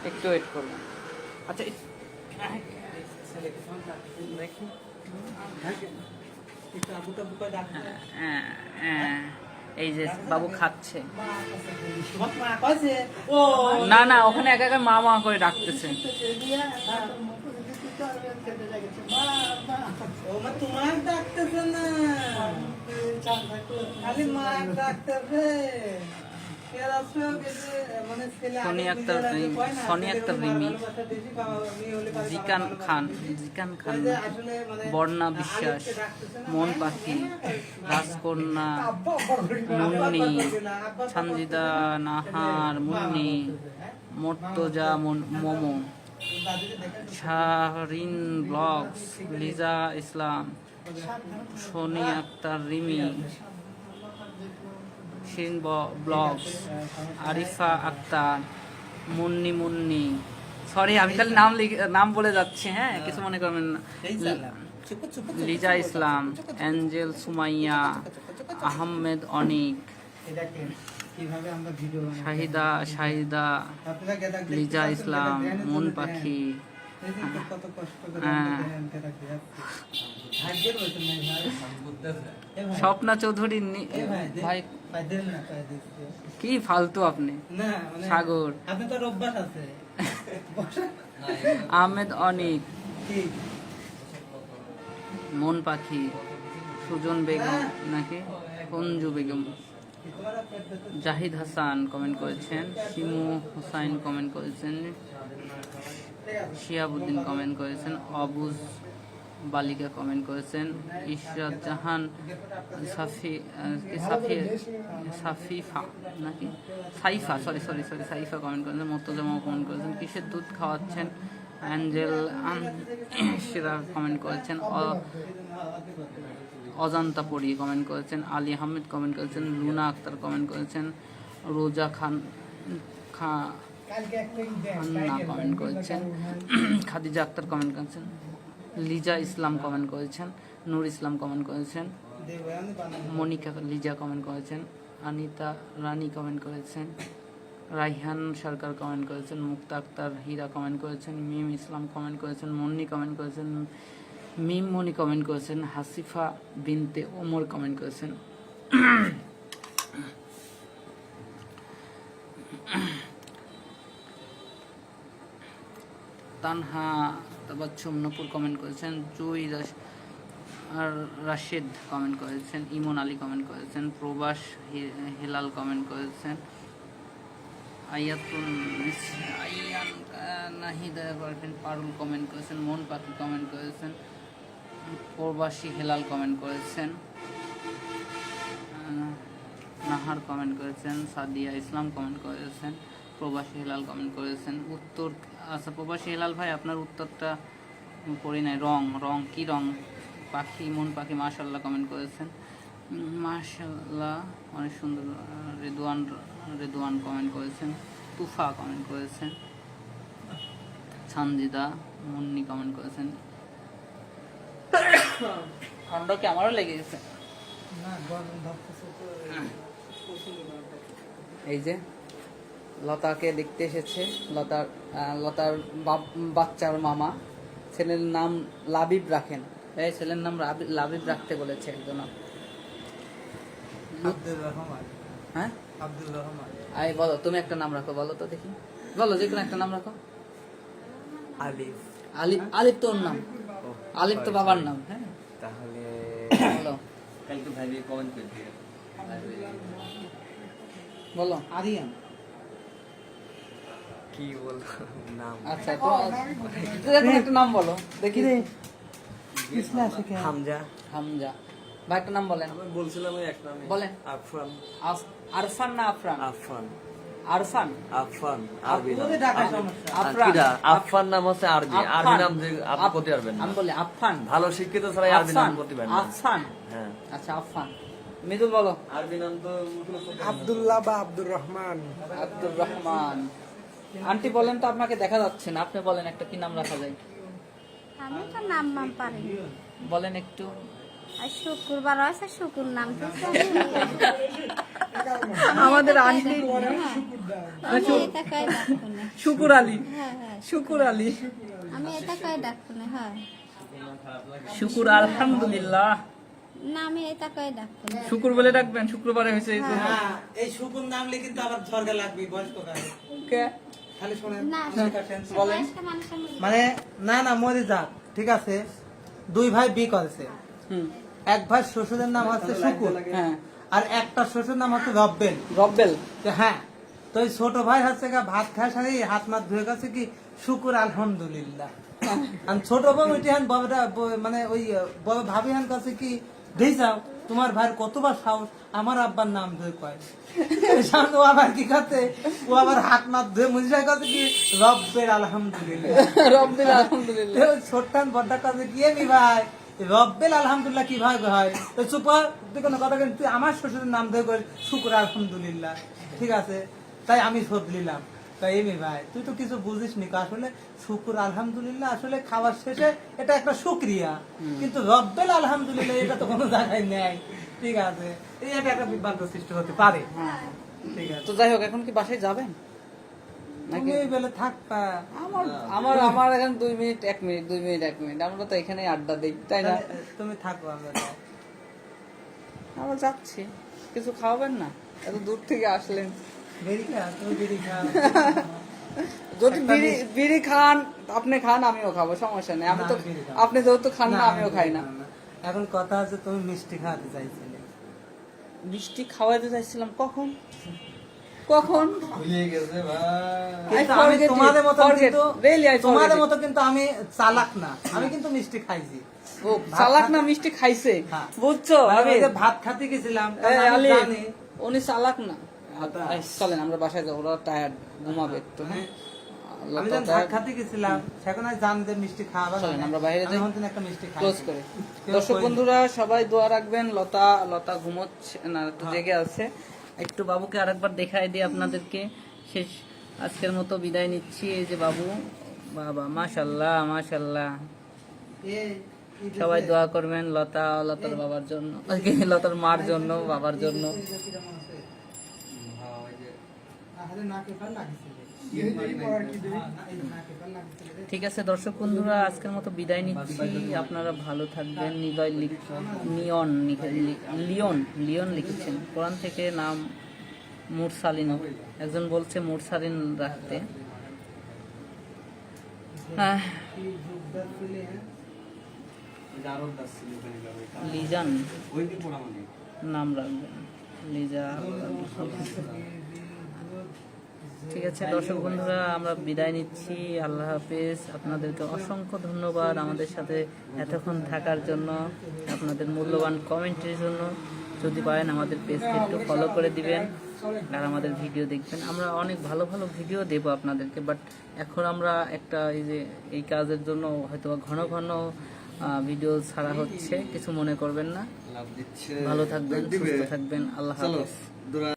একটু ওয়েট করবেন। আচ্ছা ছেলেকে ফোন রাখছি, দেখি একটু আবু টাবু করে ডাকতে। এই যে বাবু খাচ্ছে, তোমার মা কইছে ও না না ওখানে একা একা মা মা করে ডাকতেছে। ও মা তোমার ডাকতেছে না, খালি মা ডাকতেছে। Sony Akter Rimi, Jikan Khan, Borna Biswas, Mon Pakhi, Rajkonna, Munni, Sanjida Nahar, Munni, Mortoza Momo, Shahrin blogs, Liza Islam, Soni Akter, Rimi, Shirin blogs, Arifa Akter, Munni. Sorry আমি খালি নাম বলে যাচ্ছি, হ্যাঁ কিছু মনে করবেন না। লিজা ইসলাম, অ্যাঞ্জেল, সুমাইয়া, আহমেদ অনিক, কিভাবে আমরা ভিডিও শাহিদা, লিজা ইসলাম, মন পাখি, কত কষ্ট করে হ্যাঁ। ভাগ্যের বলছেন না ভাই। স্বপ্না চৌধুরী, ভাই কি ফালতু আপনি। না মানে সাগর, আপনি তো অভ্যাস আছে আহমেদ অনিক, কি মন পাখি, সুজন বেগম নাকি সঞ্জু বেগম, জাহিদ হাসান কমেন্ট করেছেন, শিমু হুসাইন কমেন্ট করেছেন, শিয়াবুদ্দিন কমেন্ট করেছেন, অবুজ বালিকা কমেন্ট করেছেন, ইশরাত জাহান, সাফিফা নাকি সাইফা কমেন্ট করেছেন, মোর্তজামা কমেন্ট করেছেন, কিসের দুধ খাওয়াচ্ছেন, অ্যাঞ্জেল শিরা কমেন্ট করেছেন, অজান্তা পড়ি কমেন্ট করেছেন, আলী আহমেদ কমেন্ট করেছেন, লুনা আক্তার কমেন্ট করেছেন, রোজা খান্না কমেন্ট করেছেন, খাদিজা আক্তার কমেন্ট করেছেন, লিজা ইসলাম কমেন্ট করেছেন, নূর ইসলাম কমেন্ট করেছেন, মনিকা লিজা কমেন্ট করেছেন, আনিতা রানী কমেন্ট করেছেন, রাইহান সরকার কমেন্ট করেছেন, মুক্তা আক্তার হীরা কমেন্ট করেছেন, মিম ইসলাম কমেন্ট করেছেন, মুন্নি কমেন্ট করেছেন, মিম মনি কমেন্ট করেছেন, হাসিফা বিনতে ওমর কমেন্ট করেছেন, তানহা তাবাচ্ছুম নূপুর কমেন্ট করেছেন, জুই রাশিদ কমেন্ট করেছেন, ইমন আলী কমেন্ট করেছেন, প্রবাস হেলাল কমেন্ট করেছেন, আয়াতুন আয়ান নাহিদা পারুল কমেন্ট করেছেন, মন পাখি কমেন্ট করেছেন, প্রবাসী হেলাল কমেন্ট করেছেন, নাহার কমেন্ট করেছেন, সাদিয়া ইসলাম কমেন্ট করেছেন, প্রবাসী হেলাল কমেন্ট করেছেন। উত্তর আচ্ছা প্রবাসী হেলাল ভাই আপনার উত্তরটা পড়ি নাই। রং কি রং পাখি, মন পাখি মাশাল্লাহ কমেন্ট করেছেন, মাশাল্লাহ অনেক সুন্দর। রেদওয়ান কমেন্ট করেছেন, তুফা কমেন্ট করেছেন, সানজিদা, মুন্নি কমেন্ট করেছেন। ঠান্ডা কি আমারও লেগে গেছে। না গরম ধরতেছে তো এই যে লতাকে দেখতে এসেছে, লতার বাচ্চার মামা। ছেলের নাম লাবিব রাখেন, এই ছেলের নাম লাবিব রাখতে বলেছে একজন। আব্দুর রহমান। হ্যাঁ আব্দুর রহমান। আই বলো তুমি একটা নাম রাখো, বলো তো দেখি, বলো যে কোনো একটা নাম রাখো। আলিফ। আলিফ তোর নাম, আলিফ তো বাবার নাম। হ্যাঁ তাহলে বলো, কালকে ভাই কমেন্ট করে দিও। বলো। আরিয়ান। কি বল নাম? আচ্ছা তো একটা নাম বলো দেখি। কিসলা আছে কে? হামজা। ভাই একটা নাম বলেন। আমি বলছিলাম ওই এক নামে। বলেন। আফরান। আরফান না আফরান? আরফান। আরবি নাম। ওদের ঢাকা সমস্যা। আফরান। আফফান নাম হচ্ছে আরবি। আরবি নাম যে আপনি করতে পারবেন না। আমি বলি আফফান। ভালো শিক্ষিত ছাড়া আরবি নাম করতে পারবেন না। আফফান। হ্যাঁ আচ্ছা আফফান। মৃদুল বলো। আরবি নাম তো আব্দুল্লাহ বা আব্দুর রহমান। আব্দুর রহমান। আন্টি বলেন তো, আপনাকে দেখা যাচ্ছে না, আপনি বলেন একটা কি নাম রাখা যায়। আমি তো নাম পারি। বলেন একটু। আর শুক্রবার আছে, শুকুর নাম তো আমাদের আন্টি আমি এটা কই ডাকবো না। শুকুর আলী। হ্যাঁ শুকুর আলী। আমি এটা কই ডাকবো না। হ্যাঁ শুকুর আলহামদুলিল্লাহ। না আমি এটা কই ডাকবো না। শুকুর বলে ডাকবেন, শুক্রবারে হয়েছে এই তো। হ্যাঁ এই শুকুর নামলে কিন্তু আবার ঝরগা লাগবে বয়স্ক কালে। কে খালি শুনেন। না বলেন। বয়স্ক মানুষের মধ্যে মানে না মরে যাক, ঠিক আছে। দুই ভাই বিয়ে করেছে, হুম এক ভাই শ্বশুরের নাম হচ্ছে শুকুর, হ্যাঁ আর একটা শ্বশুর নাম হচ্ছে রব্বেল। রব্বেল। তো হ্যাঁ, তো ওই ছোট ভাই হচ্ছে গা ভাত খায় সারি হাত মাত ধুয়ে গেছে কি শুকুর আলহামদুলিল্লাহ। আর ছোট বোন ওইটি হান মানে ওই বড় ভাবি হান কাছে কি দেই যাও তোমার ভাইয়ের কতবার সাহস আমার আব্বার নাম ধরে কয়। ও আবার কি করতে, ও আবার হাত মাত ধুয়ে মুজির কাছে কি রব্বের আলহামদুলিল্লাহ। রব্বেল আলহামদুলিল্লাহ। ছোট্টান বড়টা কাছে গিয়ে নি ভাই রব্বেল আলহামদুলিল্লাহ কিভাবে হয়? তো চুপ কর, তুই কোনো কথা বলবি না। তুই আমার শ্বশুরের নাম ধরে করে শুকুর আলহামদুলিল্লাহ, ঠিক আছে? তাই আমি শোধ নিলাম। তাই এমনি ভাই তুই তো কিছু বুঝিস নি, আসলে শুকুর আলহামদুলিল্লাহ আসলে খাওয়ার শেষে এটা একটা শুকরিয়া, কিন্তু রব্বেল আলহামদুলিল্লাহ এটা তো কোনো জায়গায় নেই, ঠিক আছে? এই একটা বিভ্রান্ত সৃষ্টি হতে পারে, ঠিক আছে? তো যাই হোক, এখন কি বাসায় যাবেন? তুমি এই বেলে থাকবা। আমার আমার আমার এখন 2 মিনিট 1 মিনিট 2 মিনিট 1 মিনিট, আমরা তো এখানে আড্ডা দিই, তাই না? তুমি থাকো, আমরা যাই। আমরা যাচ্ছি, কিছু খাওয়াবেন না? এত দূর থেকে আসলেন। বেরি খা, তুমি বেরি খা। যদি বিড়ি খান, আপনি খান, আমিও খাবো, সমস্যা নেই। আমি তো, না, বিড়ি খাবো। আপনি যেহেতু খান না, না, আমিও খাই না। এখন কথা আছে তুমি মিষ্টি খাওয়াতে চাইছিলে। মিষ্টি খাওয়াইতে চাইছিলাম কখন? কখন? ভুলিয়ে গেছে ভাই। কিন্তু I আমি forget তোমাদের it, মতো forget. কিন্তু Really, I forget তোমাদের it. মতো কিন্তু আমি চালাক না, আমি কিন্তু মিষ্টি খাইছি। ও চালাক না, মিষ্টি খাইছে, হ্যাঁ। বুঝছো? মানে আমি ওই যে ভাত খাতে গেছিলাম, এই কারণ আমি আলী, জানি। উনি চালাক না। আচ্ছা। এই, চলেন আমরা বাসায় যাবো, ওরা টায়ার্ড, ঘুমাবে একটু। হ্যাঁ, আমি যখন ভাত খাতে গেছিলাম সেখন আমি জানি যে মিষ্টি খাওয়াবে চলেন না। আমরা বাইরে আমি যাই, হয়তো একটা মিষ্টি খাই। ক্লোজ করে। কেউ দর্শক কই- বন্ধুরা সবাই দোয়া রাখবেন, লতা ঘুমোচ্ছে না, একটু জেগে আছে। একটু বাবুকে আরেকবার দেখাই দিই আপনাদেরকে। শেষ আজকের মতো বিদায় নিচ্ছি। এই যে বাবু, বাবা, মাশাল্লাহ মাশাল্লাহ। এই যে- সবাই দোয়া করবেন লতার বাবার জন্য, লতার মার জন্য, বাবার জন্য। হ্যাঁ, ওই যে আরে নাকে পাল লাগিয়েছিল। ঠিক আছে দর্শক বন্ধুরা, আজকের মতো বিদায় নিচ্ছি। আপনারা ভালো থাকবেন। লিওন লিখেছেন, কোরআন থেকে নাম মুরসালিন, একজন বলছে মুরসালিন রাখতে। ওই যে আরব দাস ছিল ওখানে যাবে। লিজান ওই দিন পড়া মানে নাম রাখবেন, লিজা। ঠিক আছে দর্শক বন্ধুরা, আমরা বিদায় নিচ্ছি। আল্লাহ হাফেজ। আপনাদেরকে অসংখ্য ধন্যবাদ আমাদের সাথে এতক্ষণ থাকার জন্য, আপনাদের মূল্যবান কমেন্টের জন্য। যদি পারেন আমাদের পেজকে একটু ফলো করে দিবেন আর আমাদের ভিডিও দেখবেন। আমরা অনেক ভালো ভালো ভিডিও দেবো আপনাদেরকে, বাট এখন আমরা একটা এই কাজের জন্য হয়তো ঘন ঘন ভিডিও ছাড়া হচ্ছে, কিছু মনে করবেন না। লাভ দিচ্ছে। ভালো থাকবেন, দিবে। সুস্থ থাকবেন। আল্লাহ চলো হাফেজ। দূরা